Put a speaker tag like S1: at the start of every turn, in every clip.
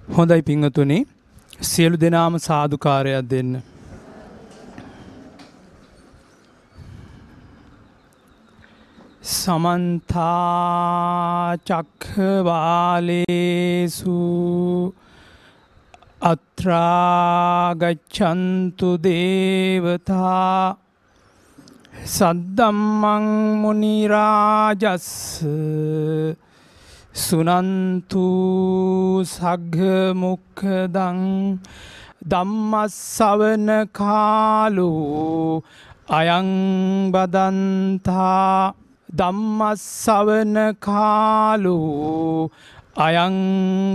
S1: හොඳයි පිංගතුනි, සියලු දෙනාම සාදුකාරයක් දෙන්න. සමන්තා චක්ඛවාලේසු අත්‍රා ගච්ඡන්තු දේවතා සද්දම්මං මුනි රාජස් සුනන්තු සග්ග මොක්ඛදං ධම්මස්සවන කාලෝ අයං බදන්තා ධම්මස්සවන කාලෝ අයං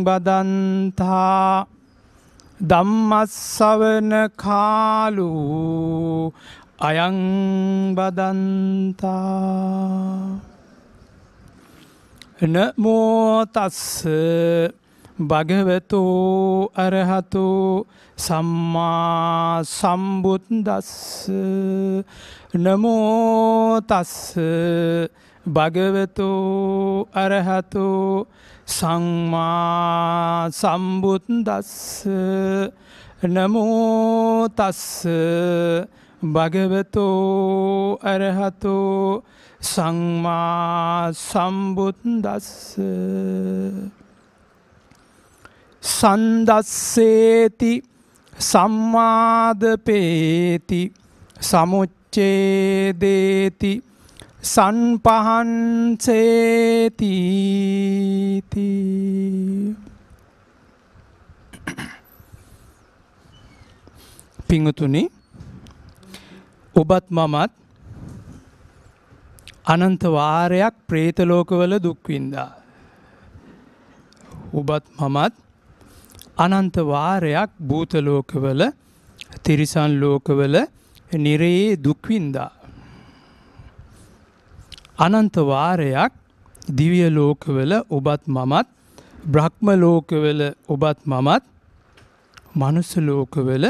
S1: බදන්තා ධම්මස්සවන කාලෝ අයං බදන්තා. නමෝ තස්ස භගවතෝ අරහතෝ සම්මා සම්බුද්දස්ස. නමෝ තස්ස භගවතෝ අරහතෝ සම්මා සම්බුද්දස්ස. නමෝ තස්ස භගවතෝ අරහතෝ සම්මා සම්බුද්දස්ස. සන්දස්සේති සම්මාදපේති සමුච්ඡේදේති සංපහන්සේති. පිංගුතුනි, ඔබත් මමත් අනන්ත වාරයක් പ്രേත ලෝකවල දුක් විඳා. ඔබත් මමත් අනන්ත වාරයක් භූත ලෝකවල, තිරිසන් ලෝකවල නිරේ දුක් විඳා. අනන්ත වාරයක් දිව්‍ය ලෝකවල ඔබත් මමත්, බ්‍රහ්ම ලෝකවල ඔබත් මමත්, මනුස්ස ලෝකවල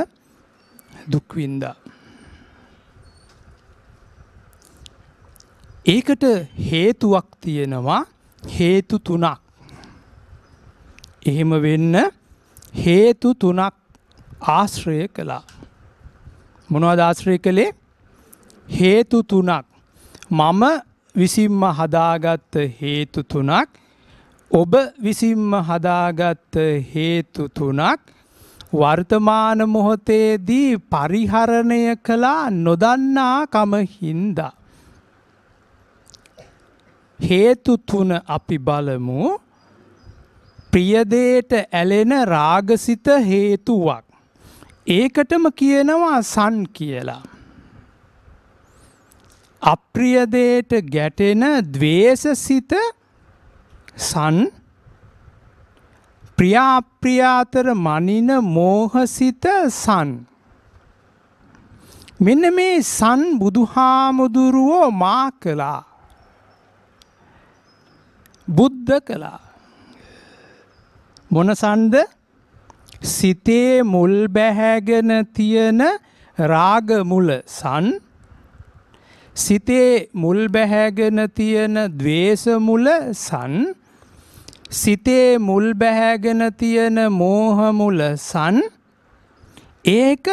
S1: දුක් විඳා. ඒකට හේතුවක් තියෙනවා, හේතු තුනක්. එහෙම වෙන්න හේතු තුනක් ආශ්‍රය කළා. මොනවද ආශ්‍රය කළේ? හේතු තුනක්. මම විසින්ම හදාගත්ත හේතු තුනක්, ඔබ විසින්ම හදාගත්ත හේතු තුනක් වර්තමාන මොහොතේදී පරිහරණය කළා නොදන්නා කම හින්දා. හේතු තුන අපි බලමු. ප්‍රියදේට ඇලෙන රාගසිත හේතුවක්. ඒකටම කියනවා සන් කියලා. අප්‍රියදේට ගැටෙන ද්වේෂසිත සන්. ප්‍රියාප්‍රියාතර මනින මෝහසිත සන්. මෙන්න මේ සන් බුදුහාමුදුරුවෝ මා කළා, බුද්ධ කළා. මොන සන්ද? සිතේ මුල් බැහැගෙන තියෙන රාග මුල සන්, සිතේ මුල් බැහැගෙන තියෙන ද්වේෂ මුල සන්, සිතේ මුල් බැහැගෙන තියෙන මෝහ මුල සන්. ඒක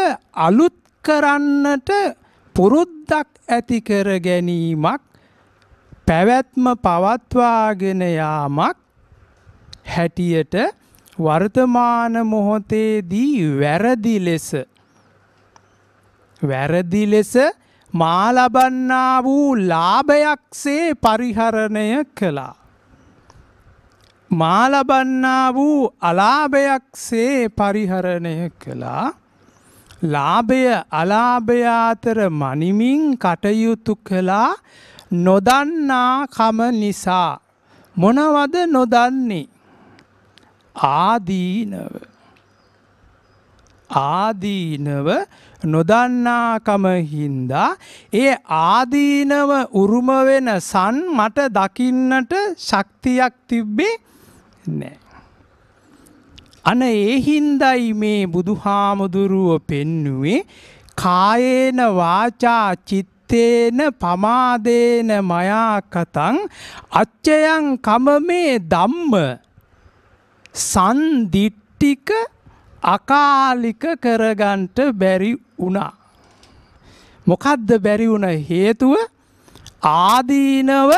S1: අලුත් කරන්නට පුරුද්දක් ඇති කර ගැනීමක්, පැවැත්ම පවත්වාගෙන යාමක් හැටියට වර්තමාන මොහොතේදී වැරදි ලෙස මා ලබන්නා වූ ලාභයක්සේ පරිහරණය කළා. මා ලබන්නා වූ අලාභයක්සේ පරිහරණය කළා. ලාභය අලාභය අතර මනිමින් කටයුතු කළා නොදන්නා කම නිසා. මොනවද නොදන්නේ? ආදීනව. ආදීනව නොදන්නාකම හින්දා ඒ ආදීනව උරුම වෙන සන් මට දකින්නට ශක්තියක් තිබ්බේ නැහැ. අන ඒ හින්දායි මේ බුදුහාමුදුරුව පෙන්නුවේ කායේන වාචා චිත්තේන පමාදේන මයා කතං අච්චයන් කම මේ ධම්ම සන්දිට්ඨ ටික අකාලික කරගන්නට බැරි වුණා. මොකද්ද බැරි වුණ හේතුව? ආදීනව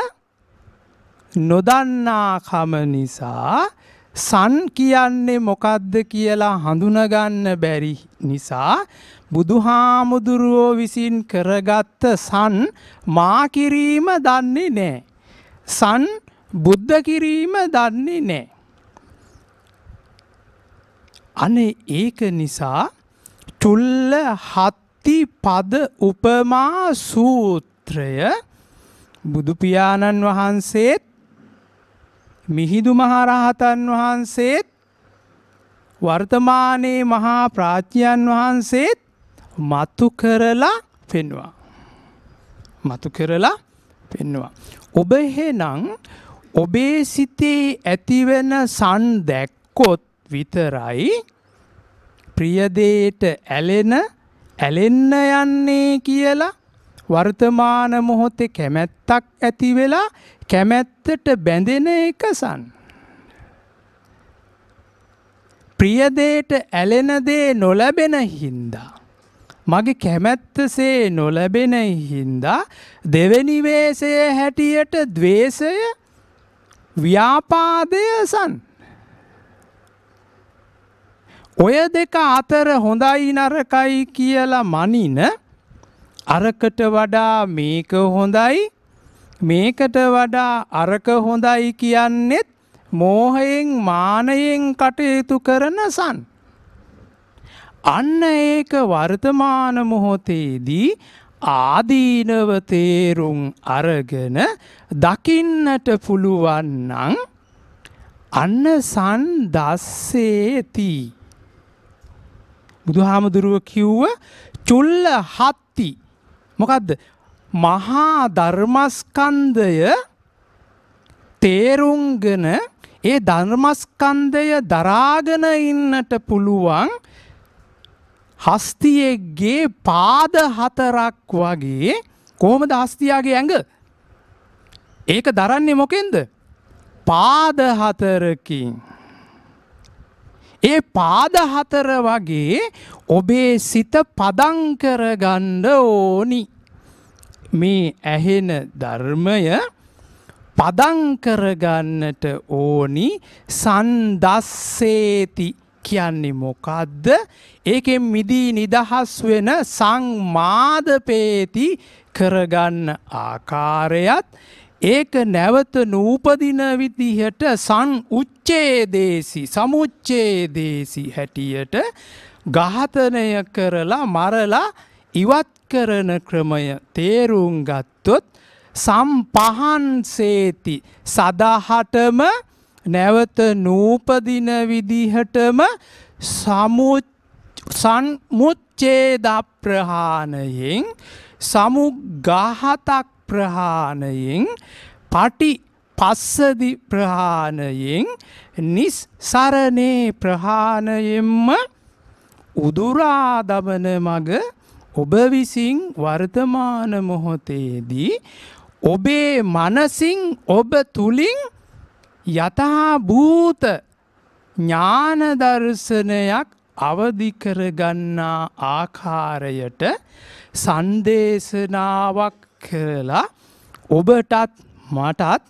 S1: නොදන්නාකම නිසා. සන් කියන්නේ මොකද්ද කියලා හඳුනගන්න බැරි නිසා බුදුහාමුදුරුවෝ විසින් කරගත්ත සන් මා කිරීම දන්නේ නැහැ. සන් බුද්ධ කිරීම දන්නේ නැහැ. අනේ ඒක නිසා චුල්ල හත්ති පද උපමා සූත්‍රය බුදු පියාණන් වහන්සේත් මිහිඳු මහරහතන් වහන්සේත් වර්තමානයේ මහා ප්‍රාඥයන් වහන්සේත් මතු කරලා පෙන්වුවා. මතු කරලා පෙන්වුවා. ඔබ එහෙනම් ඔබේ සිතේ ඇතිවෙන සන් දැක්කොත් විතරයි ප්‍රිය දෙයට ඇලෙන්න යන්නේ කියලා වර්තමාන මොහොතේ කැමැත්තක් ඇති වෙලා කැමැත්තට බැඳෙන එක සන්. ප්‍රිය දෙයට ඇලෙන දේ නොලැබෙන හින්දා මගේ කැමැත්තසේ නොලැබෙන හින්දා දෙවෙනි වේසය හැටියට ද්වේෂය ව්‍යාපාදය සන්. ඔය දෙක අතර හොඳයි නරකයි කියලා මනින අරකට වඩා මේක හොඳයි මේකට වඩා අරක හොඳයි කියන්නෙත් මෝහයෙන් මානයෙන් කටයුතු කරන සන්. අන්න ඒක වර්තමාන මොහොතේදී ආදීනව තේරුම් අරගෙන දකින්නට පුළුවන් නම් අන්න සන් දස්සේති. බුදුහාමුදුරුව කිව්ව චුල්ල හත්ති. මොකද්ද? මහා ධර්මස්කන්ධය තේරුම්ගෙන ඒ ධර්මස්කන්ධය දරාගෙන ඉන්නට පුළුවන් හස්තියෙක්ගේ පාද හතරක් වගේ. කොහොමද හස්තියාගේ ඇඟ? ඒක දරන්නේ මොකෙන්ද? පාද හතරකින්. ඒ පාද හතර වගේ ඔබේ සිත පදං කරගන්න ඕනි. මේ ඇහෙන ධර්මය පදං කරගන්නට ඕනි. සන්දස්සේති කියන්නේ මොකද්ද? ඒකෙන් මිදී නිදහස් වෙන සංමාදපේති කරගන්න ආකාරයත් ඒක නැවත නූපදින විදිහට උච්ඡේදේසි සමුච්ඡේදේසි හැටියට ඝාතනය කරලා මරලා ඉවත් කරන ක්‍රමය තේරුම් ගත්තොත් සම්පහන්සේති සදාහටම නැවත නූපදින විදිහටම සම්මුච්ඡේද ප්‍රහාණයෙන් සමුඝාතක් ප්‍රහාණයෙන් පටි පස්සදි ප්‍රහාණයෙන් නිස්සරණේ ප්‍රහාණයෙන්ම උදුරා දමන මග ඔබ විසින් වර්තමාන මොහොතේදී ඔබේ මනසින් ඔබ තුලින් යථා භූත ඥාන දර්ශනයක් අවදි කරගන්නා ආකාරයට සංදේශනාවක් කරලා ඔබටත් මටත්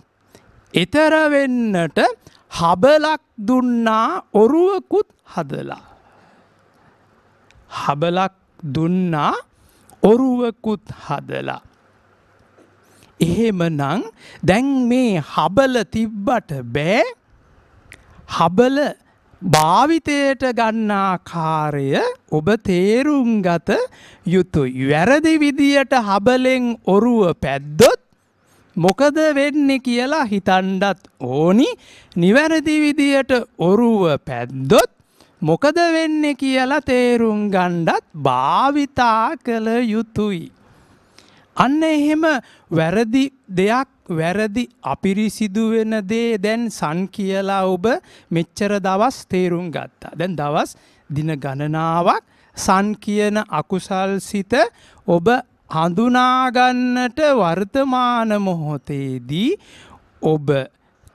S1: ඊතර වෙන්නට හබලක් දුන්නා ඔරුවකුත් හදලා. හබලක් දුන්නා ඔරුවකුත් හදලා. එහෙමනම් දැන් මේ හබල තිබ්බට බෑ. හබල භාවිතයට ගන්න ආකාරය ඔබ තේරුම් ගත යුතුයි. වැරදි විදියට හබලෙන් ඔරුව පැද්දොත් මොකද වෙන්නේ කියලා හිතන්නත් ඕනි. නිවැරදි විදියට ඔරුව පැද්දොත් මොකද වෙන්නේ කියලා තේරුම් ගන්නත් භාවිතා කළ යුතුයි. අන්න එහෙම වැරදි දෙයක් වැරදි අපිරිසිදු වෙන දේ දැන් සන් කියලා ඔබ මෙච්චර දවස් තේරුම් ගත්තා. දැන් දවස් දින ගණනාවක් සන් කියන අකුසල් සිත ඔබ හඳුනා ගන්නට වර්තමාන මොහොතේදී ඔබ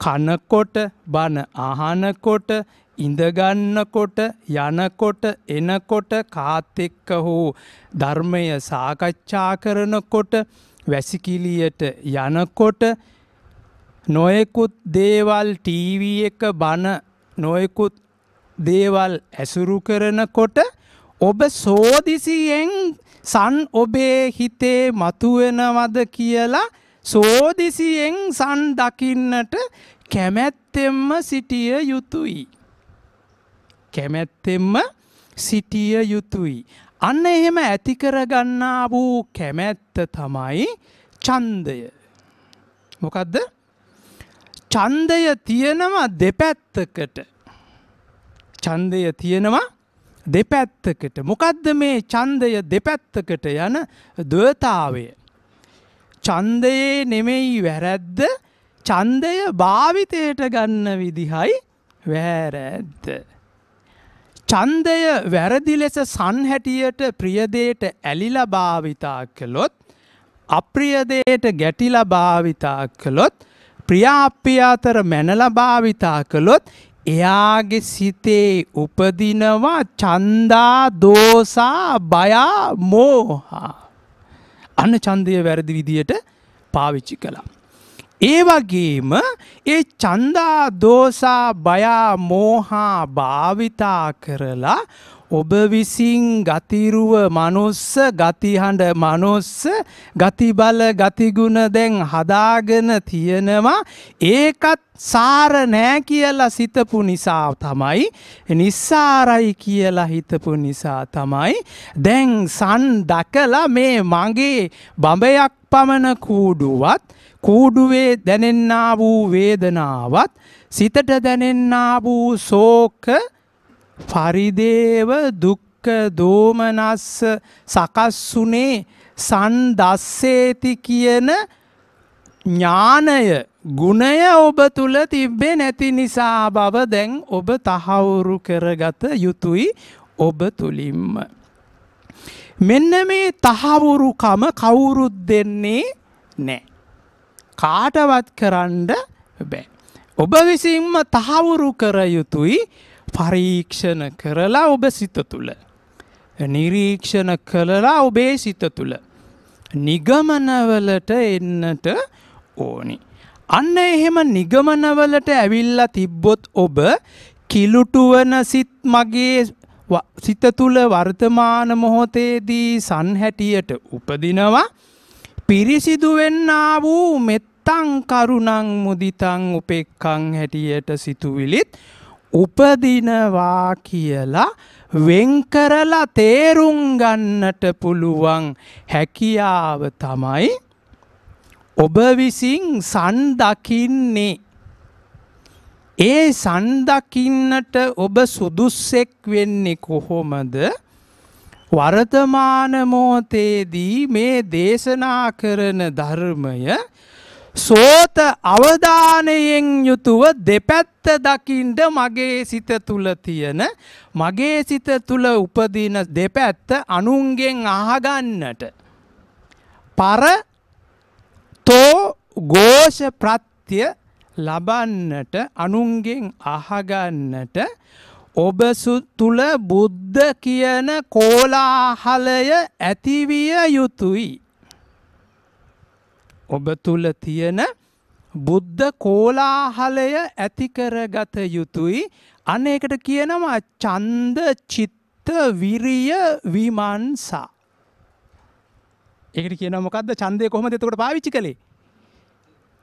S1: කනකොට බන අහනකොට ඉඳගන්නකොට යනකොට එනකොට කාත් එක්ක හෝ ධර්මය සාකච්ඡා කරනකොට වැසිකිළියට යනකොට නොයෙකුත් දේවල් ටීවී එක බන නොයෙකුත් දේවල් ඇසුරු කරනකොට ඔබ සෝදිසියෙන් සන් ඔබේ හිතේ මතුවෙනවද කියලා සෝදිසියෙන් සන් දකින්නට කැමැත්තෙන්ම සිටිය යුතුයි. කැමැත්තෙන්ම සිටිය යුතුයි. අන්න එහෙම ඇති කරගන්නා වූ කැමැත්ත තමයි ඡන්දය. මොකද්ද? ඡන්දය තියෙනවා දෙපැත්තකට. ඡන්දය තියෙනවා දෙපැත්තකට. මොකද්ද මේ ඡන්දය දෙපැත්තකට යන ද්වේතාවය? ඡන්දයේ නෙමෙයි වැරැද්ද. ඡන්දය භාවිතයට ගන්න විදිහයි වැරැද්ද. ඡන්දය වැරදි ලෙස සංහැටියට ප්‍රියදේට ඇලිලා භාවිතා කළොත් අප්‍රියදේට ගැටිලා භාවිතා කළොත් ප්‍රියාප්‍රිය අතර මැනලා භාවිතා කළොත් එයාගේ සිතේ උපදිනවා ඡන්දා දෝසා බයා මෝහා. අන්න ඡන්දය වැරදි විදියට පාවිච්චි කළා. ඒ වගේම ඒ ඡන්දා දෝසා බයා මෝහා භාවිතා කරලා ඔබ විසින් ගතිරුව මනුස්ස ගතිහඬ මනුස්ස ගතිබල ගතිගුණ දැන් හදාගෙන තියෙනවා. ඒකත් සාර නෑ කියලා සිතපු නිසා තමයි, නිස්සාරයි කියලා හිතපු නිසා තමයි දැන් සන් දැකලා මේ මගේ බඹයක් පමණ කූඩුවත් කූඩුවේ දැනෙන්නා වූ වේදනාවත් සිතට දැනෙන්නා වූ ශෝක පරිදේව දුක්ඛ දෝමනස්ස සකස්සුනේ සන්දස්සේති කියන ඥානය ගුණය ඔබ තුල තිබෙන්නේ නැති නිසා බව දැන් ඔබ තහවුරු කරගත යුතුයි ඔබ තුලින්ම. මෙන්න මේ තහවුරුකම කවුරුත් දෙන්නේ නැහැ. කාටවත් කරන්න බෑ. ඔබ විසින්ම තහවුරු කර යුතුයි. පරීක්ෂණ කරලා ඔබ සිත තුළ, නිරීක්ෂණ කළා ඔබේ සිත තුළ නිගමනවලට එන්නට ඕනි. අන්න එහෙම නිගමනවලට ඇවිල්ලා තිබ්බොත් ඔබ කිලුටුවන සිත් මගේ සිත තුළ වර්තමාන මොහොතේදී සංහැටියට උපදිනවා. පිරිසිදු වෙන්නා වූ මෙත්තං කරුණං මුදිතං උපෙක්ඛං හැටියට සිතුවිලිත් උපදිනවා කියලා වෙන් කරලා තේරුම් ගන්නට පුළුවන් හැකියාව තමයි ඔබ විසින් සන් දකින්නේ. ඒ සන් දකින්නට ඔබ සුදුස්සෙක් වෙන්නේ කොහොමද? වර්තමාන මොහොතේදී මේ දේශනා කරන ධර්මය සෝත අවධානයෙන් යුතුව දෙපැත්ත දකින්න මගේ සිත තුල තියෙන, මගේ සිත තුල උපදින දෙපැත්ත අනුන්ගෙන් අහගන්නට පර තෝ ഘോഷ ප්‍රත්‍ය ලබන්නට, අනුන්ගෙන් අහගන්නට ඔබ තුල බුද්ධ කියන කෝලාහලය ඇතිවිය යුතුයි. ඔබ තුල තියෙන බුද්ධ කෝලාහලය ඇති කරගත යුතුයි. අනේකට කියනවා ඡන්ද චිත්ත විරිය විමර්ශා. ඒකට කියනවා මොකද්ද? ඡන්දය කොහොමද එතකොට පාවිච්චි කළේ?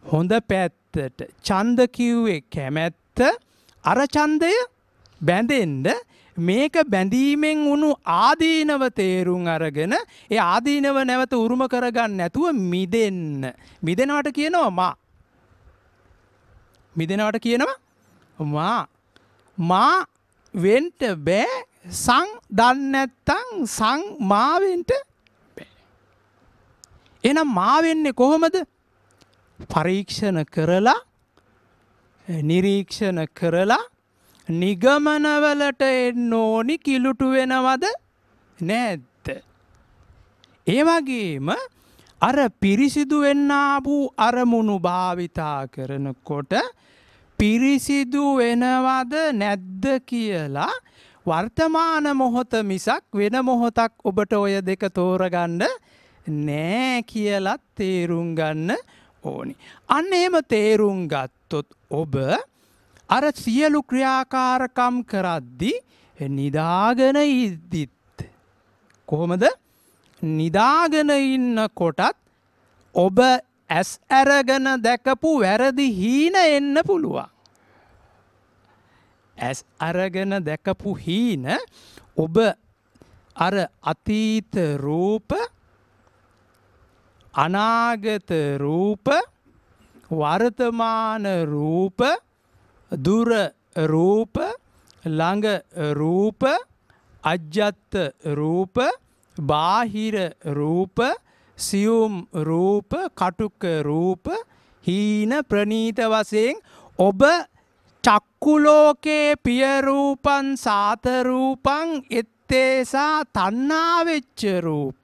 S1: හොඳ පැත්තට. ඡන්ද කිව්වේ කැමැත්ත. අර ඡන්දය බැඳෙන්න මේක බැඳීමෙන් වුණු ආදීනව තේරුම් අරගෙන ඒ ආදීනව නැවත උරුම කරගන්න නැතුව මිදෙන්න. මිදෙනවට කියනවා මා. මිදෙනවට කියනවා මා වෙන්න බෑ. සං දන්නේ නැත්තම් සං මා වෙන්න බෑ. එහෙනම් මා වෙන්නේ කොහොමද? පරීක්ෂණ කරලා, නිරීක්ෂණ කරලා නිගමනවලට එන්න ඕනි. කිලුටු වෙනවද නැද්ද? ඒ වගේම අර පිරිසිදු වෙන්නා වූ අරමුණු භාවිතා කරනකොට පිරිසිදු වෙනවද නැද්ද කියලා වර්තමාන මොහොත මිසක් වෙන මොහොතක් ඔබට ඔය දෙක තෝරගන්න නෑ කියලා තේරුම් ගන්න ඕනි. අන්න එහෙම තේරුම් ගත්තොත් ඔබ අර සියලු ක්‍රියාකාරකම් කරද්දී නිදාගෙන ඉද්දිත් කොහොමද නිදාගෙන ඉන්නකොටත් ඔබ ඇස් අරගෙන දැකපු වැරදි හීන එන්න පුළුවන්. ඇස් අරගෙන දැකපු හීන ඔබ අර අතීත රූප අනාගත රූප වර්තමාන රූප දුර රූප ළඟ රූප අජ්ජත් රූප බාහිර රූප සියුම් රූප කටුක රූප හීන ප්‍රනීත වශයෙන් ඔබ චක්කු ලෝකේ පිය රූපං සාත රූපං එත්තේසා තණ්හා වෙච්ච රූප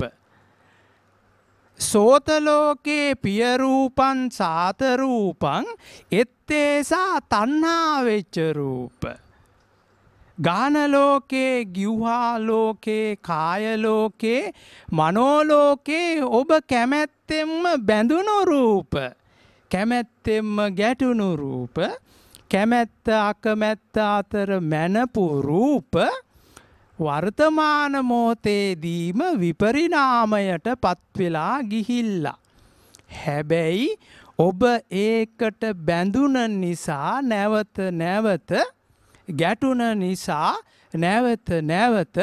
S1: සෝත ලෝකේ පිය රූපං සාත රූපං එත්තේසා තණ්හා වෙච්ච රූප ගාන ලෝකේ ගිව්හා ලෝකේ කාය ලෝකේ මනෝ ලෝකේ ඔබ කැමැත්තෙන්ම බැඳුණු රූප කැමැත්තෙන්ම ගැටුණු රූප කැමැත්ත අකමැත්ත අතර මැනපු රූප වර්තමාන මොහොතේදීම විපරිණාමයට පත්වෙලා ගිහිල්ලා. හැබැයි ඔබ ඒකට බැඳුන නිසා නැවත නැවත ගැටුන නිසා නැවත නැවත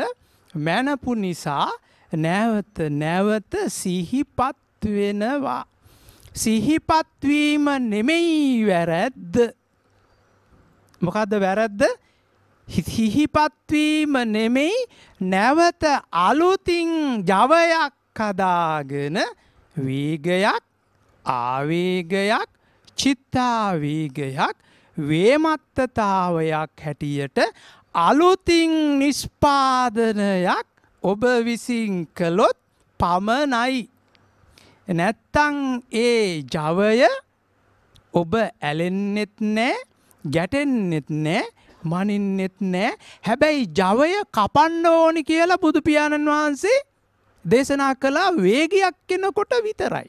S1: මැනපු නිසා නැවත නැවත සිහිපත් වෙනවා. සිහිපත් වීම නෙමෙයි වැරද්ද. මොකද්ද වැරද්ද? සිහිපත් වීම නෙමෙයි නැවත අලුතින් ජවයක් හදාගෙන වේගයක් ආවේගයක් චිත්තාවේගයක් වේමත්තතාවයක් හැටියට අලුතින් නිස්පාදනයක් ඔබ විසින් කළොත් පමණයි. නැත්තං ඒ ජවය ඔබ ඇලෙන්නෙත් නෑ ගැටෙන්නෙත් නෑ මනින්නෙත් නෑ. හැබැයි ජවය කපන්න ඕනි කියලා බුදු පියාණන් වහන්සේ දේශනා කළා වේගයක් එනකොට විතරයි.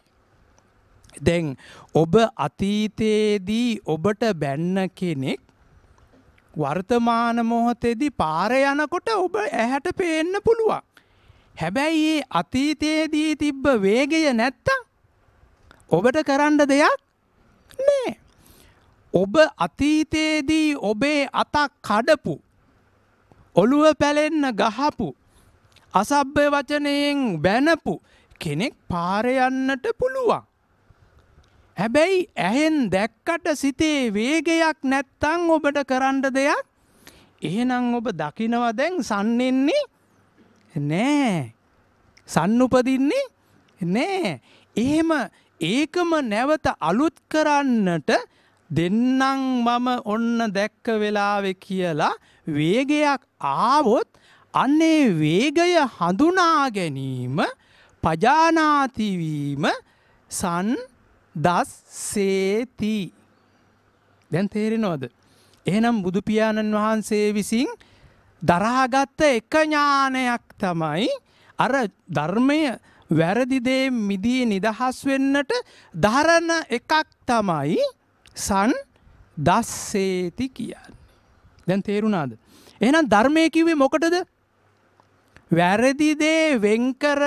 S1: දැන් ඔබ අතීතයේදී ඔබට බැන්න කෙනෙක් වර්තමාන මොහොතේදී පාරේ යනකොට ඔබ ඇහැට පේන්න පුළුවන්. හැබැයි ඒ අතීතයේදී තිබ්බ වේගය නැත්තම් ඔබට කරන්න දෙයක් නෑ. ඔබ අතීතයේදී ඔබේ අතක් කඩපු ඔළුව පැලෙන්න ගහපු අසභ්‍ය වචනයෙන් බැනපු කෙනෙක් පාරේ යන්නට පුළුවන්. හැබැයි ඇහෙන් දැක්කට සිතේ වේගයක් නැත්තම් ඔබට කරන්න දෙයක් එහෙනම් ඔබ දකිනවා දැන් සන්නෙන්නේ නෑ. සන් උපදින්නේ නෑ. එහෙම ඒකම නැවත අලුත් කරන්නට දෙන්නම් මම ඔන්න දැක්ක වෙලාවේ කියලා වේගයක් ආවොත් අන්නේ වේගය හඳුනා ගැනීම පජානාති වීම දස්සේති. දැන් තේරෙනවද? එහෙනම් බුදු පියාණන් වහන්සේ විසින් දරාගත්ත එක ඥානයක් තමයි අර ධර්මය වැරදි දේ මිදී නිදහස් වෙන්නට දරන එකක් තමයි දස්සේති කියන්නේ. දැන් තේරුණාද? එහෙනම් ධර්මයේ කිව්වේ මොකටද? වැරදි දේ වෙන්කර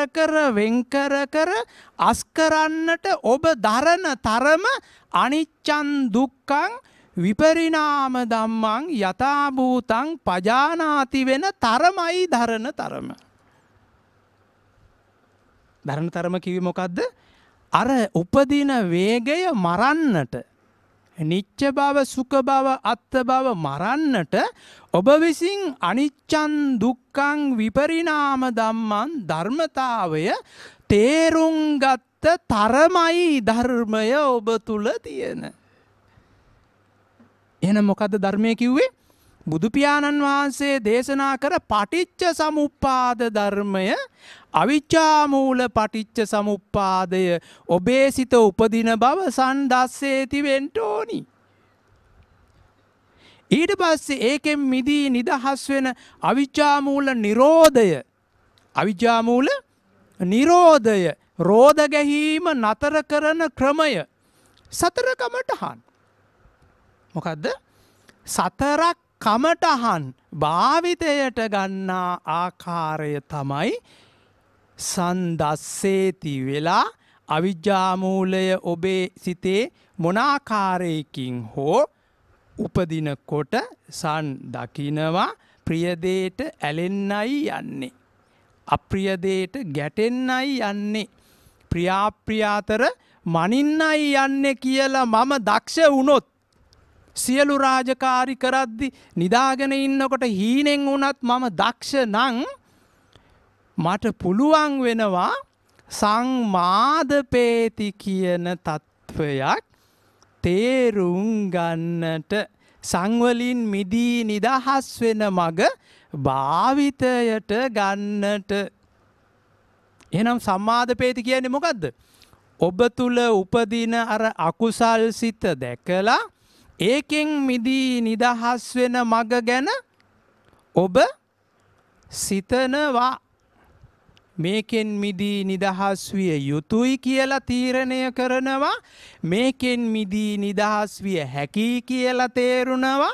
S1: කර අස් කරන්නට ඔබ දරන තරම අනිච්චං දුක්ඛං විපරිණාම ධම්මං යථා භූතං පජානාති වෙන තරමයි දරන තරම. දරන තරම කිව්වේ මොකද්ද? අර උපදින වේගය මරන්නට නිච්ච බව සුඛ බව අත්ථ බව මරන්නට ඔබ විසින් අනිච්චං දුක්ඛං විපරිණාම ධම්මං ධර්මතාවය තේරුම් ගත්ත තරමයි ධර්මය ඔබ තුල තියෙන. එහෙනම් මොකද්ද ධර්මය කිව්වේ? බුදු පියාණන් වහන්සේ දේශනා කර පටිච්ච සමුප්පාද ධර්මය අවිච්ඡා මූල පටිච්ච සමුප්පාදය ඔබේ සිත උපදින බව සන්දස්සේති වෙන්න ඕනි. ඊට පස්සේ ඒකෙන් මිදී නිදහස් වෙන අවිජ්ජා මූල නිරෝධය. අවිජ්ජා මූල නිරෝධය. රෝධ ගැහිම නතර කරන ක්‍රමය. සතර කමටහන්. මොකද්ද? සතරක් කමටහන් භාවිතයට ගන්නා ආකාරය තමයි සන්දස්සේති වෙලා අවිජ්ජා මූලය ඔබේ සිතේ මොනාකාරයකින් හෝ උපදිනකොට සන් දකිනවා ප්‍රිය දේට ඇලෙන්නයි යන්නේ. අප්‍රිය දේට ගැටෙන්නයි යන්නේ. ප්‍රියාප්‍රිය අතර මනින්නයි යන්නේ කියලා මම දක්ෂ වුණොත් සියලු රාජකාරි කරද්දි නිදාගෙන ඉන්නකොට හීනෙන් වුණත් මම දක්ෂ නම් මට පුළුවන් වෙනවා සංමාදපේති කියන තත්වයක් තේරුම් ගන්නට. සංවලින් මිදී නිදහස් වෙන මග භාවිතයට ගන්නට. එහෙනම් සම්මාදපේති කියන්නේ මොකද්ද? ඔබ තුල උපදින අර අකුසල් සිත දැකලා ඒකෙන් මිදී නිදහස් වෙන මග ගැන ඔබ සිතනවා. මේකෙන් මිදී නිදහස් විය යුතුයි කියලා තීරණය කරනවා. මේකෙන් මිදී නිදහස් විය හැකි කියලා තේරුණවා.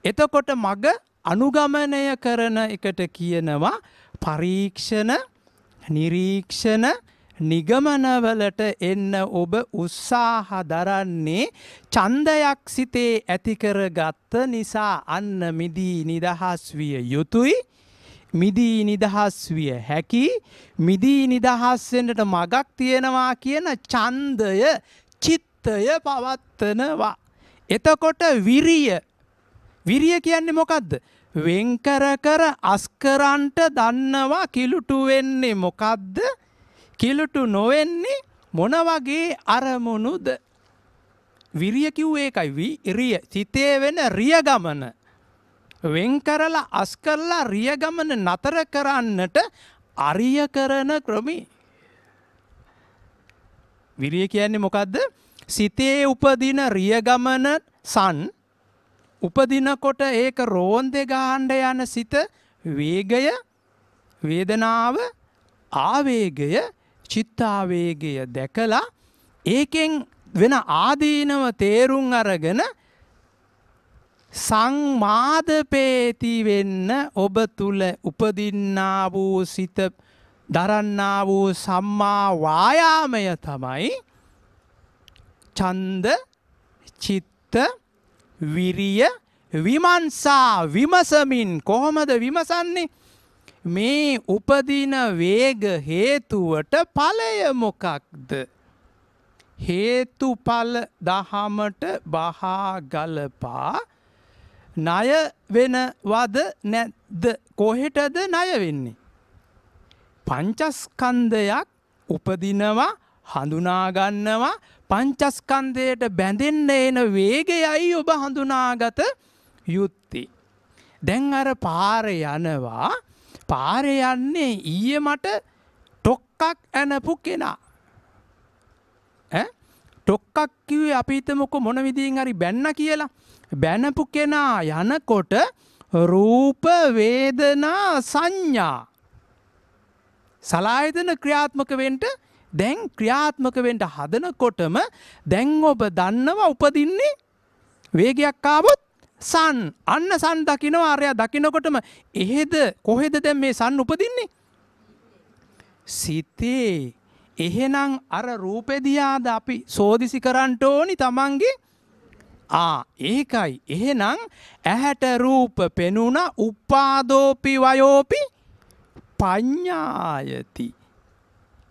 S1: එතකොට මග අනුගමනය කරන එකට කියනවා පරීක්ෂණ, නිරීක්ෂණ, නිගමනවලට එන්න ඔබ උත්සාහ දරන්නේ ඡන්දයක් සිතේ ඇති කරගත්ත නිසා. අන්න මිදී නිදහස් විය යුතුයි, මිදී නිදහස් විය හැකි, මිදී නිදහස් වෙන්නට මගක් තියෙනවා කියන ඡන්දය, චිත්තය පවත්නවා. එතකොට විරිය. විරිය කියන්නේ මොකද්ද? වෙන් කර කර අස්කරන්ට දන්නවා කිලුටු වෙන්නේ මොකද්ද? කිලුටු නොවෙන්නේ මොන වගේ අරමුණුද? විරිය කිව්වේ ඒකයි. විරිය සිතේ වෙන රිය ගමන. වෙන් කරලා අස් කරලා රිය ගමන නතර කරන්නට අරිය කරන ක්‍රමී. විරිය කියන්නේ මොකද්ද? සිතේ උපදින රිය ගමන සන් උපදිනකොට ඒක රෝන්දේ ගහන්න යන සිත වේගය, වේදනාව, ආවේගය, චිත්තාවේගය දැකලා ඒකෙන් වෙන ආදීනව තේරුම් අරගෙන සංමාදපේති වෙන්න ඔබ තුල උපදින්නා වූ සිත දරන්නා වූ සම්මා වායාමය තමයි ඡන්ද, චිත්ත, විරිය, විමර්ශා. විමසමින් කොහොමද විමසන්නේ? මේ උපදින වේග හේතුවට ඵලය මොකක්ද? හේතුඵල දහමට බහා ගලපා ණය වෙනවද නැද්ද? කොහෙටද ණය වෙන්නේ? පංචස්කන්ධයක් උපදිනවා, හඳුනා ගන්නවා. පංචස්කන්ධයට බැඳෙන්න එන වේගයයි ඔබ හඳුනාගත යුත්තේ. දැන් අර පාරේ යනවා. පාරේ යන්නේ ඊයේ මට ටොක්කක් ඇනපු කෙනා. ටොක්කක් කිව්වේ අපි හිතමුකෝ මොන විදිහින් හරි බැන්න කියලා. බැනපු කෙනා යනකොට රූප, වේදනා, සංඥා සලආයතන ක්‍රියාත්මක වෙන්න දැන් ක්‍රියාත්මක වෙන්න හදනකොටම දැන් ඔබ දන්නවා උපදින්නේ වේගයක් ආවොත් සන්. අන්න සන් දකින්නවා. අරයා දකින්නකොටම එහෙද කොහෙද දැන් මේ සන් උපදින්නේ? සිතේ. එහෙනම් අර රූපේ දිහාද අපි සෝදිසි කරන්න ඕනි තමන්ගේ. ඒකයි. එහෙනම් ඇහැට රූප පෙනුණා උපාදෝපි වයෝපි පඤ්ඤායති.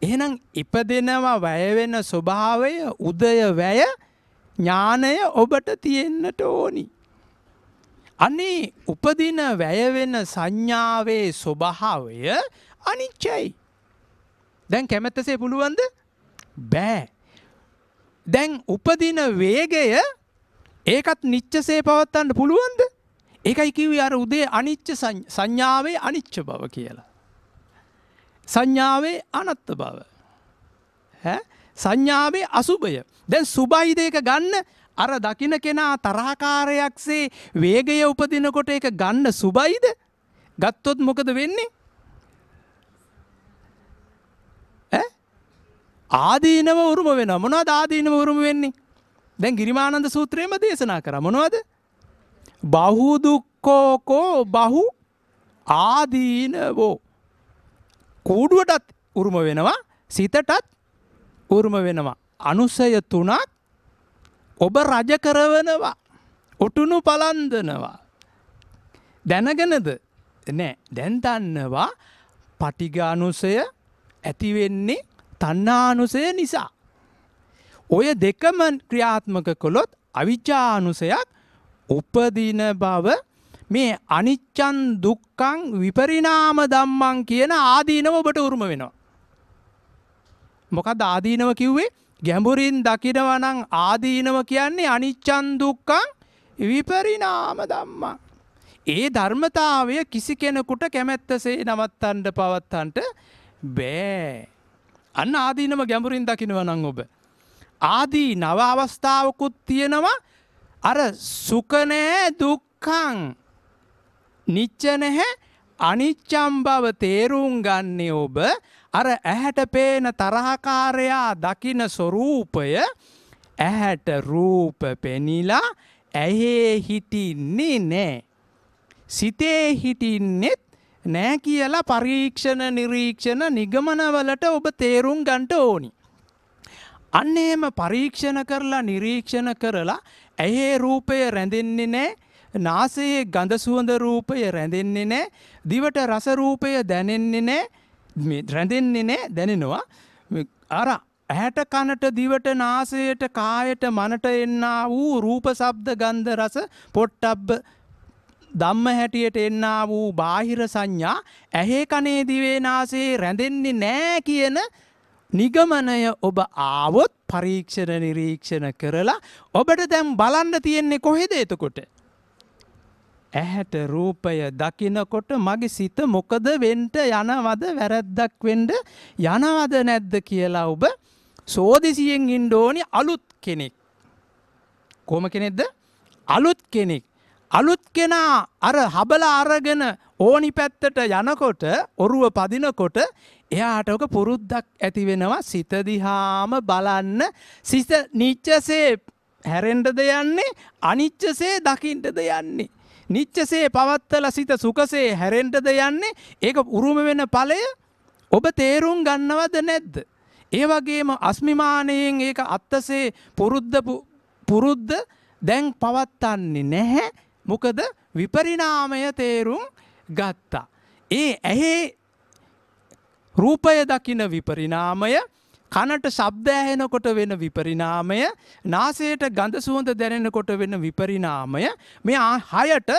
S1: එහෙනම් ඉපදෙනවා වැය වෙන ස්වභාවය, උදය වැය ඥානය ඔබට තියෙන්නට ඕනි. අනේ උපදින වැය වෙන සංඥාවේ ස්වභාවය අනිච්චයි. දැන් කැමැත්තසේ පුළුවන්ද? බෑ. දැන් උපදින වේගය ඒකත් නිච්චසේ පවත්වන්න පුළුවන්ද? ඒකයි කිව්වේ අර උදේ අනිච්ච සංඥාවේ අනිච්ච බව කියලා. සංඥාවේ අනත්ත බව. සංඥාවේ අසුභය. දැන් සුභයි දෙක ගන්න අර දකින්න කෙනා තරහකාරයක්සේ වේගය උපදිනකොට ඒක ගන්න සුබයිද? ගත්තොත් මොකද වෙන්නේ? ආදීනව උරුම වෙනවා. මොනවද ආදීනව උරුම වෙන්නේ? දැන් ගිරිමානන්ද සූත්‍රයේම දේශනා කරා. මොනවද? බහු දුක්ඛෝකෝ බහු ආදීනවෝ. කූඩුවටත් උරුම වෙනවා, සිතටත් උරුම වෙනවා. අනුසය තුනක් ඔබ රජ කරවනවා, උටුණු පලන්දනවා. දැනගෙනද? නෑ. දැන් දන්නවා පටිඝානුසය ඇති වෙන්නේ තණ්හානුසය නිසා. ඔය දෙකම ක්‍රියාත්මක කළොත් අවිජ්ජානුසයක් උපදින බව මේ අනිච්චං දුක්ඛං විපරිණාම ධම්මං කියන ආදීනව ඔබට උරුම වෙනවා. මොකක්ද ආදීනව කිව්වේ? ගැඹුරින් දකිනවා නම් ආදීනව කියන්නේ අනිච්චං දුක්ඛං විපරිණාම ධම්මං. ඒ ධර්මතාවය කිසි කෙනෙකුට කැමැත්තසේ නවත්තන්න පවත්තන්ට බෑ. අන්න ආදීනව ගැඹුරින් දකිනවා නම් ඔබ. ආදී නව අවස්ථාවකුත් තියෙනවා. අර සුඛ නැහැ දුක්ඛං නිච්ච නැහැ අනිච්චම් බව තේරුම් ගන්නේ ඔබ අර ඇහැට පේන තරහකාරයා දකින ස්වરૂපය ඇහැට රූප පෙනිලා ඇහි හිටින්නේ නැහැ. සිතේ හිටින්නෙත් නෑ කියලා පරීක්ෂණ නිරීක්ෂණ නිගමනවලට ඔබ තේරුම් ගන්නට ඕනි. අන්න එහෙම පරීක්ෂණ කරලා නිරීක්ෂණ කරලා ඇහි රූපය රැඳෙන්නේ නෑ, නාසයේ ගඳ සුවඳ රූපය රැඳෙන්නේ නෑ, දිවට රස රූපය දැනෙන්නේ නෑ, රැඳෙන්නේ නෑ, දැනෙනවා. අර ඇහැට කනට දිවට නාසයට කායට මනට එන්නා වූ රූප ශබ්ද ගන්ධ රස පොට්ටබ්බ ධම්ම හැටියට එන්නා වූ බාහිර සංඥා ඇහි කනේ දිවේ නාසයේ රැඳෙන්නේ නෑ කියන නිගමනය ඔබ ආවොත් පරීක්ෂණ නිරීක්ෂණ කරලා ඔබට දැන් බලන්න තියෙන්නේ කොහෙද එතකොට? ඇහැට රූපය දකිනකොට මගේ සිත මොකද වෙන්න යනවද, වැරද්දක් වෙන්න යනවද නැද්ද කියලා ඔබ සෝදිසියෙන් ඉන්න ඕනි. අලුත් කෙනෙක්. කොහොම කෙනෙක්ද? අලුත් කෙනෙක්. අලුත් කෙනා අර හබලා අරගෙන ඕනි පැත්තට යනකොට, ඔරුව පදිනකොට එයාට ඔක පුරුද්දක් ඇති වෙනවා. සිත දිහාම බලන්න. සිත නිච්චසේ හැරෙන්නද යන්නේ, අනිච්චසේ දකින්නද යන්නේ. නිච්චසේ පවත්තලා සිත සුඛසේ හැරෙන්නද යන්නේ. ඒක උරුම වෙන ඵලය ඔබ තේරුම් ගන්නවද නැද්ද? ඒ වගේම අස්මිමානයෙන් ඒක අත්තසේ පුරුද්ද දැන් පවත්තන්නේ නැහැ. මොකද විපරිණාමය තේරුම් ගත්තා. ඒ ඇහි රූපය දකින විපරිණාමය, කනට ශබ්ද ඇහෙනකොට වෙන විපරිණාමය, නාසයට ගඳ සුවඳ දැනෙනකොට වෙන විපරිණාමය, මේ හයට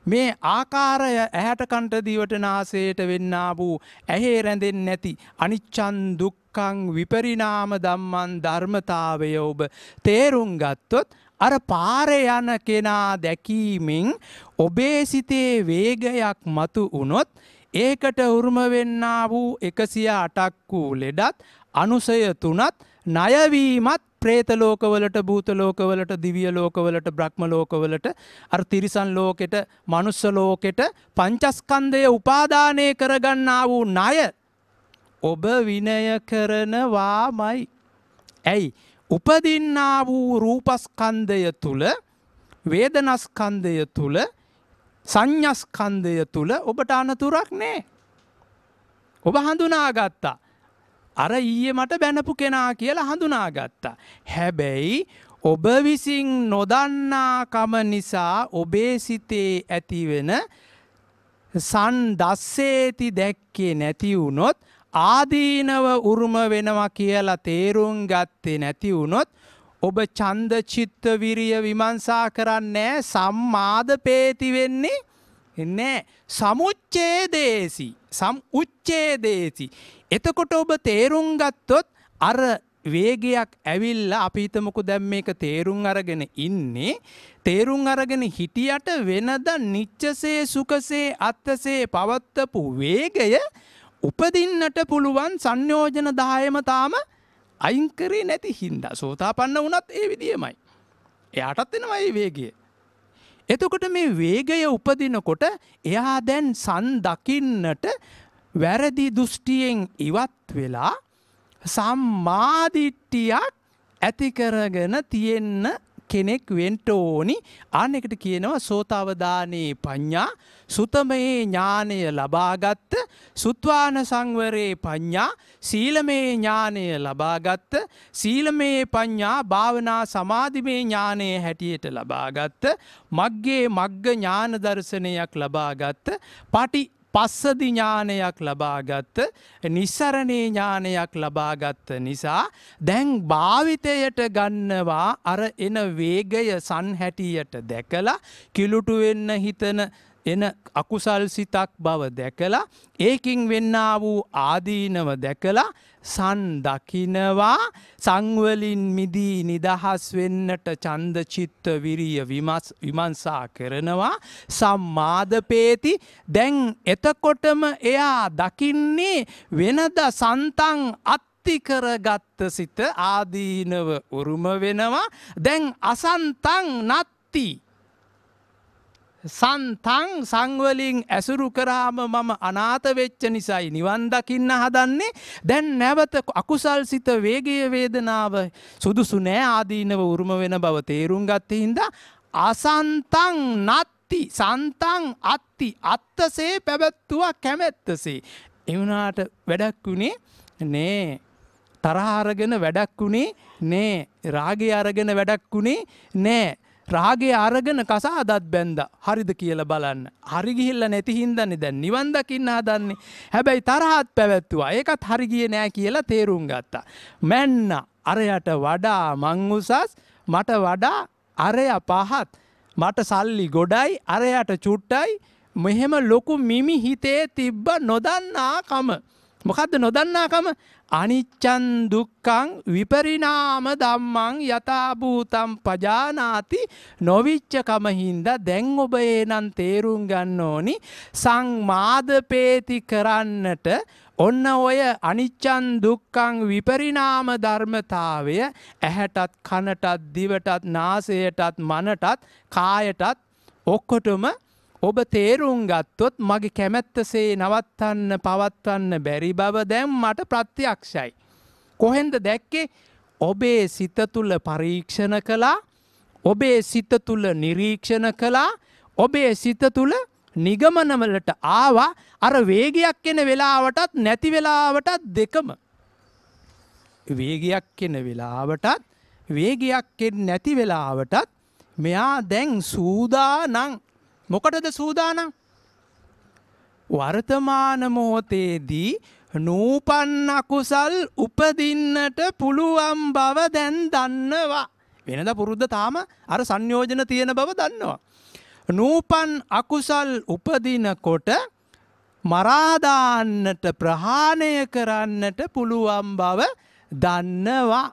S1: මේ ආකාරය ඇහැට කන්ට දිවට නාසයට වෙන්නා වූ ඇහි රැඳෙන්නේ නැති අනිච්චං දුක්ඛං විපරිණාම ධම්මං ධර්මතාවය ඔබ තේරුම් ගත්තොත් අර පාරේ යන කෙනා දැකීමෙන් ඔබේ සිතේ වේගයක් මතු වුණොත් ඒකට උරුම වෙන්නා වූ 108ක් වූ ලෙඩත් අනුසය තුනත් ණයවීමත් പ്രേත ලෝකවලට, භූත ලෝකවලට, දිව්‍ය ලෝකවලට, බ්‍රහ්ම ලෝකවලට, අර තිරිසන් ලෝකෙට, මනුස්ස ලෝකෙට පංචස්කන්ධය උපාදානය කරගන්නා වූ ණය ඔබ විනය කරනවාමයි. ඇයි? උපදින්නා වූ රූපස්කන්ධය තුල, වේදනාස්කන්ධය තුල, සංඥාස්කන්ධය තුල ඔබට අනතුරක් නැහැ. ඔබ හඳුනාගත්තා. අර ඊයේ මට බැනපු කෙනා කියලා හඳුනාගත්තා. හැබැයි ඔබ විසින් නොදන්නාකම නිසා ඔබේ සිතේ ඇතිවෙන සන්දස්සේති දැක්කේ නැති වුණොත්, ආදීනව උරුම වෙනවා කියලා තේරුම් ගත්තේ නැති වුණොත් ඔබ ඡන්ද චිත්ත විරිය විමර්ශා කරන්නේ සම්මාද පේති වෙන්නේ නැහැ. සමුච්ඡේදේසි සමුච්ඡේදේසි. එතකොට ඔබ තේරුම් ගත්තොත් අර වේගයක් ඇවිල්ලා අපි හිතමුකෝ දැන් මේක තේරුම් අරගෙන ඉන්නේ. තේරුම් අරගෙන හිටියට වෙනද නිච්චසේ සුඛසේ අත්තසේ පවත්තපු වේගය උපදින්නට පුළුවන් සංයෝජන 10ම තාම අයින් කරේ නැති හින්දා සෝතාපන්න වුණත් ඒ විදියමයි. එයාටත් එනවා මේ වේගය. එතකොට මේ වේගය උපදිනකොට එයා දැන් සන් දකින්නට වැරදි දෘෂ්ටියෙන් ඉවත් වෙලා සම්මාදිට්ඨියක් ඇති කරගෙන තියෙන්න කෙනෙක් වෙන්න ඕනි. අනෙකට කියනවා සෝතාවදානේ පඤ්ඤා, සුතමේ ඥානය ලබාගත්, සුත්වාන සංවරේ පඤ්ඤා, සීලමේ ඥානය ලබාගත්, සීලමේ පඤ්ඤා භාවනා සමාධිමේ ඥානය හැටියට ලබාගත්, මග්ගේ මග්ග ඥාන දර්ශනයක් ලබාගත්, පටි පස්සදි ඥානයක් ලබාගත්ත, නිස්සරණේ ඥානයක් ලබාගත්ත නිසා දැන් භාවිතයට ගන්නවා අර එන වේගය සංහැටියට දැකලා කිලුටු වෙන්න හිතන එන අකුසල් සිතක් බව දැකලා ඒකින් වෙන්නා වූ ආදීනව දැකලා සන් දකිනවා, සංවලින් මිදී නිදහස් වෙන්නට ඡන්ද චිත්ත විරිය විමර්ශා කරනවා, සම්මාදපේති. දැන් එතකොටම එයා දකින්නේ වෙනද සන්තං අත්ති කරගත්ත සිත ආදීනව උරුම වෙනවා. දැන් අසන්තං නත්ති, සන්තං සංවලින් ඇසුරු කරාම මම අනාත වෙච්ච නිසායි නිවන් දකින්න හදන්නේ. දැන් නැවත අකුසල් සිත වේගය වේදනාව සුදුසු නෑ ආදීනව උරුම වෙන බව තේරුම් ගත්තේ හින්දා අසන්තං නත්ති සන්තං අත්ති, අත්තසේ පැවැත්තුවා කැමැත්තසේ. ඒ වුණාට වැඩක් වුණේ නේ, තරහ අරගෙන වැඩක් වුණේ නේ, රාගය අරගෙන වැඩක් වුණේ නෑ. රාගේ අරගෙන කසාදත් බැන්දා. හරිද කියලා බලන්න. හරි ගිහිල්ලා නැති හින්දානේ දැන් නිවන් දකින්න හදන්නේ. හැබැයි තරහත් පැවැත්තුවා. ඒකත් හරි ගියේ නෑ කියලා තේරුම් ගත්තා. මැන්න අරයට වඩා මං උසස්, මට වඩා අරයා පහත්, මට සල්ලි ගොඩයි අරයට චුට්ටයි. මෙහෙම ලොකු මිමි හිතේ තිබ්බ නොදන්නාකම. මොකද්ද නොදන්නාකම? අනිච්චන් දුක්ඛං විපරිණාම ධම්මං යථා භූතං පජානාති. නොවිච්ච කම හින්දා දැන් ඔබ එනන් තේරුම් ගන්න ඕනි සංමාදපේති කරන්නට ඔන්න ඔය අනිච්චන් දුක්ඛං විපරිණාම ධර්මතාවය ඇහැටත් කනටත් දිවටත් නාසයටත් මනටත් කායටත් ඔක්කොටම ඔබ තේරුම් ගත්තොත් මගේ කැමැත්තසේ නවත්තන්න පවත්වන්න බැරි බව දැන් මට ප්‍රත්‍යක්ෂයි. කොහෙන්ද දැක්කේ? ඔබේ සිත තුළ පරීක්ෂණ කළා, ඔබේ සිත තුළ නිරීක්ෂණ කළා, ඔබේ සිත තුළ නිගමනවලට ආවා. අර වේගයක් එන වෙලාවටත් නැති වෙලාවටත් දෙකම. වේගයක් එන වෙලාවටත් වේගයක් එන්නේ නැති වෙලාවටත් මෙයා දැන් සූදානම්. මොකටද සූදානම්? වර්තමාන මොහොතේදී නූපන් අකුසල් උපදින්නට පුළුවන් බව දැන් දන්නවා. වෙනද පුරුද්ද තාම අර සංයෝජන තියෙන බව දන්නවා. නූපන් අකුසල් උපදිනකොට මරා දාන්නට, ප්‍රහාණය කරන්නට පුළුවන් බව දන්නවා.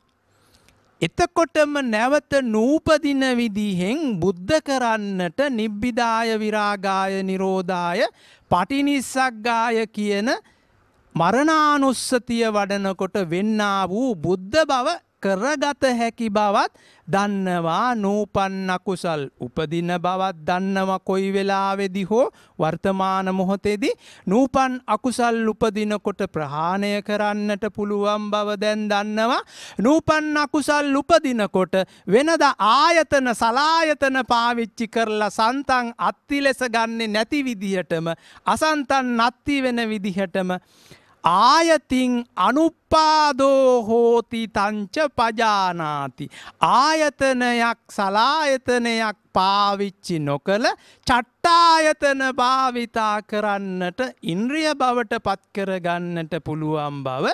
S1: එතකොටම නැවත නූපදින විදිහෙන් බුද්ධ කරන්නට නිබ්බිදාය විරාගාය නිරෝධාය පටිනිස්සග්ගාය කියන මරණානුස්සතිය වඩනකොට වෙන්නා වූ බුද්ධ බව කරගත හැකි බවත් දන්නවා. නූපන් අකුසල් උපදින බවත් දන්නවා. කොයි වෙලාවේදී හෝ වර්තමාන මොහොතේදී නූපන් අකුසල් උපදිනකොට ප්‍රහාණය කරන්නට පුළුවන් බව දැන් දන්නවා. නූපන් අකුසල් උපදිනකොට වෙනද ආයතන සලායතන පාවිච්චි කරලා සන්තන් අත්ති ලෙස ගන්නෙ නැති විදිහටම, අසන්තන් නත්ති වෙන විදිහටම ආයතින් අනුපාදෝ හෝති තංච පජානාති. ආයතනයක් සලායතනයක් පාවිච්චි නොකළ චට්ටායතන භාවිතා කරන්නට, ඉන්ද්‍රිය බවට පත් කරගන්නට පුළුවන් බව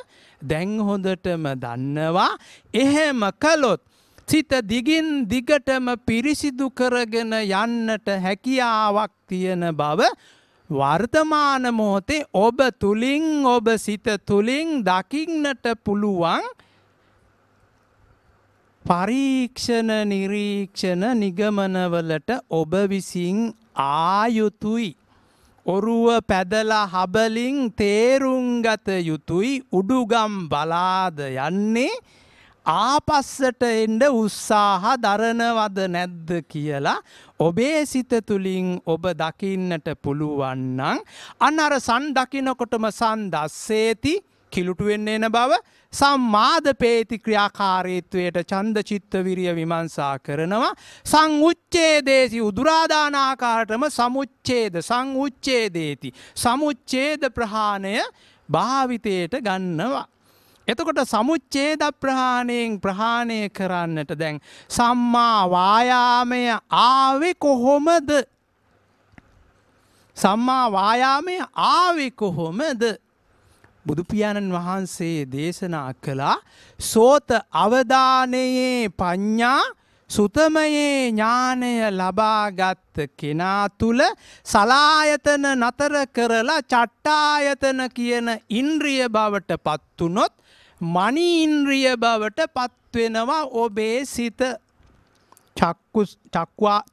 S1: දැන් හොඳටම දන්නවා. එහෙම කළොත් සිත දිගින් දිගටම පිරිසිදු කරගෙන යන්නට හැකියාවක් තියෙන බව වර්තමාන මොහොතේ ඔබ තුලින්, ඔබ සිත තුලින් දකින්නට පුළුවන්. පරීක්ෂණ නිරීක්ෂණ නිගමනවලට ඔබ විසින් ආයුතුයි. ඔරුව පැදලා හබලින් තේරුම් ගත යුතුයි. උඩුගම් බලාද යන්නේ ආපස්සට එන්න උත්සාහ දරනවද නැද්ද කියලා ඔබේ සිත තුලින් ඔබ දකින්නට පුළුවන් නම් අන්න අර සන් දකින්නකොටම සන් දස්සේති කිලුට වෙන්නේ නැ බව සම්මාදපේති ක්‍රියාකාරීත්වයට ඡන්ද චිත්ත විරිය විමර්ශා කරනවා සංඋච්ඡේදේසි උදුරාදාන ආකාරයටම සංඋච්ඡේදේති සමුච්ඡේද ප්‍රහාණය භාවිතයට ගන්නවා. එතකොට සමුච්ඡේද ප්‍රහාණයෙන් ප්‍රහාණය කරන්නට දැන් සම්මා වායාමය ආවේ කොහොමද? සම්මා වායාමය ආවේ කොහොමද? බුදු පියාණන් වහන්සේ දේශනා කළා සෝත අවදානයේ පඤ්ඤා සුතමයේ ඥානය ලබාගත් කෙනා තුල සලායතන නතර කරලා චට්ටායතන කියන ඉන්ද්‍රිය බවට පත් වුනොත් මනි ඉන්ද්‍රිය බවට පත් වෙනවා ඔබේ සිත.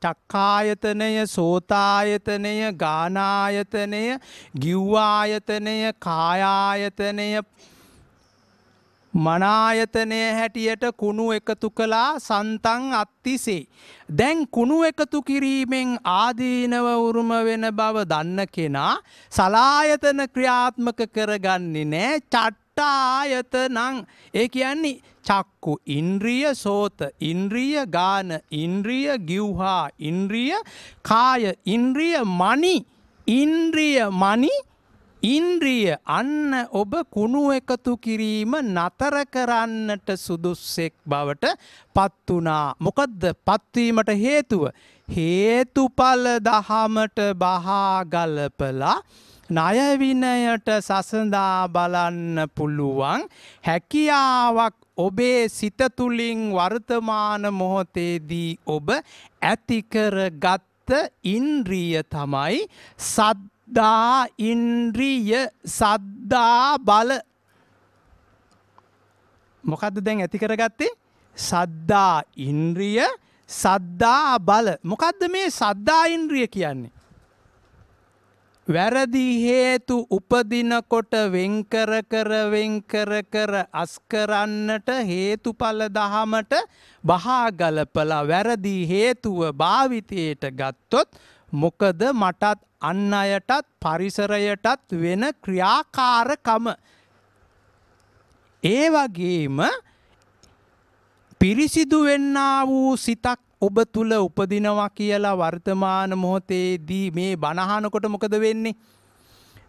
S1: චක්ඛායතනය, සෝතායතනය, ගානායතනය, ගිව්වායතනය, කායායතනය, මනායතනය හැටියට කුණු එකතු කළා සන්තං අත්තිසේ. දැන් කුණු එකතු කිරීමෙන් ආදීනව උරුම වෙන බව දන්න කෙනා සලායතන ක්‍රියාත්මක කරගන්නේ නැහැ. චට්ටායතනං ඒ කියන්නේ චක්කු ඉන්ද්‍රිය, සෝත ඉන්ද්‍රිය, ගාන ඉන්ද්‍රිය, ගිව්හා ඉන්ද්‍රිය, කාය ඉන්ද්‍රිය, මනි ඉන්ද්‍රිය, මනි ඉන්ද්‍රිය. අන්න ඔබ කුණු එකතු කිරීම නතර කරන්නට සුදුස්සෙක් බවට පත් වුණා. මොකද්ද පත්වීමට හේතුව? හේතුඵල දහමට බහා ගලපලා ණය විනයට සසඳා බලන්න පුළුවන් හැකියාවක් ඔබේ සිත තුලින් වර්තමාන මොහොතේදී ඔබ ඇති කරගත් ඉන්ද්‍රිය තමයි සද්දා ඉන්ද්‍රිය. සද්දා බල. මොකද්ද දැන් ඇති කරගත්තේ? සද්දා ඉන්ද්‍රිය, සද්දා බල. මොකද්ද මේ සද්දා ඉන්ද්‍රිය කියන්නේ? වැරදි හේතු උපදිනකොට වෙන්කර කර අස්කරන්නට හේතුඵල දහමට බහා ගලපලා වැරදි හේතුව භාවිතයට ගත්තොත් මොකද මටත් අන් අයටත් පරිසරයටත් වෙන ක්‍රියාකාරකම. ඒ වගේම පිරිසිදු වෙන්නා වූ සිතක් ඔබ තුල උපදිනවා කියලා වර්තමාන මොහොතේදී මේ බණහනකොට මොකද වෙන්නේ?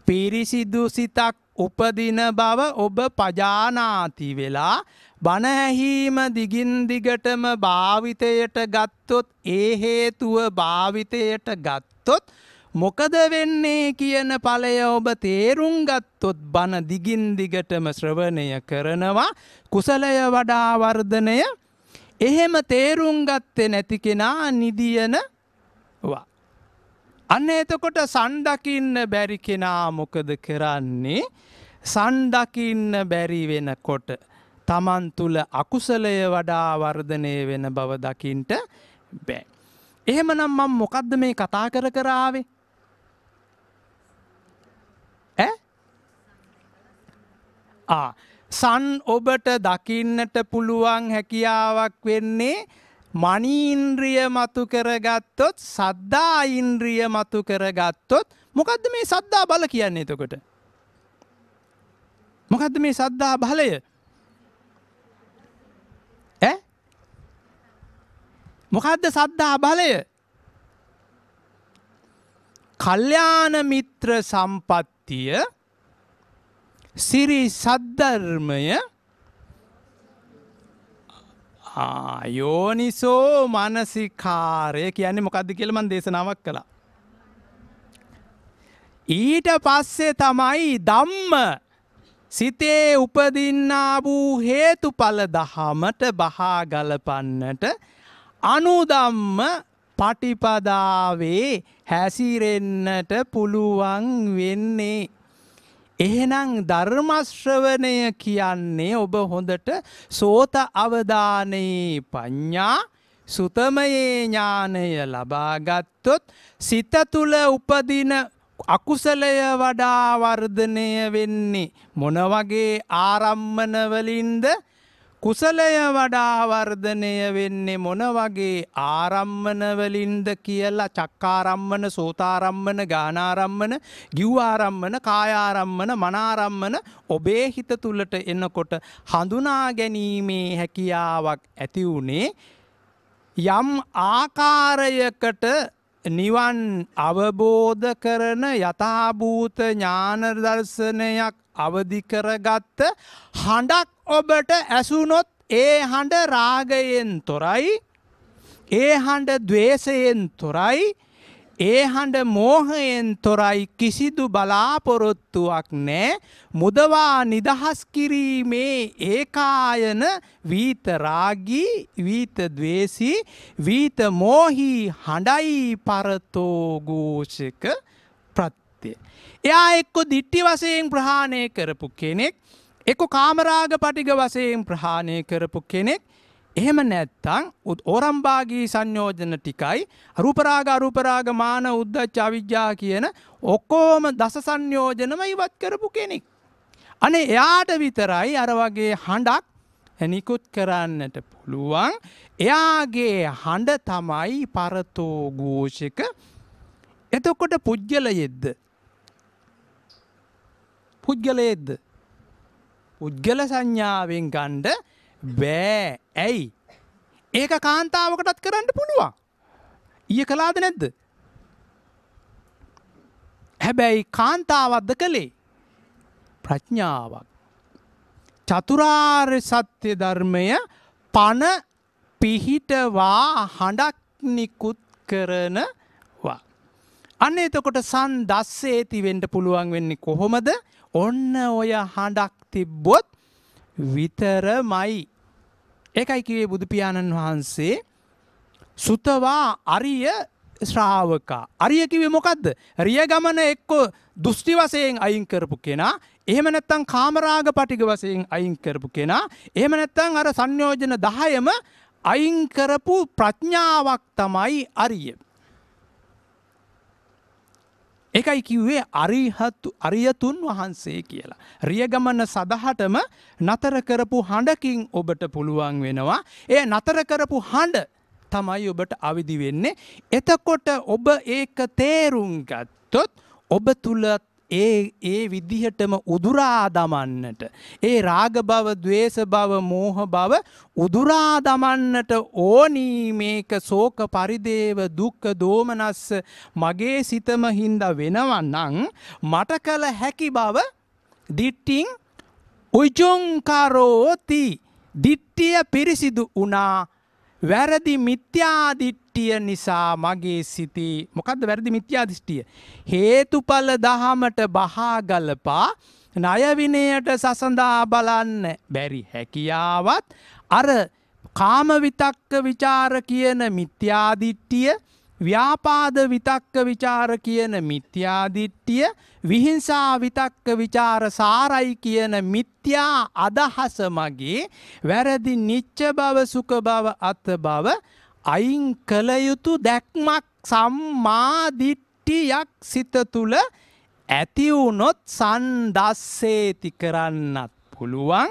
S1: පිරිසිදු සිතක් උපදින බව ඔබ පජානාති වෙලා බණ ඇහිම දිගින් දිගටම භාවිතයට ගත්තොත් ඒ හේතුව භාවිතයට ගත්තොත් මොකද වෙන්නේ කියන ඵලය ඔබ තේරුම් ගත්තොත් බණ දිගින් දිගටම ශ්‍රවණය කරනවා කුසලය වඩා වර්ධනය. එහෙම තේරුම් ගත්තේ නැති කෙනා නිදියනවා. අන්න එතකොට සන් දකින්න බැරි කෙනා මොකද කරන්නේ? සන් දකින්න බැරි වෙනකොට තමන් තුල අකුසලය වඩා වර්ධනය වෙන බව දකින්ට බෑ. එහෙමනම් මම මොකද්ද මේ කතා කර ආවේ? සන් ඔබට දකින්නට පුළුවන් හැකියාවක් වෙන්නේ මනීන්ද්‍රිය මතු කරගත්තොත්, සද්දා ඉන්ද්‍රිය මතු කරගත්තොත්. මොකද්ද මේ සද්දා බල කියන්නේ එතකොට? මොකද්ද මේ සද්දා බලය? මොකද්ද සද්දා බලය? කල්යාණ මිත්‍ර සම්පත්තිය, සිරි සද්ධර්මය, යෝනිසෝ මනසිකාරය කියන්නේ මොකද්ද කියලා මම දේශනාවක් කළා. ඊට පස්සේ තමයි ධම්ම සිතේ උපදින්නා වූ හේතුඵල දහමට බහා ගලපන්නට අනුධම්ම පටිපදාවේ හැසිරෙන්නට පුළුවන් වෙන්නේ. එහෙනම් ධර්ම ශ්‍රවණය කියන්නේ ඔබ හොඳට සෝත අවදානයේ පඤ්ඤා සුතමයේ ඥානය ලබා ගත්තොත් සිත තුළ උපදින අකුසලය වඩා වර්ධනය වෙන්නේ මොන වගේ ආරම්මන වලින්ද? කුසලය වඩා වර්ධනය වෙන්නේ මොන වගේ ආරම්මන වලින්ද කියලා චක්කාරම්මන, සෝතාරම්මන, ගානාරම්මන, ගිව්වාරම්මන, කායාරම්මන, මනාරම්මන ඔබේ හිත තුලට එනකොට හඳුනා ගැනීමේ හැකියාවක් ඇති උනේ යම් ආකාරයකට නිවන් අවබෝධ කරන යථාභූත ඥාන දර්ශනයක් අවදි කරගත්ත හඬක් ඔබට ඇසුනොත් ඒ හඬ රාගයෙන් තොරයි, ඒ හඬ ද්වේෂයෙන් තොරයි, ඒ හඬ මෝහයෙන් තොරයි, කිසිදු බලාපොරොත්තුවක් නැහැ. මුදවා නිදහස් කිරීමේ ඒකායන වීත රාගී, වීත ද්වේෂී, වීත මෝහී හඬයි පරතෝ ഘോഷක ප්‍රත්‍ය. එයා එක්ක දිට්ඨි වශයෙන් ප්‍රහාණය කරපු කෙනෙක්, එක්ක කාමරාග පටිග වශයෙන් ප්‍රහාණය කරපු කෙනෙක්. එහෙම නැත්තම් ඕරම්භාගී සංයෝජන ටිකයි රූපරාග අරූපරාග මාන උද්ධච්ච අවිජ්ජා කියන ඔක්කොම දස සංයෝජනම ඉවත් කරපු කෙනෙක්. අනේ එයාට විතරයි අර වගේ හඬක් නිකුත් කරන්නට පුළුවන්. එයාගේ හඬ තමයි පරතෝ ഘോഷක. එතකොට පුජ්‍යලයේද්ද? පුජ්‍යලයේද්ද? පුද්ගල සංඥාවෙන් ගන්න බෑ. ඇයි? ඒක කාන්තාවකටත් කරන්න පුළුවන්. ඊය කළාද නැද්ද? හැබැයි කාන්තාවක්ද කළේ? ප්‍රඥාවක්. චතුරාර්ය සත්‍ය ධර්මය පන පිහිටවා හඬක් නිකුත් කරනවා. අන්න එතකොට සන්දස්සේති වෙන්න පුළුවන් වෙන්නේ කොහොමද? ඔන්න ඔය හඬක් තිබ්බොත් විතරමයි. ඒකයි කිව්වේ බුදු පියාණන් වහන්සේ සුතවා අරිය ශ්‍රාවකා. අරිය කිව්වේ මොකද්ද? රිය ගමන එක්ක දෘෂ්ටි වශයෙන් අයින් කරපු කෙනා, එහෙම නැත්නම් කාමරාග පටිග වශයෙන් අයින් කරපු කෙනා, එහෙම නැත්නම් අර සංයෝජන 10ම අයින් කරපු ප්‍රඥාවක් තමයි අරිය. ඒකයි කිව්වේ අරියතුන් වහන්සේ කියලා. රිය ගමන සදහටම නතර කරපු හඬකින් ඔබට පුළුවන් වෙනවා. ඒ නතර කරපු හඬ තමයි ඔබට අවදි වෙන්නේ. එතකොට ඔබ ඒක තේරුම් ගත්තොත් ඔබ තුල ඒ විදිහටම උදුරා දමන්නට, ඒ රාග බව, ද්වේෂ බව, මෝහ බව උදුරා දමන්නට ඕනි. මේක ශෝක පරිදේව දුක්ඛ දෝමනස්ස මගේ සිතම හින්දා වෙනවා නම් මට කල හැකි බව දිට්ඨින් උජුංකරෝති. දිට්ඨිය පිරිසිදු වුණා. වැරදි මිත්‍යා දිට්ඨිය නිසා මගේ සිතේ මොකද්ද වැරදි මිත්‍යා දිට්ඨිය? හේතුඵල දහමට බහා ගලපා ණය විනයට සසඳා බලන්න බැරි හැකියාවත් අර කාම විතක්ක ਵਿਚාර කියන මිත්‍යා දිට්ඨිය, ව්‍යාපාද විතක්ක ਵਿਚාර කියන මිත්‍යා දිට්ඨිය, විහිංසා විතක්ක ਵਿਚාර සාරයි කියන මිත්‍යා අදහස මගේ වැරදි නිච්ච බව, සුඛ බව, අත් බව අයින් කළ යුතු දැක්මක් සම්මා දිට්ඨියක් සිත තුල ඇති වුනොත් සන්දස්සේති කරන්නත් පුළුවන්,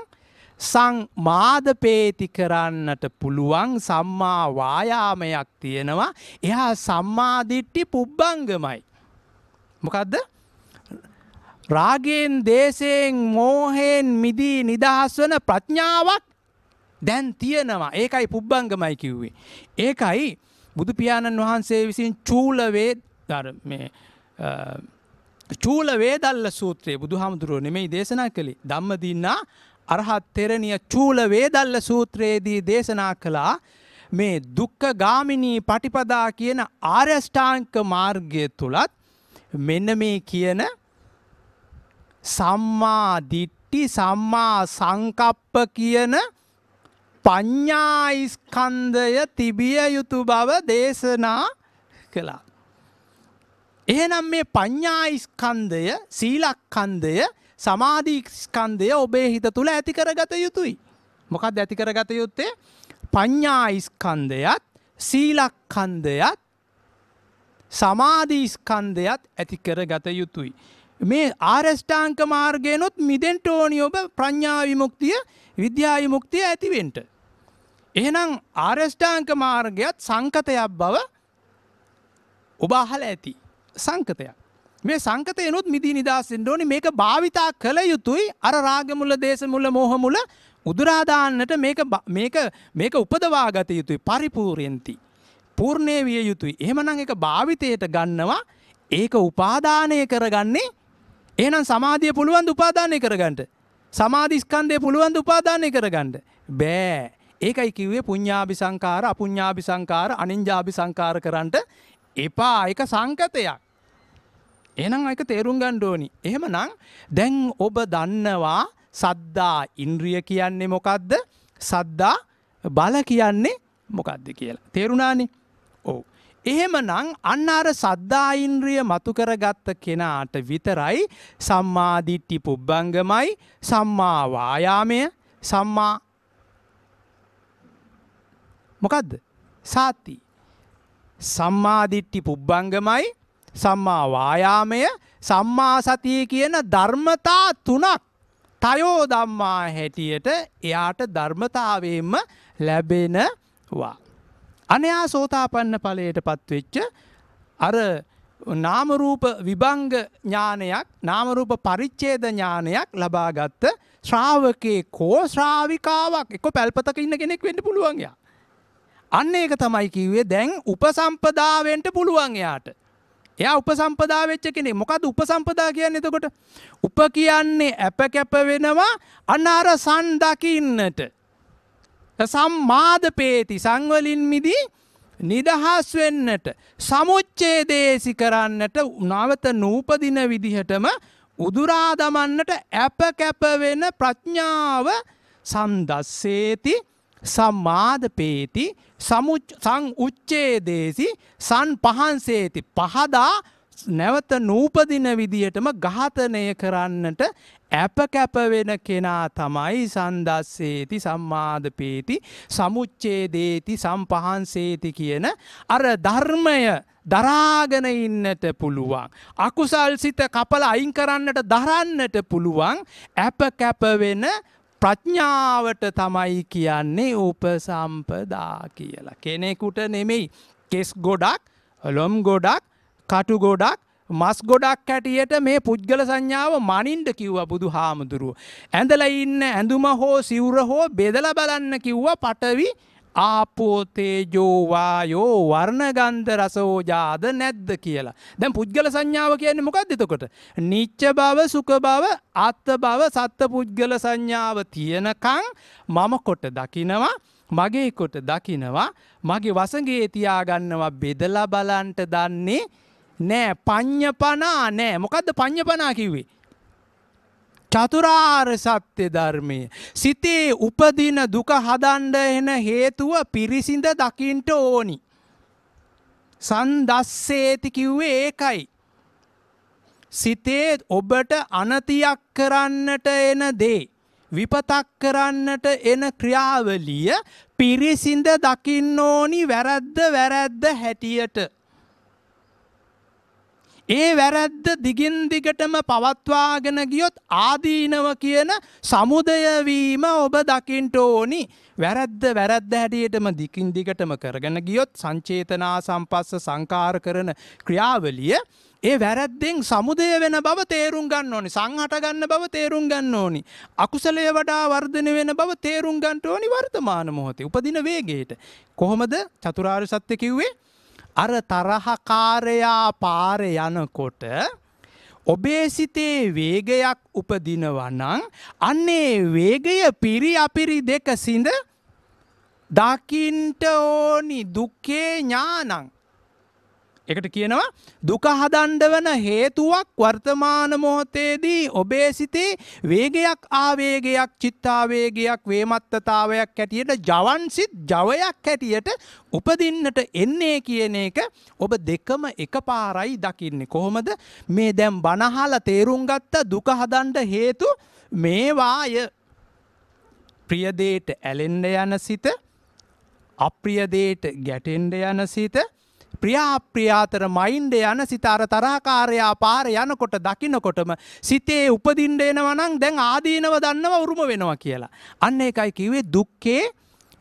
S1: සංමාදපේති කරන්නට පුළුවන්. සම්මා වායාමයක් තියෙනවා. එහා සම්මා දිට්ඨි පුබ්බංගමයි. මොකද්ද? රාගයෙන්, දේශයෙන්, මෝහයෙන් මිදී නිදහස් වන ප්‍රඥාවක් දැන් තියෙනවා. ඒකයි පුබ්බංගමයි කිව්වේ. ඒකයි බුදු පියාණන් වහන්සේ විසින් චූල වේදල්ල සූත්‍රයේ බුදුහාමුදුරුවෝ නෙමෙයි දේශනා කළේ. ධම්මදින්නා අරහත් තෙරණිය චූල වේදල්ල සූත්‍රයේදී දේශනා කළා මේ දුක්ඛ ගාමිනී පටිපදා කියන ආර්ය අෂ්ටාංග මාර්ගය තුලත් මෙන්න මේ කියන සම්මා දිට්ඨි, සම්මා සංකප්ප කියන පඤ්ඤා ස්කන්ධය තිබිය යුතු බව දේශනා කළා. එහෙනම් මේ පඤ්ඤා ස්කන්ධය, සීලස්කන්ධය, සමාධි ස්කන්ධය ඔබේ හිත තුල ඇති කරගත යුතුයි. මොකක්ද ඇති කරගත යුත්තේ? පඤ්ඤා ස්කන්ධයත්, සීලස්කන්ධයත්, සමාධි ස්කන්ධයත් ඇති කරගත යුතුයි. මේ ආරෂ්ඨාංග මාර්ගයනොත් මිදෙන්න ඕනි ඔබ ප්‍රඥා විමුක්තිය විද්‍යා විමුක්තිය ඇතිවෙන්න. එහෙනම් ආරෂ්ඨාංග මාර්ගයත් සංකතයක් බව ඔබ අහලා ඇති. සංකතයක්. මේ සංකතයනොත් මිදී නිදහස් වෙන්න ඕනි. මේක භාවිතා කළ යුතුයි. අර රාග මුල, දේශ මුල, මෝහ මුල උදුරා දාන්නට මේක උපදවා ගත යුතුයි. පරිපූර්ණෙන්ති. පූර්ණේ විය යුතුයි. එහෙමනම් ඒක භාවිතයට ගන්නවා. ඒක උපාදානය කරගන්නේ. එහෙනම් සමාධිය පුළුවන් ද උපාදානය කරගන්න? සමාධි ස්කන්ධය පුළුවන් ද උපාදානය කරගන්න? බෑ. ඒකයි කිව්වේ පුඤ්ඤාභි සංකාර, අපුඤ්ඤාභි සංකාර, අනිඤ්ඤාභි සංකාර කරන්ට එපා. ඒක සංකතයක්. එහෙනම් ඒක තේරුම් ගන්න ඕනි. එහෙමනම් දැන් ඔබ දන්නවා සද්දා ඉන්ද්‍රිය කියන්නේ මොකද්ද? සද්දා බල කියන්නේ මොකද්ද කියලා. තේරුණානේ? ඔව්. එහෙමනම් අන්න අර සද්දා ඉන්ද්‍රිය මතු කරගත්ත කෙනාට විතරයි සම්මා දිට්ඨි පුබ්බංගමයි, සම්මා වායාමය, සම්මා මොකද්ද? සාති. සම්මා දිට්ඨි පුබ්බංගමයි, සම්මා වායාමය, සම්මා සතිය කියන ධර්මතා තුනක් තයෝ ධම්මා හැටියට එයාට ධර්මතාවයෙන්ම ලැබෙනවා. අනයා සෝතාපන්න ඵලයට පත්වෙච්ච අර නාම රූප විභංග ඥානයක්, නාම රූප පරිච්ඡේද ඥානයක් ලබාගත් ශ්‍රාවකේකෝ ශ්‍රාවිකාවක් එක්ක පැල්පතක ඉන්න කෙනෙක් වෙන්න පුළුවන් යා. අන්න ඒක තමයි කිව්වේ දැන් උපසම්පදා වෙන්න පුළුවන් එයාට. එයා උපසම්පදා වෙච්ච කෙනෙක්. මොකද්ද උපසම්පදා කියන්නේ එතකොට? උප කියන්නේ අප කැප වෙනවා අන්න අර සන් දකින්නට. සම්මාදපේති සංවලින් මිදී නිදහස් වෙන්නට, සමුච්ඡේදේසි කරන්නට, නැවත නූපදින විදිහටම උදුරා දමන්නට අප කැප වෙන ප්‍රඥාව සම්දස්සේති, සම්මාදපේති, සංඋච්ඡේදේසි, සංපහන්සේති. පහදා නැවත නූපදින විදිහටම ඝාතනය කරන්නට අප කැප වෙන කෙනා තමයි සන්දස්සේති, සම්මාදපේති, සමුච්ඡේදේති, සම්පහන්සේති කියන අර ධර්මය දරාගෙන ඉන්නට පුළුවන්. අකුසල් සිත කපල අයින් කරන්නට දරන්නට පුළුවන් අප කැප වෙන ප්‍රඥාවට තමයි කියන්නේ උපසම්පදා කියලා. කෙනෙකුට නෙමෙයි. කෙස් ගොඩක්, ලොම් ගොඩක්, කටු ගොඩක්, මස් ගොඩක් හැටියට මේ පුද්ගල සංඥාව මනින්ද කිව්වා බුදුහාමුදුරුව. ඇඳලා ඉන්න ඇඳුම හෝ සිවුර හෝ බෙදලා බලන්න කිව්වා පඨවි, ආපෝ, තේජෝ, වායෝ, වර්ණ, ගන්ධ, රස, ඕජාද නැද්ද කියලා. දැන් පුද්ගල සංඥාව කියන්නේ මොකක්ද එතකොට? නිච්ච බව, සුඛ බව, ආත්ම බව, සත්ත්ව පුද්ගල සංඥාව තියනකම් මම කොට දකිනවා, මගේ කොට දකිනවා, මගේ වසඟේ තියාගන්නවා. බෙදලා බලන්ට දන්නේ නෑ. පඤ්ඤපනා නෑ. මොකද්ද පඤ්ඤපනා කිව්වේ? චතුරාර්ය සත්‍ය ධර්මයේ සිතේ උපදින දුක හදන්න එන හේතුව පිරිසිඳ දකින්න ඕනි. සන්දස්සේති කිව්වේ ඒකයි. සිතේ ඔබට අනතියක් කරන්නට එන දේ, විපතක් කරන්නට එන ක්‍රියාවලිය පිරිසිඳ දකින්න ඕනි වැරද්ද හැටියට. ඒ වැරද්ද දිගින් දිගටම පවත්වාගෙන ගියොත් ආදීනව කියන සමුදය වීම ඔබ දකින්න ඕනි. වැරද්ද හැටියටම දිගින් දිගටම කරගෙන ගියොත් සංචේතනා සම්පස්ස සංකාර කරන ක්‍රියාවලිය ඒ වැරද්දෙන් සමුදය වෙන බව තේරුම් ගන්න ඕනි. සංහට ගන්න බව තේරුම් ගන්න ඕනි. අකුසලයේ වඩා වර්ධනය වෙන බව තේරුම් ගන්න ඕනි වර්තමාන මොහොතේ උපදින වේගයට. කොහොමද චතුරාර්ය සත්‍ය කිව්වේ? අර තරහකාරයා පාරේ යනකොට ඔබේ සිතේ වේගයක් උපදිනවා නම් අන්නේ වේගය පිරි අපිරි දෙක සිඳ දකින්ට ඕනි දුක්ඛේ ඥානං. ඒකට කියනවා දුක හදන්න වෙන හේතුවක් වර්තමාන මොහොතේදී ඔබේ සිතේ වේගයක්, ආවේගයක්, චිත්තාවේගයක්, වේමත්තතාවයක් හැටියට ජවන් සිත් ජවයක් හැටියට උපදින්නට එන්නේ කියන එක ඔබ දෙකම එකපාරයි දකින්නේ. කොහොමද? මේ දැන් බණහලා තේරුම් ගත්ත දුක හදන්න හේතු මේවාය. ප්‍රිය දේට ඇලෙන්න යන සිත, අප්‍රිය දේට ගැටෙන්න යන සිත, ප්‍රියාප්‍රියාතර මයින්ඩ් යන සිත අර තරහකාරයා පාර යනකොට දකින්නකොටම සිතේ උපදින්න එනවා නම් දැන් ආදීනව දන්නව උරුම වෙනවා කියලා. අන්න ඒකයි කිව්වේ දුක්ඛේ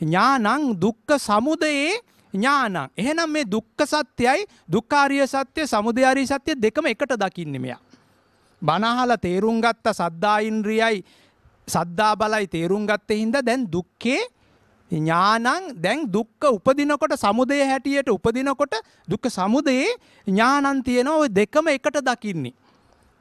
S1: ඥානං දුක්ඛ සමුදයේ ඥානං. එහෙනම් මේ දුක්ඛ සත්‍යයි දුක්ඛාරිය සත්‍ය සමුදයාරිය සත්‍ය දෙකම එකට දකින්නේ මෙයා. බණ අහලා තේරුම් ගත්ත සද්දා ඉන්ද්‍රියයි සද්දා බලයි තේරුම් ගත්තේ හින්දා දැන් දුක්ඛේ ඥානං දැන් දුක්ඛ උපදිනකොට සමුදය හැටියට උපදිනකොට දුක්ඛ සමුදයේ ඥානං තියෙනවා. ඔය දෙකම එකට දකින්නේ.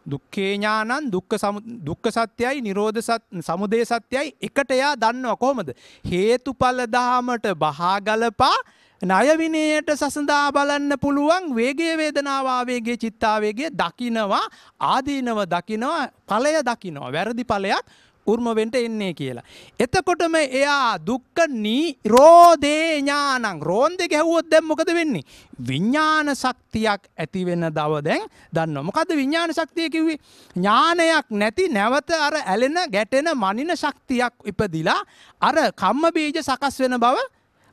S1: දුක්ඛේ ඥානං දුක්ඛ සත්‍යයි නිරෝධ සමුදය සත්‍යයි එකට එයා දන්නවා. කොහොමද? හේතුඵල දහමට බහා ගලපා ණය විනයට සසඳා බලන්න පුළුවන් වේගය වේදනාව ආවේගය චිත්තාවේගය දකිනවා ආදීනව දකිනවා ඵලය දකිනවා වැරදි ඵලයක් උර්ම වෙන්න එන්නේ කියලා. එතකොටම එයා දුක්ඛ නිරෝධේ ඥානං රෝන්දේ ගැහුවොත් දැන් මොකද වෙන්නේ? විඥාන ශක්තියක් ඇති වෙන දව දැන් දන්නවා. මොකද්ද විඥාන ශක්තිය කිව්වේ? ඥානයක් නැති නැවත අර ඇලෙන ගැටෙන මනින ශක්තියක් ඉපදිලා අර කම්ම බීජ සකස් වෙන බව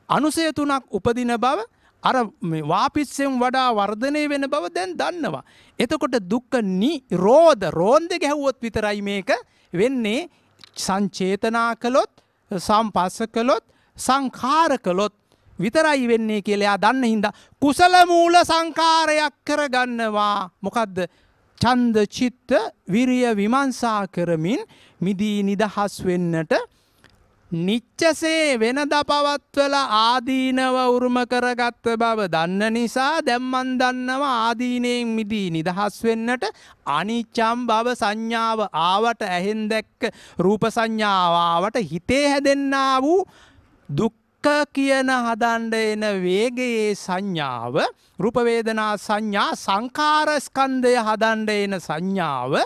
S1: අනුසය තුනක් උපදින බව අර වාපිස්සෙන් වඩා වර්ධනය වෙන බව දැන් දන්නවා. එතකොට දුක්ඛ නිරෝධ රෝන්දේ ගැහුවොත් විතරයි මේක වෙන්නේ. සංචේතනා කළොත් සම්පස්ස කළොත් සංඛාර කළොත් විතරයි වෙන්නේ කියලා එයා දන්න හින්දා කුසල මූල සංඛාරයක් කරගන්නවා. මොකද්ද? ඡන්ද චිත්ත විරිය විමර්ශා කරමින් මිදී නිදහස් වෙන්නට නිච්චසේ වෙනද පවත්වල ආදීනව උරුම කරගත්ත බව දන්න නිසා දැන් මන් දන්නවා ආදීනයෙන් මිදී නිදහස් වෙන්නට අනිච්චම් බව සංඥාව ආවට ඇහෙන් දැක්ක රූප සංඥාව ආවට හිතේ හැදෙන්නා වූ දුක්ඛ කියන හදන්න එන වේගයේ සංඥාව රූප වේදනා සංඥා සංඛාර ස්කන්ධය හදන්න එන සංඥාව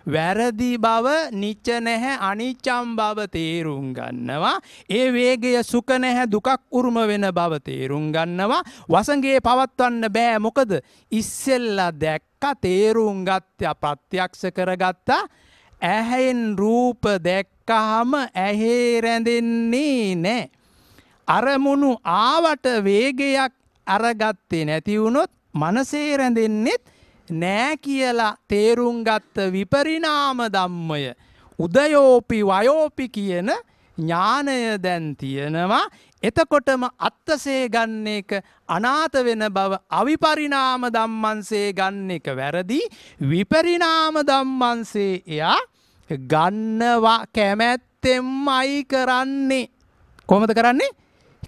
S1: වැරදි බව නිච්ච නැහැ අනිච්චම් බව තේරුම් ගන්නවා. ඒ වේගය සුඛ නැහැ දුකක් උරුම වෙන බව තේරුම් ගන්නවා. වසඟේ පවත්වන්න බෑ. මොකද ඉස්සෙල්ලා දැක්ක තේරුම් ගත්තා ප්‍රත්‍යක්ෂ කරගත්තා. ඇහෙන් රූප දැක්කහම ඇහි රැඳෙන්නේ නැහැ. අරමුණු ආවට වේගයක් අරගත්තේ නැති වුණොත් මනසේ රැඳෙන්නේත් නෑ කියලා තේරුම් ගත්ත විපරිණාම ධම්මය උදයෝපි වයෝපි කියන ඥානය දැන් තියෙනවා. එතකොටම අත්තසේ ගන්න එක අනාත වෙන බව අවිපරිණාම ධම්මංසේ ගන්න එක වැරදි. විපරිණාම ධම්මංසේ එයා ගන්නවා කැමැත්තෙන්මයි කරන්නේ. කොහොමද කරන්නේ?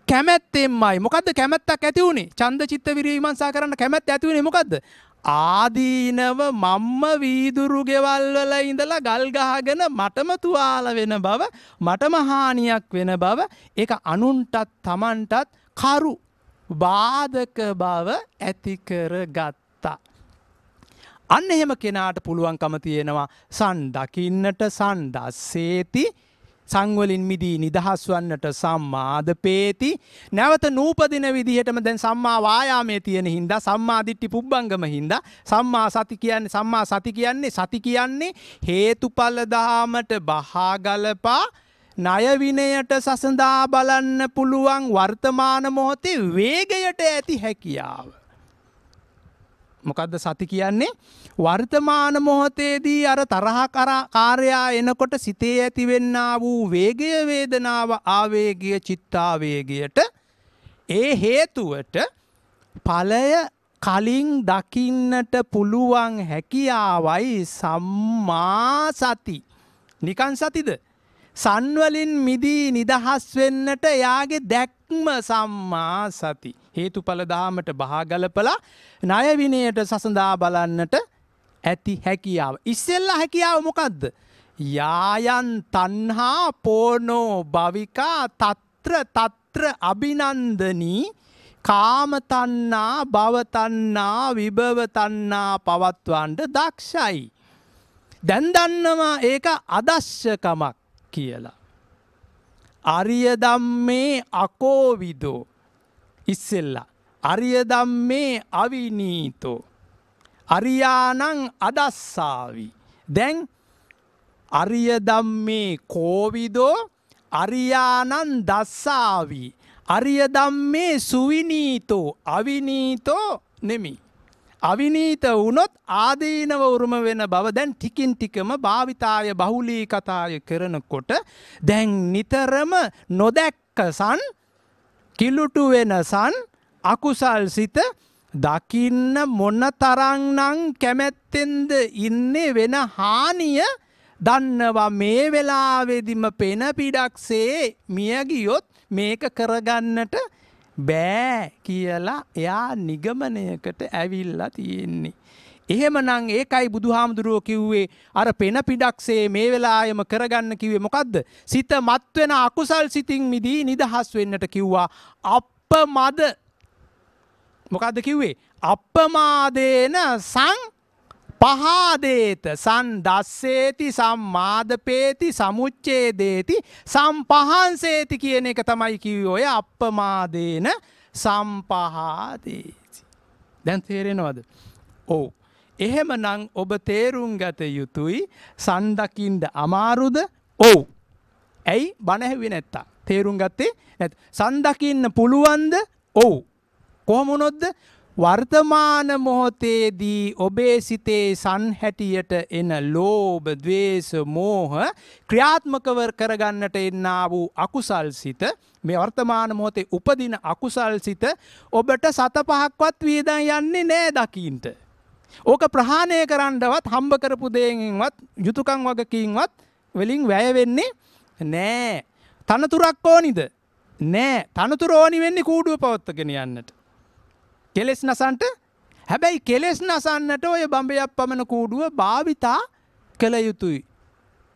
S1: කැමැත්තෙන්මයි. මොකද්ද කැමැත්තක් ඇති උනේ? ඡන්ද චිත්ත විරිය විමර්ශා කරන්න කැමැත්ත ඇති උනේ මොකද්ද? ආදීනව මම්ම වීදුරු ගෙවල් වල ඉඳලා ගල් ගහගෙන මටම තුවාල වෙන බව මටම හානියක් වෙන බව ඒක අනුන්ටත් තමන්ටත් කරු බාධක බව ඇති කරගත්තා. අන්න එහෙම කෙනාට පුළුවන්කම තියෙනවා සන් දකින්නට සන්දස්සේති සංවලින් මිදී නිදහස් වන්නට සම්මාදපේති. නැවත නූපදින විදිහටම දැන් සම්මා වායාමයේ තියෙන හින්දා සම්මා දිට්ඨි පුබ්බංගම හින්දා සම්මා සති කියන්නේ හේතුඵල දහමට බහා ගලපා ණය විනයට සසඳා බලන්න පුළුවන් වර්තමාන මොහොතේ වේගයට ඇති හැකියාව. මොකද්ද සති කියන්නේ? වර්තමාන මොහොතේදී අර තරහකාරයා එනකොට සිතේ ඇතිවෙන්නා වූ වේගය වේදනාව ආවේගය චිත්තාවේගයට ඒ හේතුවට ඵලය කලින් දකින්නට පුළුවන් හැකියාවයි සම්මා සති. නිකන් සතිද? සන්වලින් මිදී නිදහස් වෙන්නට යාගේ දැක්ම සම්මා සති. හේතුඵල දහමට බහා ගලපලා ණය විනයට සසඳා බලන්නට ඇති හැකියාව. ඉස්සෙල්ලා හැකියාව මොකද්ද? යායන් තණ්හා පෝනෝ භවිකා තත්‍ර අභිනන්දනී කාම තණ්හා භව තණ්හා විභව තණ්හා පවත්වන්න දක්ෂයි. දැන් දන්නවා ඒක අදශ්‍යකමක් කියලා. අරිය ධම්මේ අකෝවිදෝ ඉස්සෙල්ලා අරිය ධම්මේ අවිනීතෝ අරියානං අදස්සාවි. දැන් අරිය ධම්මේ කෝවිදෝ අරියානං දස්සාවි. අරිය ධම්මේ සුවිනීතෝ අවිනීතෝ නෙමි. අවිනීත වුණොත් ආදීනව උරුම වෙන බව දැන් ටිකින් ටිකම භාවිතාය බහුලී කතාය කරනකොට දැන් නිතරම නොදැක්ක සන් කිලුටු වෙන සන් අකුසල් සිත දකින්න මොන තරම්නම් කැමැත්තෙන්ද ඉන්නේ වෙන හානිය දන්නවා මේ වෙලාවේදීම පෙන පිටක්සේ මිය ගියොත් මේක කරගන්නට බෑ කියලා එයා නිගමනයකට ඇවිල්ලා තියෙන්නේ. එහෙමනම් ඒකයි බුදුහාමුදුරුවෝ කිව්වේ අර පෙන පිටක්සේ මේ වෙලාවෙම කරගන්න කිව්වේ මොකද්ද? සිත මත් වෙන අකුසල් සිතින් මිදී නිදහස් වෙන්නට කිව්වා. අප්පමද මොකද්ද කිව්වේ? අප්පමාදේන සං පහාදේත සන්දස්සේති සම්මාදපේති සමුච්ඡේදේති සම්පහන්සේති කියන එක තමයි කිව්වේ ඔය අප්පමාදේන සම්පහාදේති. දැන් තේරෙනවද? ඔව්. එහෙමනම් ඔබ තේරුම් ගත යුතුයි සන් දකින්න අමාරුද? ඔව්. ඇයි බණ ඇහුවේ නැත්තම්? තේරුම් ගත්තේ නැත්. සන් දකින්න පුළුවන්ද? ඔව්. කොහොම වුණොත්ද? වර්තමාන මොහොතේදී ඔබේ සිතේ සංහැටියට එන ලෝභ, ද්වේෂ, මෝහ ක්‍රියාත්මකව කරගන්නට එන්නා වූ අකුසල් සිත මේ වර්තමාන මොහොතේ උපදින අකුසල් සිත ඔබට සත පහක්වත් වියදම් යන්නේ නෑ දකින්ට. ඕක ප්‍රහාණය කරන්නවත් හම්බ කරපු දෙයින්වත් යුතුයකම් වගකීම්වත් වලින් වැය වෙන්නේ නෑ. තනතුරක් ඕනිද? නෑ. තනතුර ඕනි වෙන්නේ කූඩුව පවත්වාගෙන යන්නට. කෙලෙස් නසන්ට. හැබැයි කෙලෙස් නසන්නට ඔය බඹයක් පමණ කූඩුව භාවිතා කළ යුතුයි.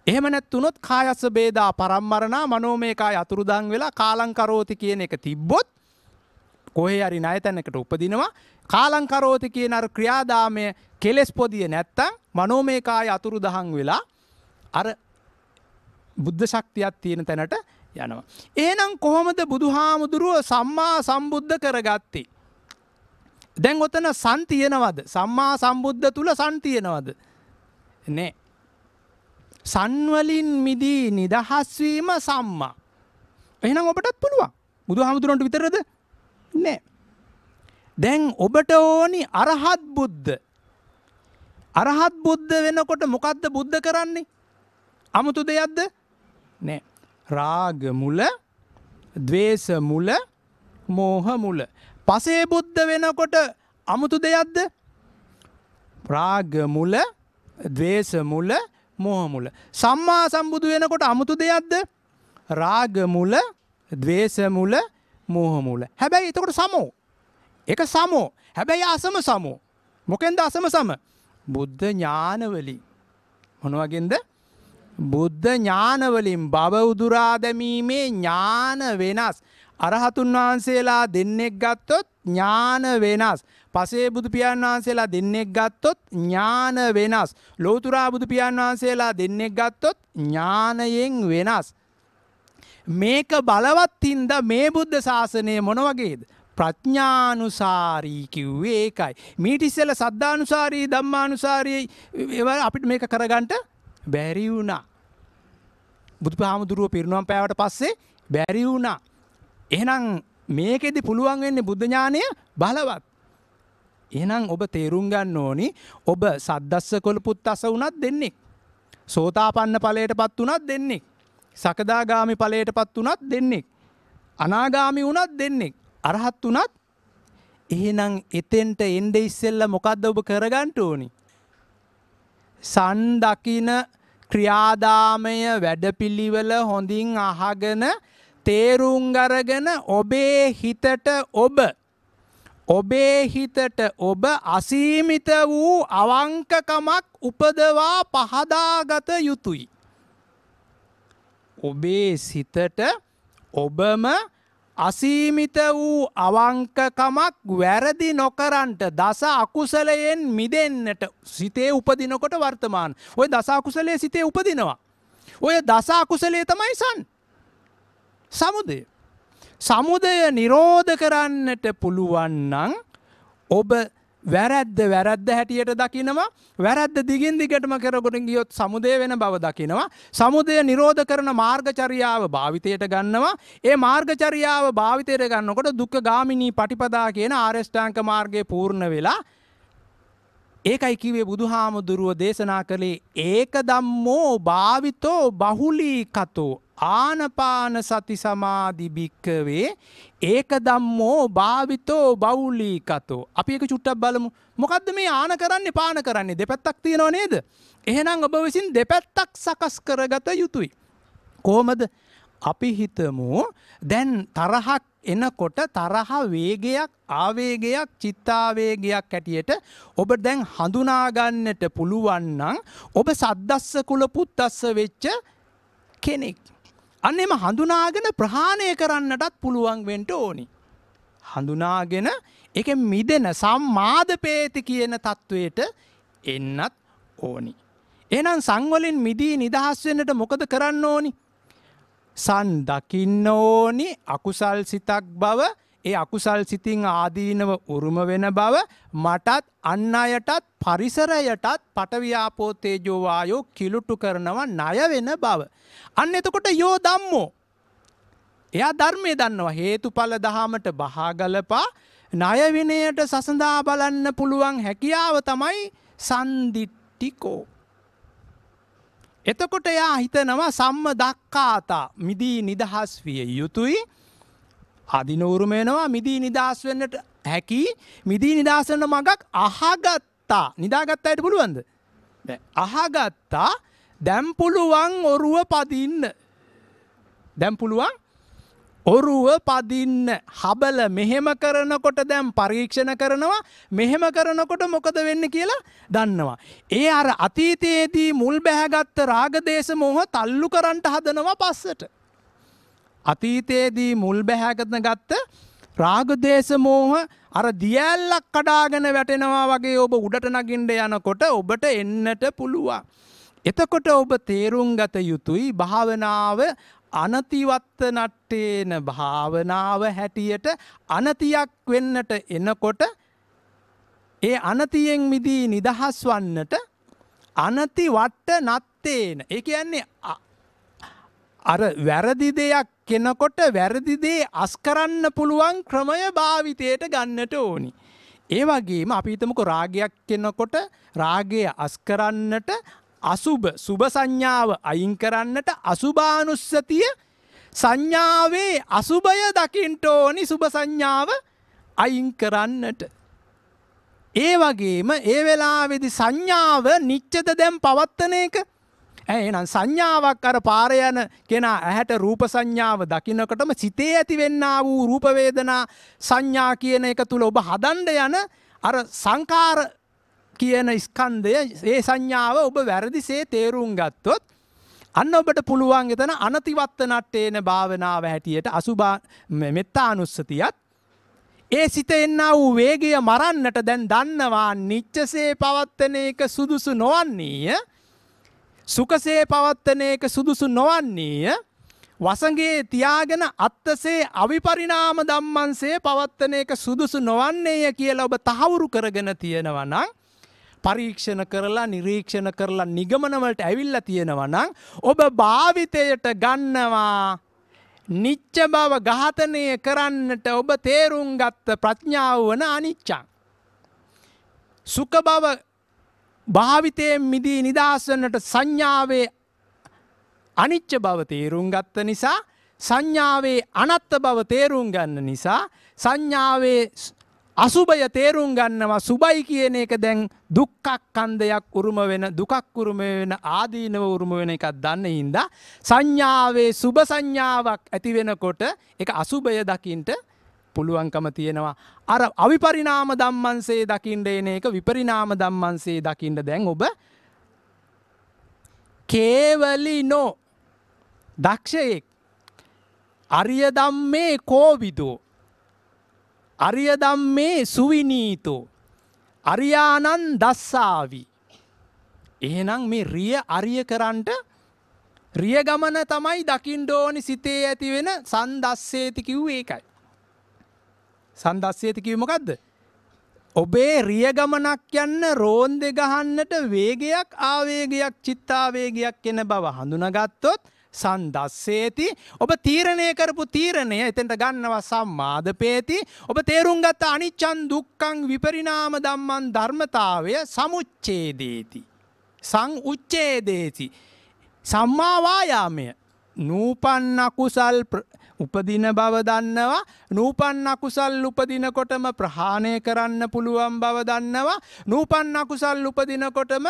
S1: එහෙම නැත්තුනොත් කායස්ස බේදා පරම්මරණා මනෝමය කාය අතුරුදන් වෙලා කාලං කරෝති කියන එක තිබ්බොත් කොහේ හරි ණය තැනකට උපදිනවා. කාලං කරෝති කියන අර ක්‍රියාදාමය කෙලෙස් පොදිය නැත්තම් මනෝමය කාය අතුරුදහන් වෙලා අර බුද්ධ ශක්තියක් තියෙන තැනට යනවා. එහෙනම් කොහොමද බුදුහාමුදුරුව සම්මා සම්බුද්ධ කරගත්තේ? දැන් ඔතන සන් තියනවද? සම්මා සම්බුද්ධ තුල සන් තියනවද? නෑ. සන් වලින් මිදී නිදහස් වීම සම්මා. එහෙනම් ඔබටත් පුළුවන්. බුදුහාමුදුරන්ට විතරද? නෑ. දැන් ඔබට ඕනි අරහත් බුද්ධ. අරහත් බුද්ධ වෙනකොට මොකද්ද බුද්ධ කරන්නේ? 아무තු දෙයක්ද? නෑ. රාග මුල, ද්වේෂ මුල, මෝහ මුල. පසේ බුද්ධ වෙනකොට 아무තු දෙයක්ද? රාග මුල, ද්වේෂ මුල, මෝහ මුල. සම්මා සම්බුදු වෙනකොට 아무තු දෙයක්ද? රාග මුල, ද්වේෂ මුල, මෝහ මුල. හැබැයි එතකොට සමෝ. ඒක සමෝ. හැබැයි අසම සමෝ. මොකෙන්ද අසම සම? බුද්ධ ඥාන වලින්. මොන වගේන්ද? බුද්ධ ඥාන වලින් බව උදුරා දැමීමේ ඥාන වෙනස්. අරහතුන් වහන්සේලා දෙන්නෙක් ගත්තොත් ඥාන වෙනස්. පසේ බුදු පියාණන් වහන්සේලා දෙන්නෙක් ගත්තොත් ඥාන වෙනස්. ලෝතුරා බුදු පියාණන් වහන්සේලා දෙන්නෙක් ගත්තොත් ඥානයෙන් වෙනස්. මේක බලවත් හින්දා මේ බුද්ධ ශාසනය මොන වගේද? ප්‍රඥානුසාරී කිව්වේ ඒකයි. මීට ඉස්සෙල්ලා සද්ධානුසාරී, ධම්මානුසාරී ඒවා අපිට මේක කරගන්න බැරි වුණා. බුදුහාමුදුරුව පිරිනොම් පෑවට පස්සේ බැරි වුණා. එහෙනම් මේකෙදි පුළුවන් වෙන්නේ බුද්ධ ඥානය බලවත්. එහෙනම් ඔබ තේරුම් ගන්න ඕනි ඔබ සද්දස්ස කොළපුත්තස වුණත් දෙන්නෙක්. සෝතාපන්න ඵලයටපත් වුණත් දෙන්නෙක්. සකදාගාමි ඵලයටපත් වුණත් දෙන්නෙක්. අනාගාමි වුණත් දෙන්නෙක්. අරහත් වුණත්. එහෙනම් එතෙන්ට එnde ඉස්සෙල්ලා මොකද්ද ඔබ කරගන්න ඕනි? සන් දකින ක්‍රියාදාමය වැඩපිළිවෙල හොඳින් අහගෙන තේරුම් අරගෙන ඔබේ හිතට ඔබ අසීමිත වූ අවංකකමක් උපදවා පහදාගත යුතුයි. ඔබේ සිතට ඔබම අසීමිත වූ අවංකකමක් වැරදි නොකරන්ට දස අකුසලයෙන් මිදෙන්නට සිතේ උපදිනකොට වර්තමාන. ඔය දස අකුසලයේ සිතේ උපදිනවා. ඔය දස අකුසලයේ තමයි සමුදය. සමුදය නිරෝධ කරන්නට පුළුවන් නම් ඔබ වැරද්ද හැටියට දකිනවා. වැරද්ද දිගින් දිගටම කරගෙන ගියොත් සමුදය වෙන බව දකිනවා. සමුදය නිරෝධ කරන මාර්ගචර්යාව භාවිතයට ගන්නවා. ඒ මාර්ගචර්යාව භාවිතයට ගන්නකොට දුක්ඛ ගාමිනී පටිපදා කියන ආරෂ්ඨාංග මාර්ගයේ පූර්ණ වෙලා ඒකයි කිව්වේ බුදුහාමුදුරුව දේශනා කළේ ඒක ධම්මෝ භාවිතෝ බහුලීකතෝ ආනපාන සති සමාධි භික්කවේ ඒක ධම්මෝ භාවිතෝ බහුලීකතෝ. අපි ඒක චුට්ටක් බලමු. මොකද්ද මේ ආන කරන්නේ පාන කරන්නේ? දෙපැත්තක් තියෙනව නේද? එහෙනම් ඔබ විසින් දෙපැත්තක් සකස් කරගත යුතුයි. කොහොමද? අපි හිතමු දැන් තරහක් එනකොට තරහ වේගයක් ආවේගයක් චිත්තාවේගයක් හැටියට ඔබ දැන් හඳුනා ගන්නට පුළුවන් නම් ඔබ සද්දස්ස කුල පුත්තස්ස වෙච්ච කෙනෙක්. අන්නේම හඳුනාගෙන ප්‍රහාණය කරන්නටත් පුළුවන් වෙන්න ඕනි. හඳුනාගෙන ඒකෙන් මිදෙන සම්මාදපේති කියන තත්වයට එන්නත් ඕනි. එහෙනම් සංවලින් මිදී නිදහස් වෙන්නට මොකද කරන්න ඕනි? සන් දකින්න ඕනි අකුසල් සිතක් බව. ඒ අකුසල් සිතින් ආදීනව උරුම වෙන බව මටත් අන් අයටත් පරිසරයටත් පඨවි ආපෝ තේජෝ වායෝ කිලුටු කරනවා ණය වෙන බව. අන්න එතකොට යෝ ධම්මෝ. එයා ධර්මයේ දන්නවා හේතුඵල දහමට බහා ගලපා ණය විනයට සසඳා බලන්න පුළුවන් හැකියාව තමයි සම්දිට්ඨිකෝ. එතකොට එයා හිතනවා සම්ම දක්ඛාතා මිදී නිදහස් විය යුතුයි. ආදීන උරුම වෙනවා මිදී නිදහස් වෙන්නට හැකි. මිදී නිදහස් වෙන්න මගක් අහගත්තා. නිදාගත්තාට පුළුවන්ද? බෑ. අහගත්තා. දැන් පුළුවන් ඔරුව පදින්න. දැන් පුළුවන් ඔරුව පදින්න. හබල මෙහෙම කරනකොට දැන් පරීක්ෂණ කරනවා. මෙහෙම කරනකොට මොකද වෙන්නේ කියලා දන්නවා. ඒ අර අතීතයේදී මුල් බැහැගත්ත රාග දේශ මොහ තල්ලු කරන්ට හදනවා පස්සට. අතීතයේදී මුල් බැහැගෙන ගත්ත රාග දේශ මොහ අර දියැලක් කඩාගෙන වැටෙනවා වගේ ඔබ උඩට නගින්න යනකොට ඔබට එන්නට පුළුවන්. එතකොට ඔබ තේරුම් ගත යුතුයි භාවනාව අනතිවත්ත නට්ටේන භාවනාව හැටියට අනතියක් වෙන්නට එනකොට ඒ අනතියෙන් මිදී නිදහස් වන්නට අනති වට්ට නත්තේන. ඒ කියන්නේ අර වැරදි දෙයක් කෙනකොට වැරදි දේ අස් කරන්න පුළුවන් ක්‍රමය භාවිතයට ගන්නට ඕනි. ඒ වගේම අපි හිතමුකෝ රාගයක් කෙනකොට රාගය අස් කරන්නට අසුබ සුබ සංඥාව අයින් කරන්නට අසුභානුස්සතිය සංඥාවේ අසුබය දකින්න ඕනි සුබ සංඥාව අයින් කරන්නට. ඒ වගේම ඒ වෙලාවේදී සංඥාව නිච්චද දැන් පවත්තන එක. එහෙනම් සංඥාවක් අර පාරේ යන කෙනා ඇහැට රූප සංඥාව දකින්නකොටම සිතේ ඇතිවෙන්නා වූ රූප වේදනා සංඥා කියන එක තුල ඔබ හදන්න යන අර සංකාර කියන ස්කන්ධය ඒ සංඥාව ඔබ වැරදිසේ තේරුම් ගත්තොත් අන්න ඔබට පුළුවන් එතන අනතිවත්ත නට්ටේන භාවනාව හැටියට අසුභා මෙත්තානුස්සතියත් ඒ සිතෙන්නා වූ වේගය මරන්නට දැන් දන්නවා නිච්චසේ පවත්තන එක සුදුසු නොවන්නේය. සුඛසේ පවත්තන එක සුදුසු නොවන්නේය. වසඟේ තියාගෙන අත්තසේ අවිපරිණාම ධම්මංසේ පවත්තන එක සුදුසු නොවන්නේය කියලා ඔබ තහවුරු කරගෙන තියෙනවා නම් පරීක්ෂණ කරලා නිරීක්ෂණ කරලා නිගමන වලට ඇවිල්ලා තියෙනවා නම් ඔබ භාවිතයට ගන්නවා නිච්ච බව ඝාතනය කරන්නට ඔබ තේරුම් ගත්ත ප්‍රඥාව වන අනිච්චං. සුඛ බව භාවිතයෙන් මිදී නිදහස් වන්නට සංඥාවේ අනිච්ච බව තේරුම් ගත්ත නිසා සංඥාවේ අනත්ත් බව තේරුම් ගන්න නිසා සංඥාවේ අසුභය තේරුම් ගන්නවා සුභයි කියන එක දැන් දුක්ඛක්ඛන්ධයක් උරුම වෙන දුකක් උරුම වෙන ආදීනව උරුම වෙන එකක් දන්න හින්දා සංඥාවේ සුභ සංඥාවක් ඇති වෙනකොට ඒක අසුභය දකින්න පුළුවන්කම තියෙනවා. අර අවිපරිණාම ධම්මංසේ දකින්න එන එක විපරිණාම ධම්මංසේ දකින්න දැන් ඔබ කේවලිනෝ දක්ෂයෙක්. අරිය ධම්මේ කෝවිදෝ අරිය ධම්මේ සුවිනීතෝ අරියානන් දස්සාවි. එහෙනම් මේ රිය අරිය කරන්ට රිය ගමන තමයි දකින්න ඕනි සිතේ ඇති වෙන සන්දස්සේති කිව්වේ ඒකයි. සන්දස්සේති කිව්වේ මොකද්ද? ඔබේ රිය ගමනක් යන්න රෝන්දෙ ගහන්නට වේගයක් ආවේගයක් චිත්තාවේගයක් එන බව හඳුනාගත්තොත් සන්දස්සේති ඔබ තීරණය කරපු තීරණය එතෙන්ට ගන්නවා සම්මාදපේති ඔබ තේරුම් ගත්ත අනිච්චං දුක්ඛං විපරිණාම ධම්මං ධර්මතාවය සමුච්ඡේදේති සංඋච්ඡේදේති සම්මා වායාමය නූපන්න කුසල් උපදින බව දන්නවා නූපන්න කුසල් උපදිනකොටම ප්‍රහාණය කරන්න පුළුවන් බව දන්නවා නූපන්න කුසල් උපදිනකොටම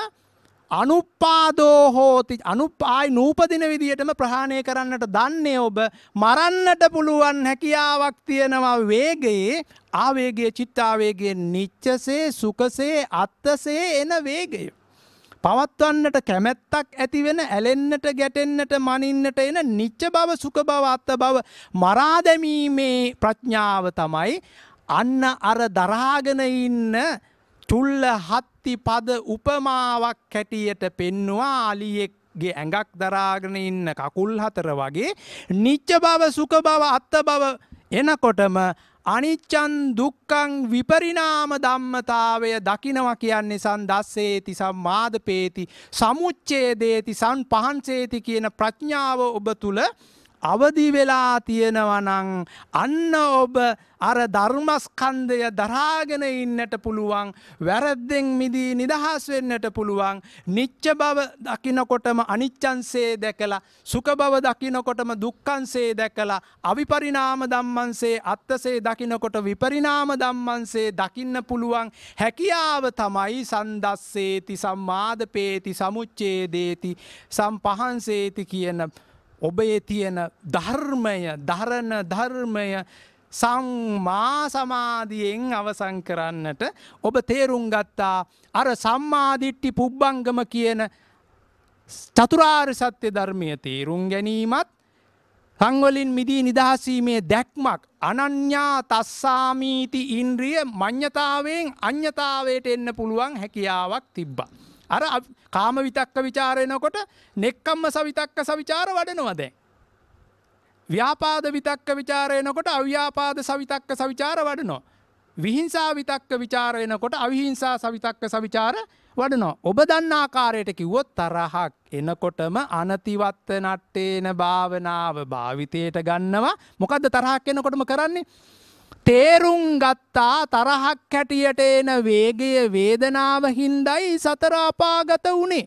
S1: අනුපාදෝ හෝති අනුපායි නූපදින විදියටම ප්‍රහාණය කරන්නට දන්නේ ඔබ මරන්නට පුළුවන් හැකියාවක් තියෙනවා වේගයේ ආවේගයේ චිත්තාවේගයේ නිච්චසේ සුඛසේ අත්තසේ එන වේගය පවත්වන්නට කැමැත්තක් ඇති වෙන ඇලෙන්නට ගැටෙන්නට මනින්නට එන නිච්ච බව සුඛ බව අත්ත බව මරා දැමීමේ ප්‍රඥාව තමයි අන්න අර දරාගෙන ඉන්න චුල්ල හත්ති පද උපමාවක් හැටියට පෙන්නවා අලියෙක්ගේ ඇඟක් දරාගෙන ඉන්න කකුල් හතර වගේ නිච්ච බව සුඛ බව අත්ත බව එනකොටම අනිච්චං දුක්ඛං විපරිණාම ධම්මතාවය දකිනවා කියන්නේ සන්දස්සේති සම්මාදපේති සමුච්ඡේදේති සංපහන්සේති කියන ප්‍රඥාව ඔබ තුල අවදි වෙලා තියෙනවා නම් අන්න ඔබ අර ධර්මස්කන්ධය දරාගෙන ඉන්නට පුළුවන් වැරද්දෙන් මිදී නිදහස් වෙන්නට පුළුවන් නිච්ච බව දකිනකොටම අනිච්චංසේ දැකලා සුඛ බව දකිනකොටම දුක්ඛංසේ දැකලා අවිපරිණාම ධම්මංසේ අත්තසේ දකිනකොට විපරිණාම ධම්මංසේ දකින්න පුළුවන් හැකියාව තමයි සන්දස්සේති සම්මාදපේති සමුච්ඡේදේති සම්පහන්සේති කියන ඔබේ තියෙන ධර්මය දරණ ධර්මය සම්මා සමාධියෙන් අවසන් කරන්නට ඔබ තේරුම් ගත්තා අර සම්මාදිට්ඨි පුබ්බංගම කියන චතුරාර්ය සත්‍ය ධර්මයේ තේරුම් ගැනීමත් සංවලින් මිදී නිදහස් වීමේ දැක්මක් අනඤ්ඤා තස්සාමීති ඉන්ද්‍රිය මඤ්ඤතාවයෙන් අඤ්ඤතාවයට එන්න පුළුවන් හැකියාවක් තිබ්බා අර කාම විතක්ක ਵਿਚාර එනකොට නෙක්ඛම්ම සවිතක්ක සවිචාර වඩනවා දැන්. ව්‍යාපාද විතක්ක ਵਿਚාර එනකොට අව්‍යාපාද සවිතක්ක සවිචාර වඩනවා. විහිංසා විතක්ක ਵਿਚාර එනකොට අවිහිංසා සවිතක්ක සවිචාර වඩනවා. ඔබ දන්න ආකාරයට කිව්වොත් තරහක් එනකොටම අනතිවත්ත නට්ටේන භාවනාව භාවිතයට ගන්නවා. මොකද්ද තරහක් එනකොටම කරන්නේ? තේරුම් ගත්තා තරහක් හැටියට එන වේගය වේදනාව හින්දයි සතර අපාගත වුණේ.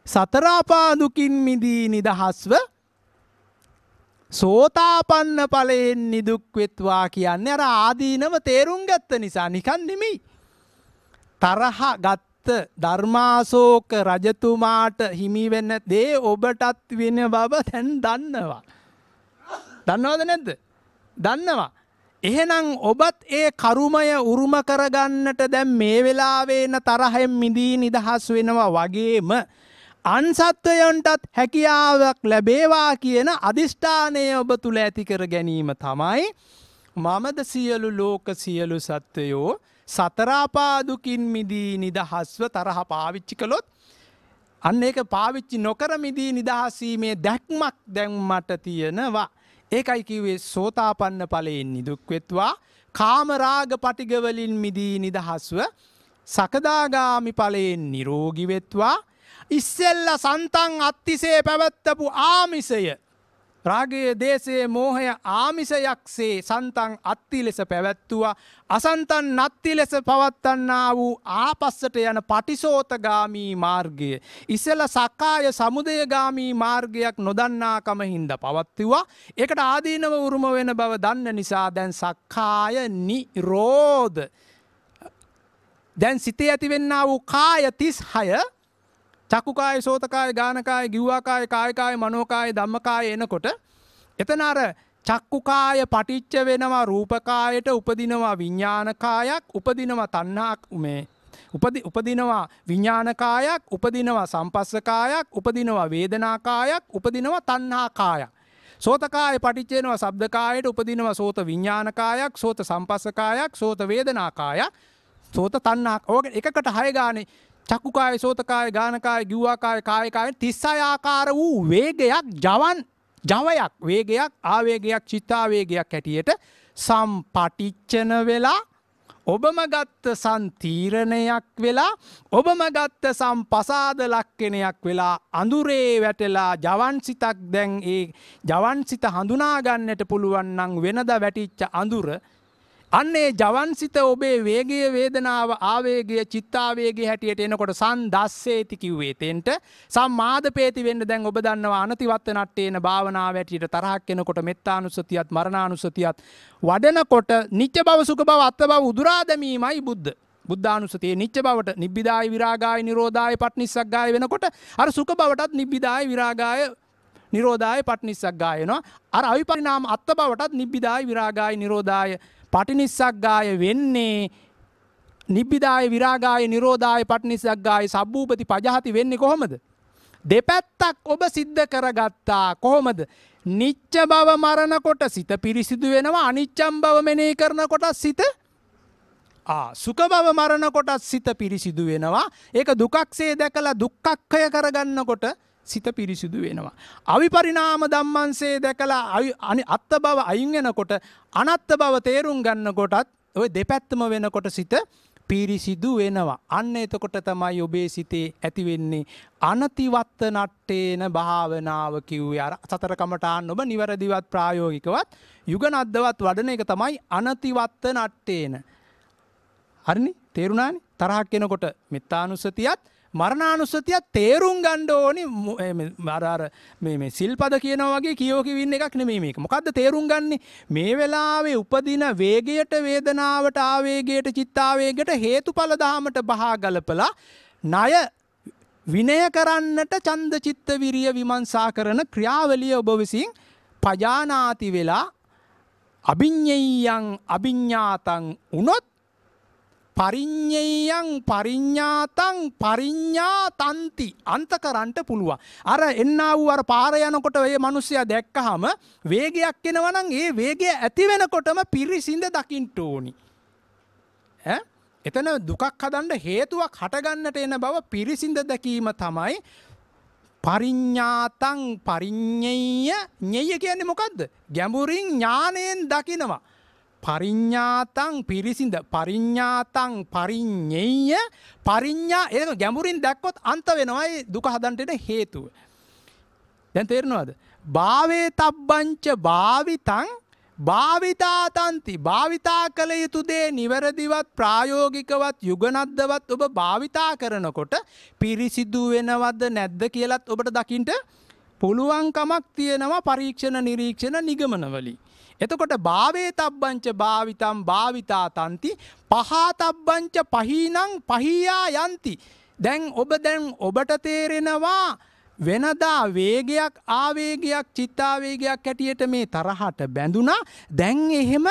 S1: සතර අපා දුකින් මිදී නිදහස්ව සෝතාපන්න ඵලයෙන් නිදුක් වෙත්වා කියන්නේ අර ආදීනව තේරුම් ගත්ත නිසා නිකන් නෙමෙයි. තරහ ගත්ත ධර්මාශෝක රජතුමාට හිමි වෙන දේ ඔබටත් වෙන බව දැන් දන්නවා. දන්නවද නැද්ද? දන්නවා. එහෙනම් ඔබත් ඒ කරුමය උරුම කරගන්නට දැන් මේ වෙලාවේ න තරහෙන් මිදී නිදහස් වෙනවා වගේම අන්සත්වයන්ටත් හැකියාවක් ලැබේවා කියන අදිෂ්ඨානය ඔබ තුල ඇති කර ගැනීම තමයි මමද සියලු ලෝක සියලු සත්වයෝ සතර අපා දුකින් මිදී නිදහස්ව තරහ පාවිච්චි කළොත් අන්න ඒක පාවිච්චි නොකර මිදී නිදහස් වීමේ දැක්මක් දැන් මට තියෙනවා. ඒකයි කිව්වේ සෝතාපන්න ඵලයෙන් නිදුක් වෙත්වා කාමරාග පටිග වලින් මිදී නිදහස්ව සකදාගාමි ඵලයෙන් නිරෝගී වෙත්වා ඉස්සෙල්ලා සන්තං අත්තිසේ පැවැත්තපු ආමිසය රාගයේ දේශයේ මෝහය ආමිසයක්සේ සන්තං අත්ති ලෙස පැවැත්තුවා අසන්තං නත්ති ලෙස පවත්වන්නා වූ ආපස්සට යන පටිසෝතගාමී මාර්ගය ඉස්සෙල්ලා සක්කාය සමුදයගාමී මාර්ගයක් නොදන්නාකම හින්දා පවත්වුවා ඒකට ආදීනව උරුම වෙන බව දන්න නිසා දැන් සක්කාය නිරෝධ දැන් සිතේ ඇතිවෙන්නා වූ කාය 36 චක්කුකාය සෝතකාය ගානකාය ගිව්වාකාය කායකාය මනෝකාය ධම්මකාය එනකොට එතන අර චක්කුකාය පටිච්ච වෙනවා රූපකායට උපදිනවා විඥානකායක් උපදිනවා තණ්හාක් මේ උපදිනවා විඥානකායක් උපදිනවා සම්පස්සකායක් උපදිනවා වේදනාකායක් උපදිනවා තණ්හාකායක් සෝතකාය පටිච්ච වෙනවා ශබ්දකායට උපදිනවා සෝත විඥානකායක් සෝත සම්පස්සකායක් සෝත වේදනාකායක් සෝත තණ්හා ඕක එකකට 6 ගානේ චක්කුකාය සෝතකාය ගානකාය ගිව්වාකාය කායකාය 36 ආකාර වූ වේගයක් ජවයක් වේගයක් ආවේගයක් චිත්තාවේගයක් හැටියට සම්පටිච්චන වෙලා ඔබම ගත්ත සන්තීරණයක් වෙලා ඔබම ගත්ත සම්පසාද ලක්කෙනයක් වෙලා අඳුරේ වැටලා ජවන්සිතක් දැන් ඒ ජවන්සිත හඳුනාගන්නට පුළුවන් නම් වෙනද වැටිච්ච අඳුර අන්නේ ජවන්සිත ඔබේ වේගය වේදනාව ආවේගය චිත්තාවේගය හැටියට එනකොට සන්දස්සේති කිව්වේ තෙන්ට සම්මාදපේති වෙන්න දැන් ඔබ දන්නවා අනතිවත්ත නට්ටේන භාවනාව හැටියට තරහක් එනකොට මෙත්තානුස්සතියත් මරණානුස්සතියත් වඩනකොට නිච්ච බව සුඛ බව අත්ත බව උදුරා දැමීමයි බුද්ධානුස්සතියේ නිච්ච බවට නිබ්බිදාය විරාගාය නිරෝධාය පටිනිස්සග්ගාය වෙනකොට අර සුඛ බවටත් නිබ්බිදාය විරාගාය නිරෝධාය පටිනිස්සග්ගාය වෙනවා අර අවිපරිණාම අත්ත බවටත් නිබ්බිදාය විරාගාය නිරෝධාය පටිනිස්සග්ගාය වෙන්නේ නිබ්බිදාය විරාගාය නිරෝධාය පටිනිස්සග්ගාය සබ්බූපති පජහති වෙන්නේ කොහොමද? දෙපැත්තක් ඔබ සිද්ධ කරගත්තා. කොහොමද? නිච්ච බව මරණකොට සිත පිරිසිදු වෙනවා. අනිච්චම් බව මෙනෙහි කරනකොට සිත සුඛ බව මරණකොට සිත පිරිසිදු වෙනවා. ඒක දුකක්සේ දැකලා දුක්ඛක්ඛය කරගන්නකොට සිත පිරිසිදු වෙනවා. අවිපරිණාම ධම්මංසේ දැකලා අත්ත බව අයින් වෙනකොට අනත්ත බව තේරුම් ගන්නකොටත් ඔය දෙපැත්තම වෙනකොට සිත පිරිසිදු වෙනවා. අන්න එතකොට තමයි ඔබේ සිතේ ඇති වෙන්නේ අනතිවත්ත නට්ටේන භාවනාව කිව්වේ. අර සතර කමඨාන් ඔබ නිවැරදිවත් ප්‍රායෝගිකවත් යුගනද්දවත් වඩන එක තමයි අනතිවත්ත නට්ටේන. හරිනේ? තේරුණානේ? තරහක් එනකොට මෙත්තානුස්සතියත් මරණානුස්සතියත් තේරුම් ගන්න ඕනි. මේ සිල්පද කියනවා වගේ කියෝ කිවින්න එකක් නෙමෙයි මේක. මොකද්ද තේරුම් ගන්නෙ? මේ වෙලාවේ උපදින වේගයට වේදනාවට ආවේගයට චිත්තාවේගයට හේතුඵල ධාමයට බහා ගලපලා ණය විනය කරන්නට ඡන්ද චිත්ත විරිය විමර්ශා කරන ක්‍රියාවලිය ඔබ විසින් පජානාති වෙලා අභිඤ්ඤයං අභිඤ්ඤාතං උනොත් පරිඤ්ඤයං පරිඤ්ඤාතං පරිඤ්ඤාතಂತಿ අන්තකරන්ට පුළුවන්. අර එන්නා වූ අර පාර යනකොට ඒ මිනිස්සයා දැක්කහම වේගයක් එනවා නම් ඒ වේගය ඇති වෙනකොටම පිරිසිඳ දකින්න ඕනි. එතන දුකක් හදන්න හේතුවක් හටගන්නට එන බව පිරිසිඳ දැකීම තමයි පරිඤ්ඤාතං පරිඤ්ඤය. ඤය කියන්නේ මොකද්ද? ගැඹුරින් ඥාණයෙන් දකිනවා. පරිඤ්ඤාතං පිරිසිඳ පරිඤ්ඤාතං පරිඤ්ඤය පරිඤ්ඤා ඒක ගැඹුරින් දැක්කොත් අන්ත වෙනවා ඒ දුක හදන්නට එන හේතුව. දැන් තේරෙනවද? භාවේ තබ්බංච භාවිතං භාවිතාතಂತಿ භාවිතා කළ යුතු දේ නිවැරදිවත් ප්‍රායෝගිකවත් යුගනද්දවත් ඔබ භාවිතා කරනකොට පිරිසිදු වෙනවද නැද්ද කියලත් ඔබට දකින්න පුළුවන්කමක් තියෙනවා පරීක්ෂණ නිරීක්ෂණ නිගමනවලින්. එතකොට භාවේ තබ්බංච භාවිතං භාවිතාතಂತಿ පහතබ්බංච පහීනං පහියා යන්ති. දැන් ඔබට තේරෙනවා වෙනදා වේගයක් ආවේගයක් චිත්තාවේගයක් හැටියට මේ තරහට බැඳුනා. දැන් එහෙම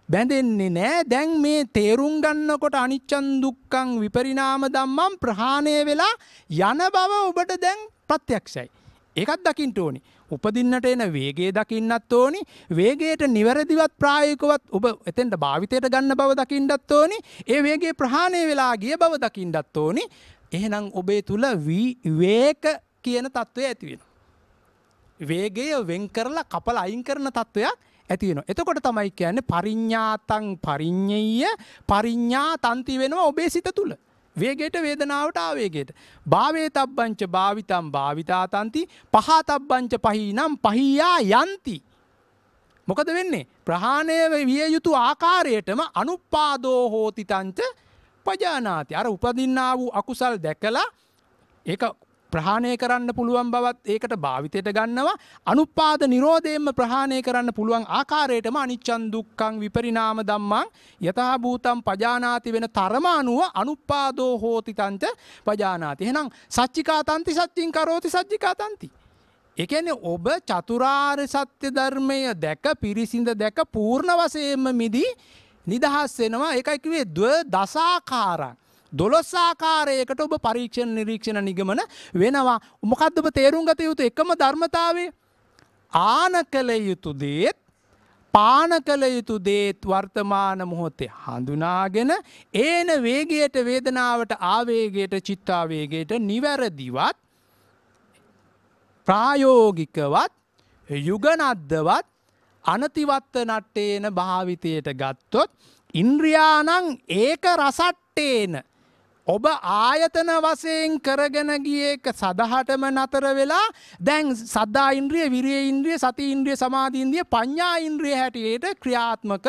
S1: බැඳෙන්නේ නැහැ. දැන් මේ තේරුම් ගන්නකොට අනිච්චං දුක්ඛං විපරිණාම ධම්මං ප්‍රහාණය වෙලා යන බව ඔබට දැන් ප්‍රත්‍යක්ෂයි. ඒකත් දකින්න ඕනි. උපදින්නට එන වේගය දකින්නත් ඕනි. වේගයට නිවැරදිවත් ප්‍රායෝගිකවත් ඔබ එතෙන්ට භාවිතයට ගන්න බව දකින්නත් ඕනි. ඒ වේගය ප්‍රහාණය වෙලා ගිය බව දකින්නත් ඕනි. එහෙනම් ඔබේ තුල විවේක කියන තත්වය ඇති වෙනවා. වේගය වෙන් කරලා කපලා අයින් කරන තත්වයක් ඇති වෙනවා. එතකොට තමයි කියන්නේ පරිඤ්ඤාතං පරිඤ්ඤය පරිඤ්ඤාතಂತಿ වෙනවා ඔබේ සිත තුල. වේගයට වේදනාවට ආවේගයට භාවේ තබ්බංච භාවිතං භාවිතාතಂತಿ පහතබ්බංච පහීනම් පහියා යන්ති. මොකද වෙන්නේ? ප්‍රහාණය විය යුතු ආකාරයටම අනුපාදෝ හෝති තංච පජානාති. අර උපදින්නා වූ අකුසල් දැකලා ඒක ප්‍රහාණය කරන්න පුළුවන් බවත් ඒකට භාවිතයට ගන්නවා. අනුපාද නිරෝධයෙන්ම ප්‍රහාණය කරන්න පුළුවන් ආකාරයටම අනිච්චං දුක්ඛං විපරිණාම ධම්මං යතහ භූතං පජානාති වෙන තරම අනුව අනුපාදෝ හෝති තංච පජානාති. එහෙනම් සච්චිකාතಂತಿ සච්චින් කරෝති සච්චිකාතಂತಿ. ඒ කියන්නේ ඔබ චතුරාර්ය සත්‍ය ධර්මය දැක පිරිසිඳ දැක පූර්ණ වශයෙන්ම මිදී නිදහස් වෙනවා. ඒකයි කිව්වේ දසාකාරං 12 ආකාරයකට ඔබ පරීක්ෂණ නිරීක්ෂණ නිගමන වෙනවා. මොකද්ද ඔබ තේරුම් ගත යුතු එකම ධර්මතාවය? ආන කළ යුතු දේත් පාන කළ යුතු දේත් වර්තමාන මොහොතේ හඳුනාගෙන ඒන වේගයට වේදනාවට ආවේගයට චිත්තාවේගයට නිවැරදිවත් ප්‍රායෝගිකවත් යුගනද්දවත් අනතිවත්ත නට්ටේන භාවිතයට ගත්තොත් ඉන්ද්‍රියානං ඒක රසට්ටේන ඔබ ආයතන වශයෙන් කරගෙන ගියේ එක සදහටම නතර වෙලා දැන් සද්ධා ඉන්ද්‍රිය, විරිය ඉන්ද්‍රිය, සති ඉන්ද්‍රිය, සමාධි ඉන්ද්‍රිය, පඤ්ඤා ඉන්ද්‍රිය හැටියට ක්‍රියාත්මක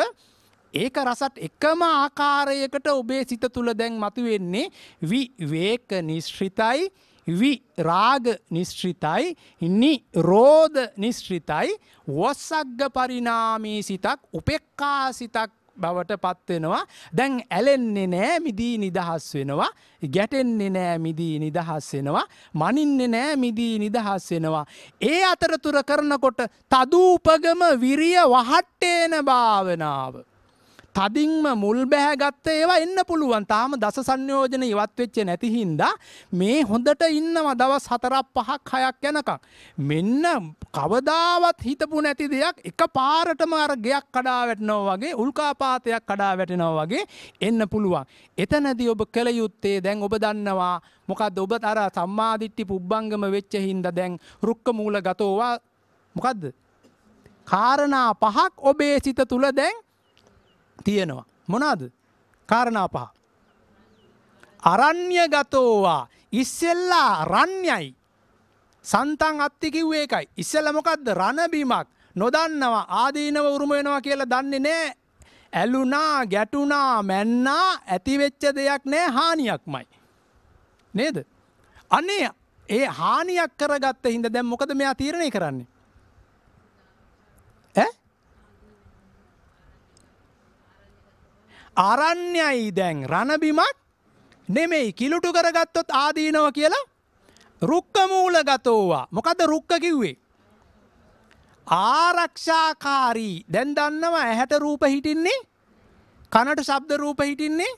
S1: ඒක රසත් එකම ආකාරයකට ඔබේ සිත තුළ දැන් මතුවෙන්නේ විවේක නිශ්චිතයි, විරාග නිශ්චිතයි, නිරෝධ නිශ්චිතයි, වස්සග්ග පරිණාමී සිතක්, උපේක්ඛා සිතක් බවට පත් වෙනවා. දැන් ඇලෙන්නේ නැහැ, මිදී නිදහස් වෙනවා. ගැටෙන්නේ නැහැ, මිදී නිදහස් වෙනවා. මනින්නේ නැහැ, මිදී නිදහස් වෙනවා. ඒ අතරතුර කරනකොට තදූපගම විරිය වහට්ටේන භාවනාව. තදින්ම මුල් බැහැගත්ත ඒවා එන්න පුළුවන්. තාම දස සංයෝජන ඉවත් වෙච්ච නැති හින්දා මේ හොඳට ඉන්නවා දවස් 4ක් 5ක් 6ක් යනකම්. මෙන්න කවදාවත් හිතපු නැති දෙයක් එකපාරටම අර ගෙයක් කඩා වැටෙනවා වගේ, උල්කාපාතයක් කඩා වැටෙනවා වගේ එන්න පුළුවන්. එතනදී ඔබ කළ යුත්තේ දැන් ඔබ දන්නවා මොකද්ද? ඔබ අර සම්මාදිට්ඨි පුබ්බංගම වෙච්ච හින්දා දැන් රුක්ක මූල ගතෝවා මොකද්ද? කාරණා 5ක් ඔබේ සිත තුල දැන් තියෙනවා. මොනවාද? කාරණා 5. අරණ්‍ය ගතෝවා. ඉස්සෙල්ලා රණ්‍යයි. සන්තං අත්ති කිව්වේ ඒකයි. ඉස්සෙල්ලා මොකද්ද? රණ බිමක්. නොදන්නවා ආදීනව උරුම වෙනවා කියලා දන්නේ නැහැ. ඇලුනා, ගැටුනා, මැන්නා, ඇති වෙච්ච දෙයක් නැහැ, හානියක්මයි. නේද? අනේ ඒ හානියක් කරගත්ත හින්දා දැන් මොකද මෙයා තීරණය කරන්නේ? අරණ්‍යයි දැන් රණබිමක් නෙමෙයි. කිලුටු කරගත්තොත් ආදීනව කියලා රුක්ක මූල ගතෝවා. මොකද්ද රුක්ක කිව්වේ? ආරක්ෂාකාරී. දැන් දන්නවා ඇහැට රූප හිටින්නේ, කනට ශබ්ද රූප හිටින්නේ,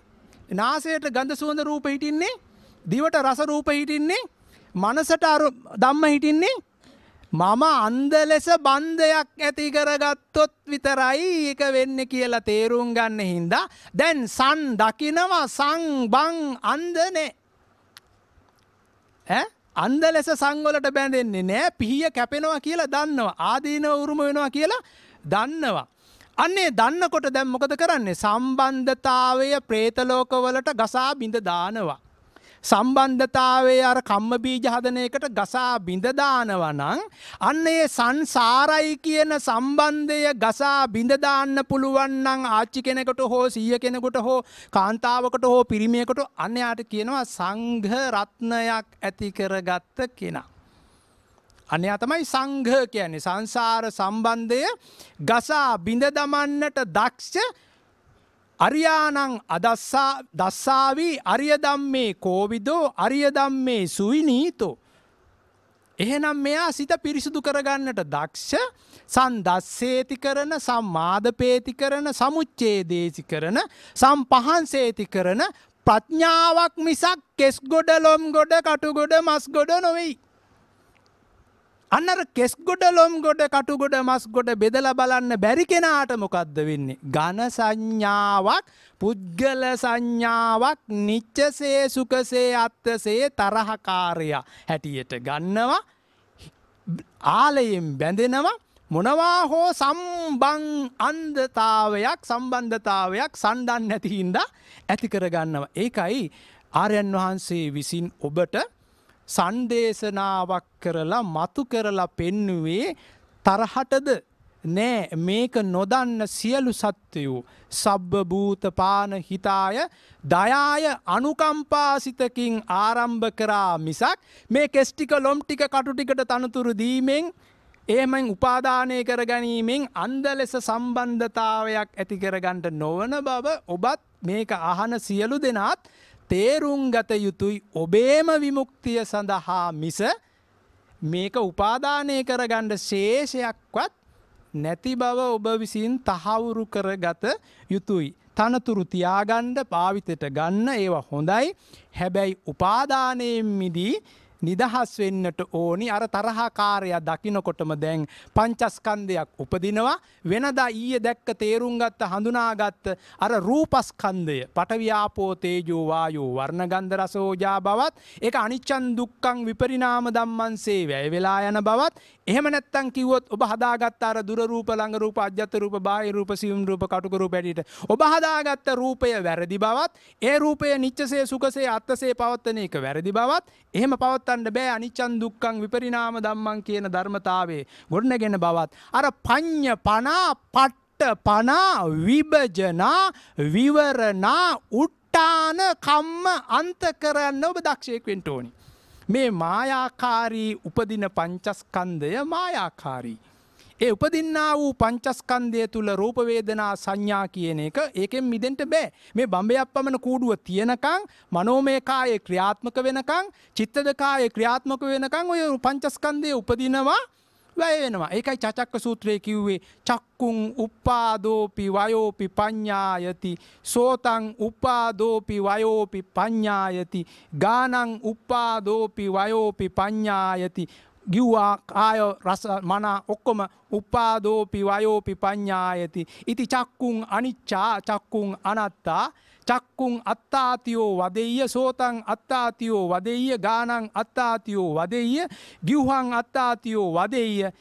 S1: නාසයට ගඳ සුවඳ රූප හිටින්නේ, දිවට රස රූප හිටින්නේ, මනසට ධම්ම හිටින්නේ. මම අන්ධ ලෙස බන්ධයක් ඇති කරගත්තොත් විතරයි ඒක වෙන්නේ කියලා තේරුම් ගන්න හින්දා දැන් සන් දකිනවා, සං බං අන්ධනේ. අන්ධ ලෙස සංවලට බැඳෙන්නේ නැහැ. පිහිය කැපෙනවා කියලා දන්නවා. ආදීනව උරුම වෙනවා කියලා දන්නවා. අන්නේ දන්නකොට දැන් මොකද කරන්නේ? සම්බන්ධතාවය ප්‍රේත ලෝකවලට ගසා බිඳ දානවා. සම්බන්ධතාවයේ අර කම්ම බීජ හදන එකට ගසා බිඳ දානවා නම් අන්න ඒ සංසාරයි කියන සම්බන්ධය ගසා බිඳ දාන්න පුළුවන් නම් ආච්චි කෙනෙකුට හෝ සීය කෙනෙකුට හෝ කාන්තාවකට හෝ පිරිමියෙකුට අන්න යාට කියනවා සංඝ රත්නයක් ඇති කරගත්ත කෙනා. අනයා තමයි සංඝ කියන්නේ. සංසාර සම්බන්ධය ගසා බිඳ දමන්නට දක්ෂ අරියානං දස්සාවි අරිය ධම්මේ කෝවිදෝ අරිය ධම්මේ සුවිනීතෝ. එහෙනම් මෙයා සිත පිරිසුදු කරගන්නට දක්ෂ, සන්දස්සේති කරන, සම්මාදපේති කරන, සමුච්ඡේදේති කරන, සම්පහන්සේති කරන ප්‍රඥාවක් මිසක් කෙස් ගොඩ, ලොම් ගොඩ, කටු ගොඩ, මස් ගොඩ නොවේයි. අන්නර කෙස් ගොඩ, ලොම් ගොඩ, කටු ගොඩ, මස් ගොඩ බෙදලා බලන්න බැරි කෙනාට මොකද්ද වෙන්නේ? ඝන සංඥාවක්, පුද්ගල සංඥාවක්, නිච්චසේ, සුඛසේ, අත්තසේ, තරහකාරය හැටියට ගන්නවා. ආලයෙන් බැඳෙනවා. මොනවා හෝ සම්බන්ධතාවයක් සම්ඩන් නැති හින්දා ඇති කරගන්නවා. ඒකයි ආර්යයන් වහන්සේ විසින් ඔබට සංදේශනාවක් කරලා මතු කරලා පෙන්නුවේ තරහටද නෑ. මේක නොදන්න සියලු සත්වයෝ සබ්බ භූත පාන හිතාය දයාය අනුකම්පාසිතකින් ආරම්භ කරා මිසක් මේ කෙස් ටික, ලොම් ටික, කටු ටිකට තනතුරු දීමෙන්, එහෙමෙන් උපාදානය කර ගැනීමෙන් අන්ධ ලෙස සම්බන්ධතාවයක් ඇති කරගන්න නොවන බව ඔබත් මේක අහන සියලු දෙනාත් තේරුම් ගත යුතුයි. ඔබේම විමුක්තිය සඳහා මිස මේක උපාදානය කරගන්න ශේෂයක්වත් නැති බව ඔබ විසින් තහවුරු කරගත යුතුයි. තනතුරු තියාගන්න, පාවිතයට ගන්න ඒවා හොඳයි. හැබැයි උපාදානයෙන් මිදී නිදහස් වෙන්නට ඕනි. අර තරහකාරය දකින්නකොටම දැන් පංචස්කන්ධයක් උපදිනවා. වෙනදා ඊයේ දැක්ක තේරුම් ගත්ත හඳුනාගත්ත අර රූපස්කන්ධය පඨවි ආපෝ තේජෝ වායෝ වර්ණ ගන්ධ රස ඕජා බවත් ඒක අනිච්චං දුක්ඛං විපරිණාම ධම්මංසේ වැය වෙලා යන බවත් එහෙම නැත්තම් කිව්වොත් ඔබ හදාගත්ත අර දුර රූප ළඟ රූප අජ්ජත් රූප බාහිර රූප සියුම් රූප කටුක රූප ඇටියට ඔබ හදාගත්ත රූපය වැරදි බවත් ඒ රූපය නිච්චසේ සුඛසේ අත්තසේ පවත්තන එක වැරදි බවත් එහෙම පවත්තන්න බෑ අනිච්චං දුක්ඛං විපරිණාම ධම්මං කියන ධර්මතාවයේ ගොඩනගෙන බවත් අර පඤ්ඤ පනා පට්ඨ පනා විභජනා විවරණා උට්ටාන කම්ම අන්ත කරන්න ඔබ දක්ෂයෙක් වෙන්න ඕනි. මේ මායාකාරී උපදින පංචස්කන්ධය මායාකාරී. ඒ උපදින්නා වූ පංචස්කන්ධය තුල රූප වේදනා සංඥා කියන එක ඒකෙන් මිදෙන්න බෑ. මේ බම්බයක් පමණ කූඩුව තියනකම් මනෝමය කායේ ක්‍රියාත්මක වෙනකම් චිත්තද කායේ ක්‍රියාත්මක වෙනකම් ඔය පංචස්කන්ධය උපදිනවා වැය වෙනවා. ඒකයි චචක්ක සූත්‍රයේ කිව්වේ චක්කුං උපාදෝපි වයෝපි පඤ්ඤායති සෝතං උපාදෝපි වයෝපි පඤ්ඤායති ගානං උපාදෝපි වයෝපි පඤ්ඤායති ගිව්වා කාය රස මන ඔක්කොම උපාදෝපි වයෝපි පඤ්ඤායති ඉති චක්කුං අනිච්චා චක්කුං අනත්තා චක්කුං අත්තාතියෝ වදෙය්‍ය සෝතං අත්තාතියෝ වදෙය්‍ය ගානං අත්තාතියෝ වදෙය්‍ය ගිව්හං අත්තාතියෝ වදෙය්‍ය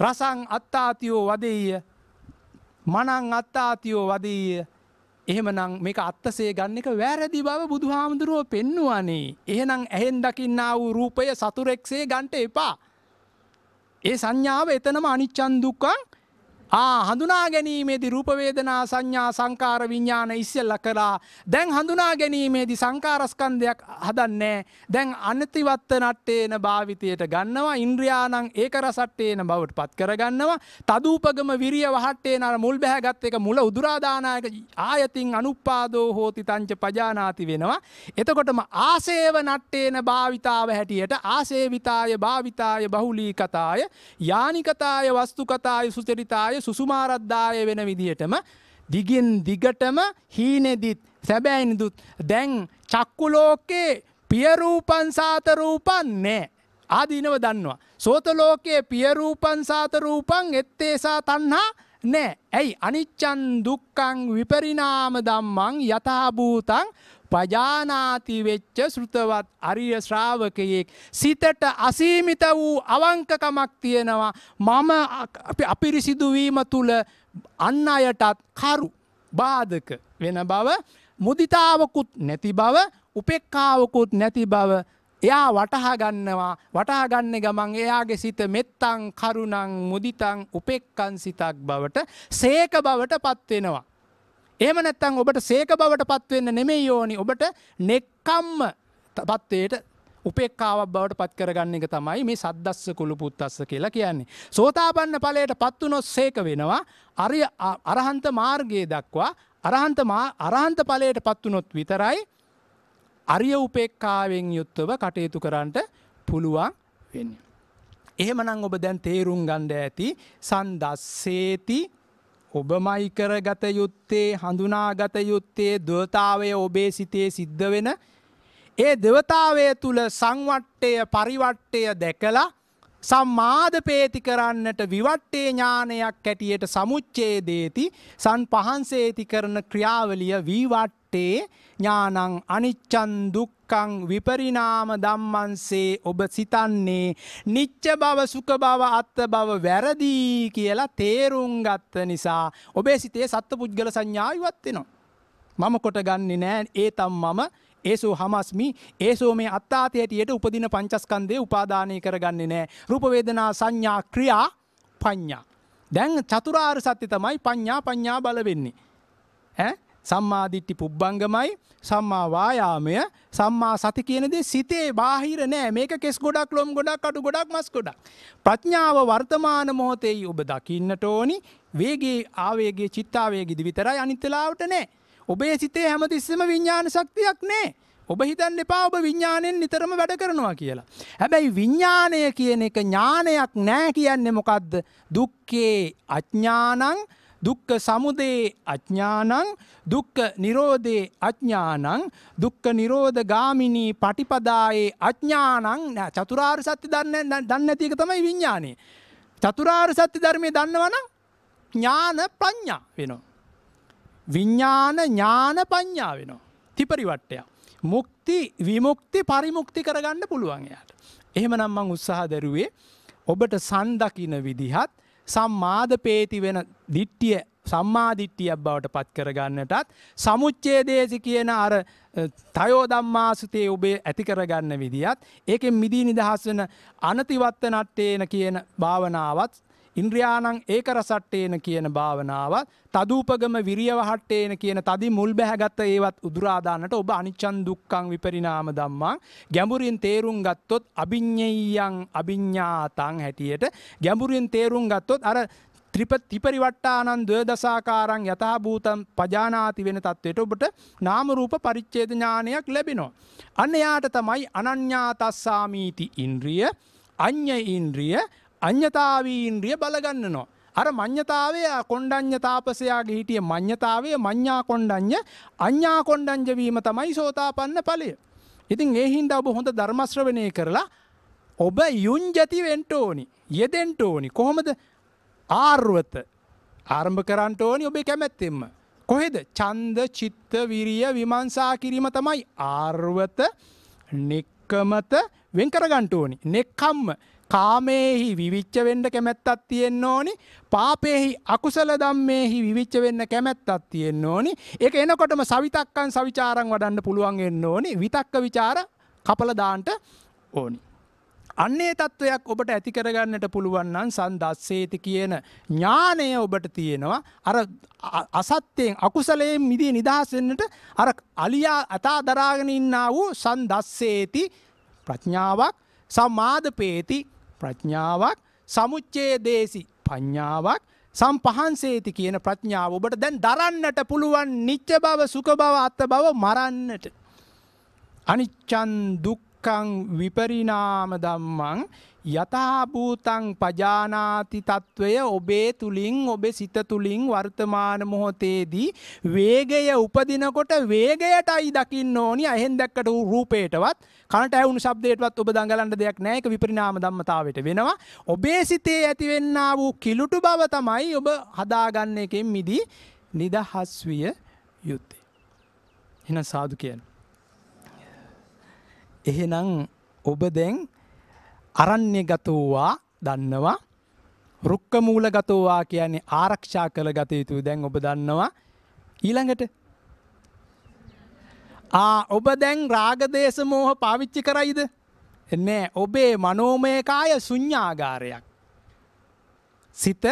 S1: රසං අත්තාතියෝ වදෙය්‍ය මනං අත්තාතියෝ වදෙය්‍ය. එහෙමනම් මේක අත්තසේ ගන්න එක වැරදි බව බුදුහාමුදුරුවෝ පෙන්නුවානේ. එහෙනම් ඇහෙන් දකින්නා වූ රූපය සතුරෙක්සේ ගන්නට එපා. ඒ සංඥාව එතනම අනිච්චං දුක්ඛං හඳුනා ගැනීමේදී රූප වේදනා සංඥා සංකාර විඥාන ඉස්සෙල්ලා කරා. දැන් හඳුනා ගැනීමේදී සංකාරස්කන්ධයක් හදන්නේ. දැන් අනතිවත්ත නට්ටේන භාවිතයට ගන්නවා. ඉන්ද්‍රියාණං ඒක රසට්ටේන බවට පත් කරගන්නවා. තදූපගම විරිය වහට්ටේන අර මුල් බැහැගත් එක මුල උදුරා දානායක ආයතින් අනුප්පාදෝ හෝති තංච පජානාති වෙනවා. එතකොටම ආසේව නට්ටේන භාවිතාව හැටියට ආසේවිතාය භාවිතාය බහුලීකතාය යානිකතාය වස්තුකතාය සුචරිතාය සුසුමාරද්දාය වෙන විදිහටම දිගින් දිගටම හීනෙදිත් සැබෑනිදුත් දැන් චක්කු ලෝකේ පිය රූපං සාත රූපං නැහැ. ආදීනව දන්නවා. සෝත ලෝකේ පිය රූපං සාත රූපං එත්තේසා තණ්හා නැහැ. ඇයි අනිච්චං දුක්ඛං විපරිණාම ධම්මං යථා භූතං පජානාති වෙච්ච ශ්‍රුතවත් අරිය ශ්‍රාවකයෙක් සිතට අසීමිත වූ අවංකකමක් තියෙනවා. මම අපිරිසිදු වීම තුල අන් අයටත් කරු බාධක වෙන බව මුදිතාවකුත් නැති බව උපේක්ඛාවකුත් නැති බව එයා වටහා ගන්නවා. වටහා ගන්න ගමන් එයාගේ සිත මෙත්තං කරුණං මුදිතං උපේක්ඛං සිතක් බවට සේක බවට පත් වෙනවා. එහෙම නැත්නම් ඔබට සේක බවට පත් වෙන්න නෙමෙයි ඕනි. ඔබට නෙක්කම්ම පත්වේට උපේක්ඛාවක් බවට පත් කරගන්න එක තමයි මේ සද්දස්ස කුලුපුත්තස්ස කියලා කියන්නේ. සෝතාපන්න ඵලයට පත් වුණොත් සේක වෙනවා. අරහන්ත මාර්ගයේ දක්වා අරහන්ත ඵලයට පත් වුණොත් විතරයි අරිය උපේක්ඛාවෙන් යුක්තව කටයුතු කරන්නට පුළුවන් වෙන්නේ. එහෙමනම් ඔබ දැන් තේරුම් ගන්න ඇති සන්දස්සේති ඔබමයි කරගත යුත්තේ හඳුනාගත යුත්තේ දවතාවය ඔබේ සිතේ සිද්ධ වෙන ඒ දවතාවය තුල සංවට්ටය පරිවට්ටය දැකලා සම්මාදපේති කරන්නට විවට්ටේ ඥානයක් ඇටියට සමුච්ඡේදේති සංපහන්සේති කරන ක්‍රියාවලිය විවට්ටේ ඥානං අනිච්චං දුක්ඛං විපරිණාම ධම්මංසේ ඔබ සිතන්නේ නිච්ච බව සුඛ බව අත්ථ බව වැරදි කියලා තේරුම් ගත්ත නිසා ඔබේ සිතේ සත්පුද්ගල සංඥා ඉවත් වෙනවා. මම කොට ගන්නෙ නෑ ඒතම් මම ඒසෝ හමස්මි ඒසෝ මේ අත්තාති හැටියට උපදින පංචස්කන්ධය උපාදානය කරගන්නේ නෑ. රූප වේදනා සංඥා ක්‍රියා පඤ්ඤා. දැන් චතුරාර්ය සත්‍ය තමයි පඤ්ඤා බල වෙන්නේ. සම්මා දිට්ඨි පුබ්බංගමයි සම්මා වායාමය සම්මා සති කියන දේ සිතේ බාහිර නෑ. මේක කෙස් ගොඩක් ලොම් ගොඩක් අඩු ගොඩක් මස් ගොඩක්. ප්‍රඥාව වර්තමාන මොහොතේ ඔබ දකින්නට ඕනි. වේගයේ ආවේගයේ චිත්තාවේගයේදී විතරයි අනිත් වෙලාවට නෑ. ඔබේ සිතේ හැමතිස්සෙම විඥාන ශක්තියක් නෑ. ඔබ හිතන්න එපා ඔබ විඥාණයෙන් නිතරම වැඩ කරනවා කියලා. හැබැයි විඥාණය කියන එක ඥානයක් නෑ කියන්නේ මොකද්ද? දුක්ඛේ අඥානං දුක්ඛ සමුදය අඥානං දුක්ඛ නිරෝධේ අඥානං දුක්ඛ නිරෝධ ගාමිනී පටිපදායේ අඥානං චතුරාර්ය සත්‍ය දන්නේ නැති එක තමයි විඥානේ. චතුරාර්ය සත්‍ය ධර්මයේ දන්නවනම් ඥාන ප්‍රඥා වෙනවා. විඥාන ඥාන පඤ්ඤා වෙනවා. ත්‍රිපරිවට්ටය. මුක්ති විමුක්ති පරිමුක්ති කරගන්න පුළුවන් එයාට. එහෙමනම් මම උත්සාහ දරුවේ ඔබට සම්දකින්න විදිහත් සම්මාදපේති වෙන දිට්ඨිය සම්මා දිට්ඨියක් බවට පත් කරගන්නටත් සමුච්ඡේදේසි කියන අර තයෝ ධම්මාසුතේ ඔබේ ඇති කරගන්න විදිහත් ඒකෙන් මිදී නිදහස් වෙන අනතිවත්ත නට්ටේන කියන භාවනාවත් ඉන්ද්‍රියාණං ඒක රසට්ටේන කියන භාවනාවත් තදූපගම විරිය වහට්ටේන කියන තදි මුල් බැහැගත්ත ඒවත් උදුරා දාන්නට ඔබ අනිච්චං දුක්ඛං විපරිණාම ධම්මං ගැඹුරින් තේරුම් ගත්තොත් අභිඤ්ඤයං අභිඤ්ඤාතං හැටියට ගැඹුරින් තේරුම් ගත්තොත් අර ත්‍රිපරිවට්ටානං ද්වදසාකාරං යථා භූතං පජානාති වෙන තත්වයට ඔබට නාම රූප පරිච්ඡේද ඥානයක් ලැබෙනවා. අන්න යාට තමයි අනඤ්ඤාතස්සාමීති ඉන්ද්‍රිය අඤ්ඤ ඉන්ද්‍රිය අඤ්ඤතාවී ඉන්ද්‍රිය බලගන්නනවා. අර මඤ්ඤතාවය කොණ්ඩඤ්ඤ තාපසයාගේ හිටිය මඤ්ඤතාවය මඤ්ඤා කොණ්ඩඤ්ඤ අඤ්ඤා කොණ්ඩඤ්ඤ වීම තමයි සෝතාපන්න ඵලය. ඉතින් ඒ හින්දා ඔබ හොඳ ධර්ම ශ්‍රවණය කරලා ඔබ යුඤ්ජති වෙන්න ඕනි. යෙදෙන්න ඕනි. කොහොමද? ආර්වත ආරම්භ කරන්න ඕනි ඔබේ කැමැත්තෙන්ම. කොහෙද? ඡන්ද චිත්ත විරිය විමර්ශා කිරීම තමයි ආර්වත නික්කමත වෙන් කරගන්න ඕනි. නෙක්ඛම්ම කාමේහි විවිච්ච වෙන්න කැමැත්තක් තියෙන්න ඕනි. පාපේහි අකුසල ධම්මේහි විවිච්ච වෙන්න කැමැත්තක් තියෙන්න ඕනි. ඒක එනකොටම සවිතක්කං සවිචාරං වඩන්න පුළුවන් වෙන්න ඕනි. විතක්ක ਵਿਚාර කපල දාන්න ඕනි. අන්නේ තත්වයක් ඔබට ඇති කරගන්නට පුළුවන් නම් සන්දස්සේති කියන ඥානය ඔබට තියෙනවා. අර අසත්‍යයෙන් අකුසලයෙන් මිදී නිදහස් වෙන්නට අර අලියා අතා දරාගෙන ඉන්නා වූ සන්දස්සේති ප්‍රඥාවක්, සමාදපේති ප්‍රඥාවක්, සමුච්ඡේදේසි පඤ්ඤාවක්, සම්පහන්සේති කියන ප්‍රඥාව ඔබට දැන් දරන්නට පුළුවන්. නිච්ච බව, සුඛ බව, අත්ථ බව මරන්නට. අනිච්චං දුක්ඛං විපරිණාම ධම්මං යථා භූතං පජානාති තත්වය ඔබේ තුලින් ඔබේ සිත තුලින් වර්තමාන මොහොතේදී වේගය උපදිනකොට වේගයටයි දකින්න ඕනි. එහෙන් දැක්කට රූපේටවත් කනට ඇහුණු ශබ්දයටවත් ඔබ දඟලන්න දෙයක් නැහැ. ඒක විපරිණාම ධම්මතාවයට වෙනවා. ඔබේ සිතේ ඇතිවෙන්නා වූ කිලුටු බව තමයි ඔබ හදාගන්න එකෙන් මිදී නිදහස් විය යුත්තේ. එහෙනම් සාදු කියන්නේ. එහෙනම් ඔබ දැන් අරණ්‍යගතෝවා දන්නවා. රුක්ක මූලගතෝවා කියන්නේ ආරක්ෂා කළ ගත යුතු. දැන් ඔබ දන්නවා. ඊළඟට ඔබ දැන් රාග දේශ මොහ පාවිච්චි කරයිද? නෑ. ඔබේ මනෝමය කාය ශුන්‍යාගාරයක්. සිත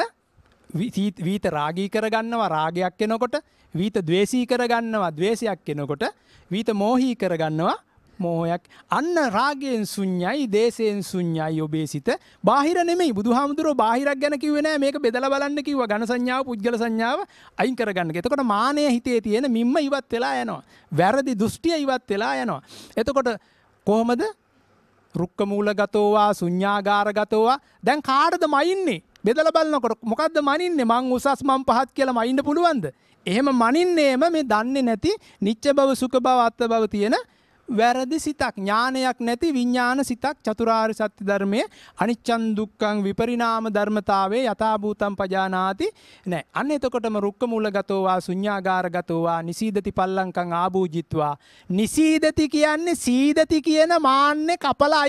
S1: වීත රාගී කරගන්නවා රාගයක් එනකොට, වීත ද්වේෂී කරගන්නවා ද්වේෂයක් එනකොට, වීත මෝහී කරගන්නවා මෝහයක්. අන්න රාගයෙන් ශුන්‍යයි, දේශයෙන් ශුන්‍යයි ඔබේ සිත. බාහිර නෙමෙයි. බුදුහාමුදුරුවෝ බාහිරක් ගැන කිව්වේ නෑ. මේක බෙදලා බලන්න කිව්වා. ඝන සංඥාව, පුද්ගල සංඥාව අයින් කරගන්න. එතකොට මානය හිතේ තියෙන මිම්ම ඉවත් වෙලා යනවා. වැරදි දෘෂ්ටිය ඉවත් වෙලා යනවා. එතකොට කොහොමද? රුක්ක මූලගතෝවා ශුන්‍යාගාරගතෝවා. දැන් කාටද මයින්නේ? බෙදලා බලනකොට මොකද්ද මනින්නේ? මං උසස් මං පහත් කියලා මයින්න පුළුවන්ද? එහෙම මනින්නේම මේ දන්නේ නැති නිච්ච බව, සුඛ බව, අත්ථ බව තියෙන වැරදි සිතක්. ඥානයක් නැති විඥාන සිතක්. චතුරාර්ය සත්‍ය ධර්මයේ අනිච්චං දුක්ඛං විපරිණාම ධර්මතාවේ යථා භූතං පජානාති නෑ. අන්න එතකොටම රුක්ක මූලගතෝවා ශුන්‍යාගාරගතෝවා නිසීදති පල්ලංකං ආභූජිත්වා. නිසීදති කියන්නේ සීදති කියන මාන්නේ කපලා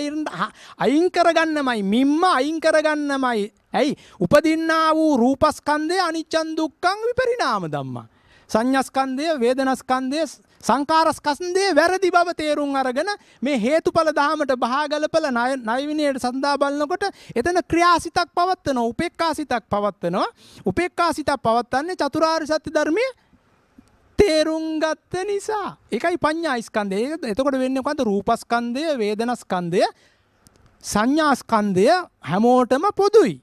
S1: අයින් කරගන්නමයි. මිම්ම අයින් කරගන්නමයි. ඇයි? උපදින්නා වූ රූපස්කන්ධය අනිච්චං දුක්ඛං විපරිණාම ධම්මා. සංඥාස්කන්ධය, වේදනාස්කන්ධය, සංකාරස්කන්ධය වැරදි බව තේරුම් අරගෙන මේ හේතුඵල ධහමට බහාගලපල ණය විනයට සඳහා බලනකොට එතන ක්‍රියාසිතක් පවත්වනවා, උපේක්ඛාසිතක් පවත්වනවා. උපේක්ඛාසිතක් පවත්න්නේ චතුරාර්ය සත්‍ය ධර්මයේ තේරුම් ගත්ත නිසා. ඒකයි පඤ්ඤා ස්කන්ධය. එතකොට වෙන්නේ මොකද්ද? රූපස්කන්ධය, වේදනාස්කන්ධය, සංඥාස්කන්ධය හැමෝටම පොදුයි.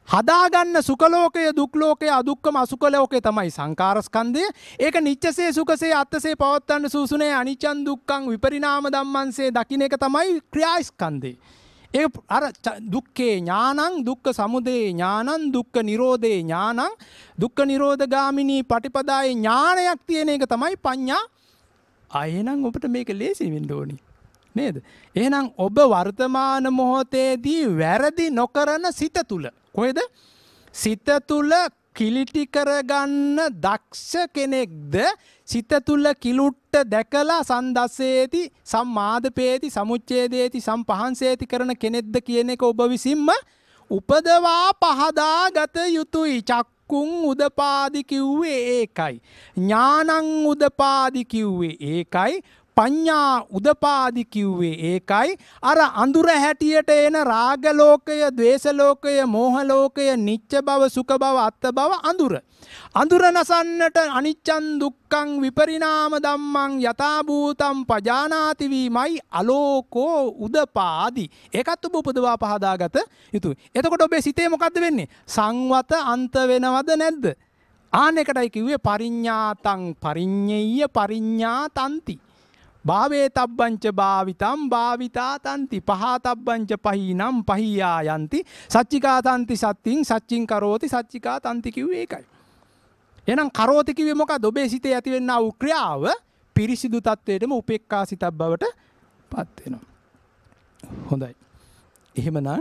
S1: හදාගන්න සුඛ ලෝකය, දුක් ලෝකය, අදුක්කම අසුඛ ලෝකය තමයි සංකාරස්කන්ධය. ඒක නිච්චසේ සුඛසේ අත්තසේ පවත්වන්න සූසුනේ අනිච්චං දුක්ඛං විපරිණාම ධම්මංසේ දකින්න එක තමයි ක්‍රියාස්කන්ධය. ඒ අර දුක්ඛේ ඥානං දුක්ඛ සමුදය ඥානං දුක්ඛ නිරෝධේ ඥානං දුක්ඛ නිරෝධ ගාමිනී පටිපදායේ ඥානයක් තියෙන එක තමයි පඤ්ඤා. එහෙනම් ඔබට මේක ලේසි වෙන්න ඕනි නේද? එහෙනම් ඔබ වර්තමාන මොහොතේදී වැරදි නොකරන සිත තුල කොහෙද? සිත තුල කිලිටි කරගන්න දක්ෂ කෙනෙක්ද? සිත තුල කිලුට්ට දැකලා සන්දස්සේති සම්මාදපේති සමුච්ඡේදේති සම්පහන්සේති කරන කෙනෙක්ද කියන එක ඔබ විසින්ම උපදවා පහදා ගත යුතුයි. චක්කුං උදපාදි කිව්වේ ඒකයි. ඥානං උදපාදි කිව්වේ ඒකයි. පඤ්ඤා උදපාදි කිව්වේ ඒකයි. අර අඳුර හැටියට එන රාග ලෝකය, ද්වේෂ ලෝකය, මෝහ ලෝකය, නිච්ච බව, සුඛ බව, අත්ථ බව අඳුර. අඳුර නසන්නට අනිච්චං දුක්ඛං විපරිණාම ධම්මං යථා භූතං පජානාති වීමයි අලෝකෝ උදපාදි. ඒකත් ඔබ උපදවා පහදාගත යුතුයි. එතකොට ඔබේ සිතේ මොකද්ද වෙන්නේ? සංවත අන්ත වෙනවද නැද්ද? ආනෙකටයි කිව්වේ පරිඤ්ඤාතං පරිඤ්ඤෙය්‍ය පරිඤ්ඤාතಂತಿ. භාවේ තබ්බංච භාවිතං භාවිතා තಂತಿ පහතබ්බංච පහිනම් පහියා යන්ති සච්චිකා තಂತಿ සත්තිං සච්චින් කරෝති සච්චිකා තಂತಿ කිව්වේ ඒකයි. එහෙනම් කරෝති කිව්වේ මොකද? ඔබේ සිතේ ඇතිවෙනා වූ ක්‍රියාව පිරිසිදු තත්වයටම උපේක්ඛා සිතක් බවට පත් වෙනවා. හොඳයි. එහෙමනම්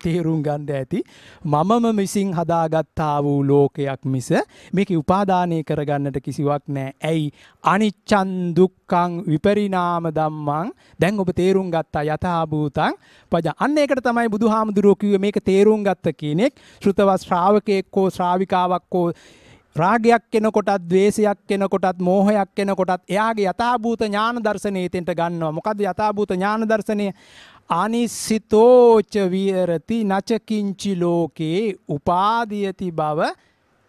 S1: තේරුම් ගන්න ඇති මමම විසින් හදාගත්තා වූ ලෝකයක් මිස මේක උපාදානය කරගන්නට කිසිවක් නැහැ. ඇයි? අනිච්චං දුක්ඛං විපරිණාම ධම්මං. දැන් ඔබ තේරුම් ගත්තා යථා භූතං පජ. අන්න ඒකට තමයි බුදුහාමුදුරුවෝ කිව්වේ මේක තේරුම් ගත්ත කෙනෙක් ශ්‍රුතවත් ශ්‍රාවකයෙක් හෝ ශ්‍රාවිකාවක් හෝ රාගයක් කෙනකොටත් ද්වේෂයක් කෙනකොටත් මෝහයක් කෙනකොටත් එයාගේ යථා භූත ඥාන දර්ශනය එතෙන්ට ගන්නවා. මොකද්ද යථා භූත ඥාන දර්ශනය? අනිසිතෝච විහෙරති නචකින්චි ලෝකේ උපාදීයති බව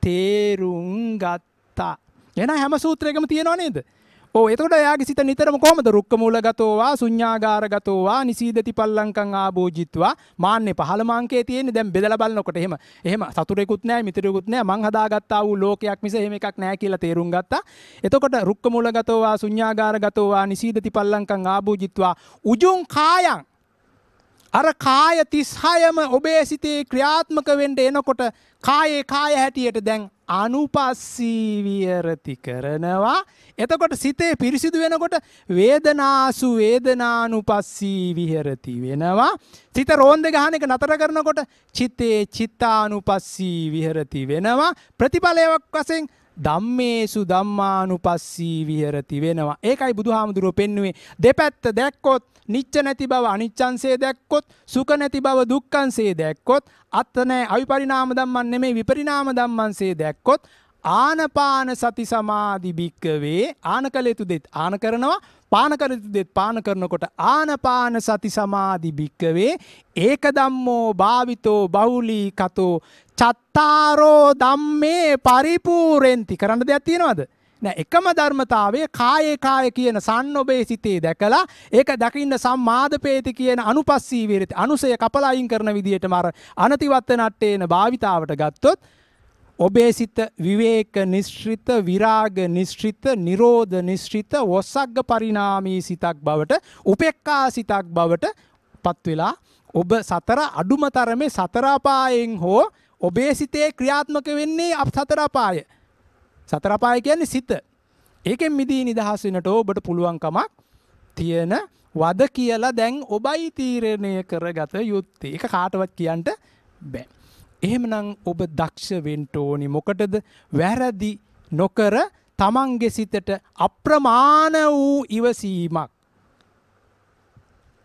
S1: තේරුම් ගත්තා. එහෙනම් හැම සූත්‍රයකම තියෙනව නේද? ඔව්. එතකොට එයාගේ සිත නිතරම කොහමද? රුක්ක මූලගතෝ වා ශුඤ්ඤාගාරගතෝ වා නිසීදති පල්ලංකං ආභෝජිත්වා. මාන්නේ 15 අංකයේ තියෙන්නේ. දැන් බෙදලා බලනකොට එහෙම සතුරෙකුත් නැහැ මිතුරෙකුත් නැහැ. මං හදාගත්තා වූ ලෝකයක් මිස එහෙම එකක් නැහැ කියලා තේරුම් ගත්තා. එතකොට රුක්ක මූලගතෝ වා ශුඤ්ඤාගාරගතෝ වා නිසීදති පල්ලංකං ආභෝජිත්වා උජුං කායං. අර කාය 36ම ඔබේ සිතේ ක්‍රියාත්මක වෙන්න එනකොට කායේ කාය හැටියට දැන් අනුපස්සී විහෙරති කරනවා. එතකොට සිතේ පිරිසිදු වෙනකොට වේදනාසු වේදනානුපස්සී විහෙරති වෙනවා. සිත රෝන්ද ගහන එක නතර කරනකොට චිත්තේ චිත්තානුපස්සී විහෙරති වෙනවා. ප්‍රතිඵලයක් වශයෙන් ධම්මේසු ධම්මානුපස්සී විහෙරති වෙනවා. ඒකයි බුදුහාමුදුරුවෝ පෙන්වුවේ දෙපැත්ත දැක්කොත් නිච්ච නැති බව අනිච්චංසේ දැක්කොත් සුඛ නැති බව දුක්ඛංසේ දැක්කොත් අත්ත නැහැ අවිපරිණාම ධම්මං නෙමෙයි විපරිණාම ධම්මංසේ දැක්කොත් ආනපාන සති සමාධි භික්කවේ ආනකලෙතු දෙත් ආන කරනවා පාන කලෙතු දෙත් පාන කරනකොට ආනපාන සති සමාධි භික්කවේ ඒක ධම්මෝ භාවිතෝ බහුලී කතෝ චත්තාරෝ ධම්මේ පරිපූර්ණති. කරන්න දෙයක් තියෙනවද? නෑ. එකම ධර්මතාවය කායේ කාය කියන සන්නොබේ සිතේ දැකලා ඒක දකින්න සම්මාදපේති කියන අනුපස්සී විරති අනුසය කපලා අයින් කරන විදිහටම අර අනතිවත්ත නට්ටේන භාවිතාවට ගත්තොත් ඔබේ සිත විවේක නිශ්චිත විරාග නිශ්චිත නිරෝධ නිශ්චිත වොස්සග්ග පරිණාමී සිතක් බවට උපේක්ඛා සිතක් බවට පත් වෙලා ඔබ සතර අඩුම තරමේ සතර අපායෙන් හෝ ඔබේ සිතේ ක්‍රියාත්මක වෙන්නේ සතර අපාය. සතර අපාය කියන්නේ සිත. ඒකෙන් මිදී නිදහස් වෙන්නට ඔබට පුළුවන්කමක් තියෙන වද කියලා දැන් ඔබයි තීරණය කරගත යුත්තේ. ඒක කාටවත් කියන්න බෑ. එහෙමනම් ඔබ දක්ෂ වෙන්න ඕනි. මොකටද? වැරදි නොකර තමන්ගේ සිතට අප්‍රමාණ වූ ඉවසීමක්,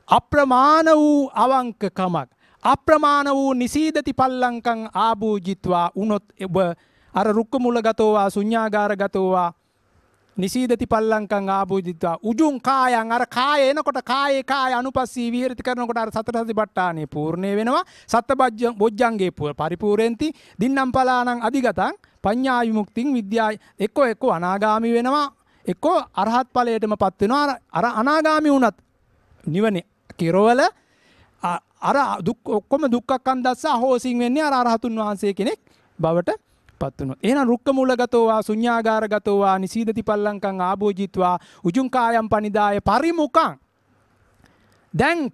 S1: අප්‍රමාණ වූ අවංකකමක්, අප්‍රමාණ වූ නිසීදති පල්ලංකං ආභූජිත්වා උනොත් ඔබ අර රුක්ක මුලගතෝවා ශුඤ්ඤාගාරගතෝවා නිසීදති පල්ලංකං ආභූජිත්වා උජුං කායං අර කාය එනකොට කායේ කාය අනුපස්සී විහෙරති කරනකොට අර සතර සතිපට්ඨානෙ පූර්ණේ වෙනවා. සත්ත බොජ්ජංගේ පරිපූර්ණෙන්ති දින්නම් පලානං අධිගතං පඤ්ඤා විමුක්තිං විද්‍යා එක්කෝ අනාගාමි වෙනවා, එක්කෝ අරහත් ඵලයටමපත් වෙනවා. අර අනාගාමි වුණත් නිවනේ කෙරවල අර දුක් ඔක්කොම දුක්ඛක්ඛන්දස්ස අහෝසින් වෙන්නේ අර අරහතුන් වහන්සේ කෙනෙක් බවට පත් වෙනවා. එහෙනම් රුක්ක මූලගතෝවා ශුඤ්ඤාගාරගතෝවා නිසීදති පල්ලංකං ආභෝජිත්වා උජුං කායම් පනිදාය පරිමුඛං. දැන්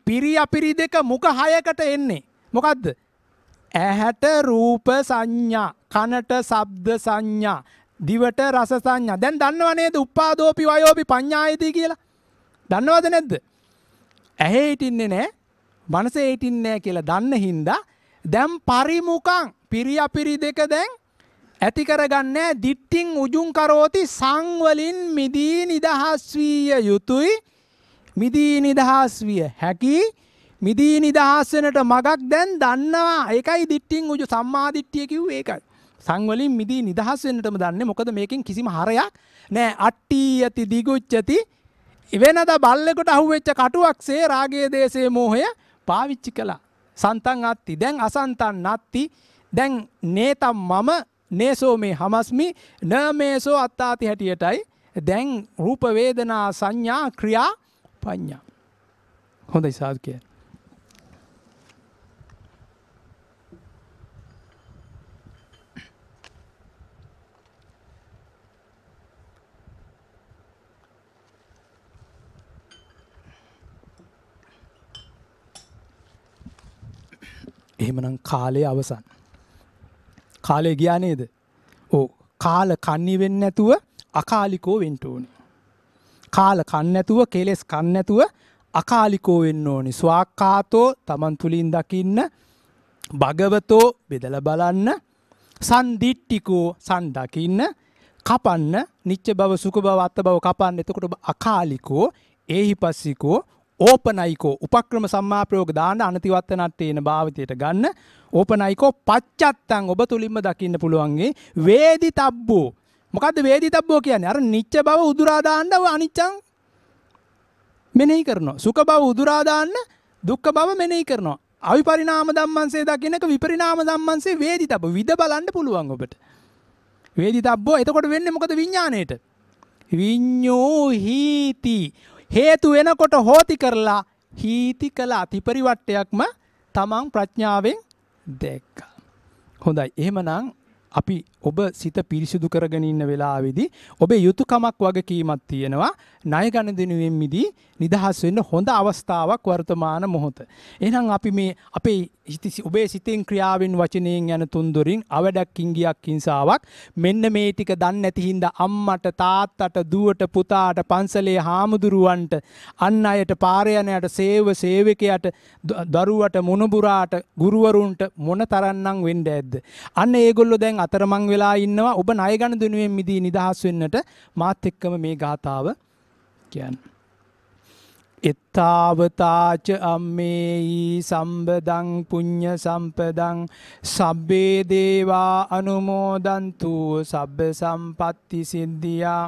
S1: පිරි අපිරි දෙක මුඛ 6කට එන්නේ. මොකද්ද? ඇහැට රූප සංඥා, කනට ශබ්ද සංඥා, දිවට රස සංඥා. දැන් දන්නව නේද උපාදෝපි වයෝපි පඤ්ඤායති කියලා? දන්නවද නැද්ද? ඇහි හිටින්නේ නැහැ, මනසේ හිටින්නේ නැහැ කියලා දන්න හින්දා දැන් පරිමුඛං පිරි අපිරි දෙක දැන් ඇති කරගන්නේ දිට්ඨින් උජුං කරෝති සංවලින් මිදී නිදහස් විය යුතුයි. මිදී නිදහස් විය හැකි, මිදී නිදහස් වෙනට මගක් දැන් දන්නවා. ඒකයි දිට්ඨින් උජු සම්මා දිට්ඨිය කිව්වේ ඒකයි. සංවලින් මිදී නිදහස් වෙන්නටම දන්නේ. මොකද මේකෙන් කිසිම හරයක් නෑ. අට්ටි යති දිගුච්චති වෙනද බල්ලෙකුට අහුවෙච්ච කටුවක්සේ රාගයේ දේශයේ මෝහය පාවිච්චි කළා. සන්තං අත්ති දැන් අසන්තං නත්ති. දැන් නේතම් මම නේසෝ මේ හමස්මි න මේසෝ අත්තාති හැටියටයි දැන් රූප වේදනා සංඥා ක්‍රියා පඤ්ඤා. හොඳයි සාදු කියන්නේ. එහෙමනම් කාලය අවසන්. කාලය ගියා නේද? ඔව්. කාල කන්නි වෙන්නේ නැතුව අකාලිකෝ වෙන්න ඕනේ. කාල කන්න නැතුව කෙලස් කන්න නැතුව අකාලිකෝ වෙන්න ඕනේ. ස්වාක්ඛාතෝ තමන් තුලින් දකින්න, භගවතෝ බෙදලා බලන්න, සම්දිට්ඨිකෝ සන් දකින්න, කපන්න, නිච්ච බව සුඛ බව අත්ත බව කපන්න. එතකොට අකාලිකෝ, ඒහිපස්සිකෝ, ඕපනයිකෝ උපක්‍රම සම්මාප්‍රයෝග දාන්න අනතිවත්ත නට්ටේන භාවිතයට ගන්න. ඕපනයිකෝ පච්චත්තං ඔබ තුලින්ම දකින්න පුළුවන්ගේ වේදිතබ්බෝ. මොකද්ද වේදිතබ්බෝ කියන්නේ? අර නිච්ච බව උදුරා දාන්න අනිච්චං මෙනෙහි කරනවා. සුඛ බව උදුරා දාන්න දුක්ඛ බව මෙනෙහි කරනවා. අවිපරිණාම ධම්මංසේ දකින්නක විපරිණාම ධම්මංසේ වේදිතබ්බ විද බලන්න පුළුවන් ඔබට. වේදිතබ්බෝ එතකොට වෙන්නේ මොකද විඥාණයට? විඤ්ඤෝ හීති හේතු වෙනකොට හෝති කරලා හීති කළා. ත්‍රිපරිවට්ටයක්ම තමන් ප්‍රඥාවෙන් දැක්කා. හොඳයි. එහෙමනම් අපි ඔබ සිත පිරිසිදු කරගෙන ඉන්න වෙලාවේදී ඔබේ යුතුයකමක් වගකීමක් තියෙනවා. ණය ගනුදෙනුවෙන් මිදී නිදහස් වෙන්න හොඳ අවස්ථාවක් වර්තමාන මොහොත. එහෙනම් අපි මේ අපේ ඔබේ සිතෙන් ක්‍රියාවෙන් වචනයෙන් යන තුන්දොරින් අවඩක් ඉංගියක් හිංසාවක් මෙන්න මේ ටික දන්නේ නැති හින්දා අම්මට තාත්තට දුවට පුතාට පන්සලේ හාමුදුරුවන්ට අන් අයට පාරේ යනයට සේවකයාට දරුවට මුණුබුරාට ගුරුවරුන්ට මොන තරම්නම් වෙන්න ඇද්ද? අන්න ඒගොල්ලෝ දැන් අතරමං වෙලා ඉන්නවා. ඔබ ණය ගනුදෙනුවෙන් මිදී නිදහස් වෙන්නට මාත් එක්කම මේ ගාථාව කියන්නේ. එත්තාවතාච අම්මේයි සම්බදං පුඤ්ඤ සම්පදං සබ්බේ දේවා අනුමෝදන්තු සබ්බ සම්පatti සිද්ධියා.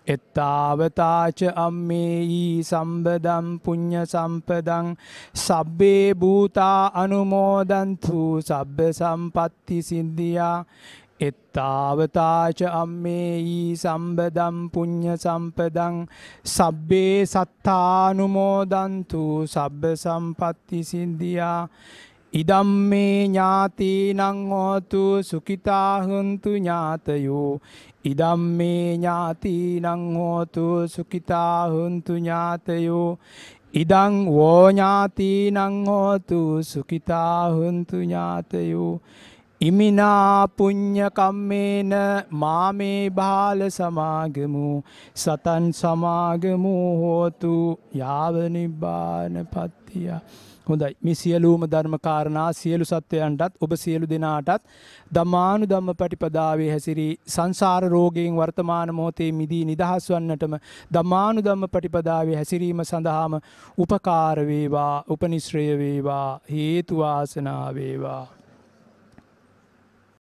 S1: එත්තාවතාච අම්මේයි සම්බදං පුඤ්ඤ සම්පදං සබ්බේ භූතා අනුමෝදන්තු සබ්බ සම්පatti සිද්ධියා. එත්තාවතාච අම්මේයි සම්බදං පුඤ්ඤ සම්පදං සබ්බේ සත්තානුමෝදන්තු සබ්බ සම්පatti සිද්ධියා. ඉදම්මේ ඥාතිනං හෝතු සුඛිතා හුන්තු ඥාතයෝ. ඉදම්මේ ඥාතිනං හෝතු සුඛිතා හුන්තු ඥාතයෝ. ඉදං වෝ ඥාතිනං හෝතු සුඛිතා හුන්තු ඥාතයෝ. ඉමිනා පුඤ්ඤ කම්මේන මාමේ බාල සමාගමු සතන් සමාගමු හෝතු යාව නිබ්බානපත්තිය. හොඳයි. මේ සියලුම ධර්ම කාරණා සියලු සත්වයන්ටත් ඔබ සියලු දෙනාටත් ධම්මානුධම්ම පටිපදාවේ හැසිරී සංසාර රෝගයෙන් වර්තමාන මොහොතේ මිදී නිදහස් වන්නටම ධම්මානුධම්ම පටිපදාවේ හැසිරීම සඳහාම උපකාර වේවා, උපනිශ්‍රය වේවා, හේතු වාසනා වේවා.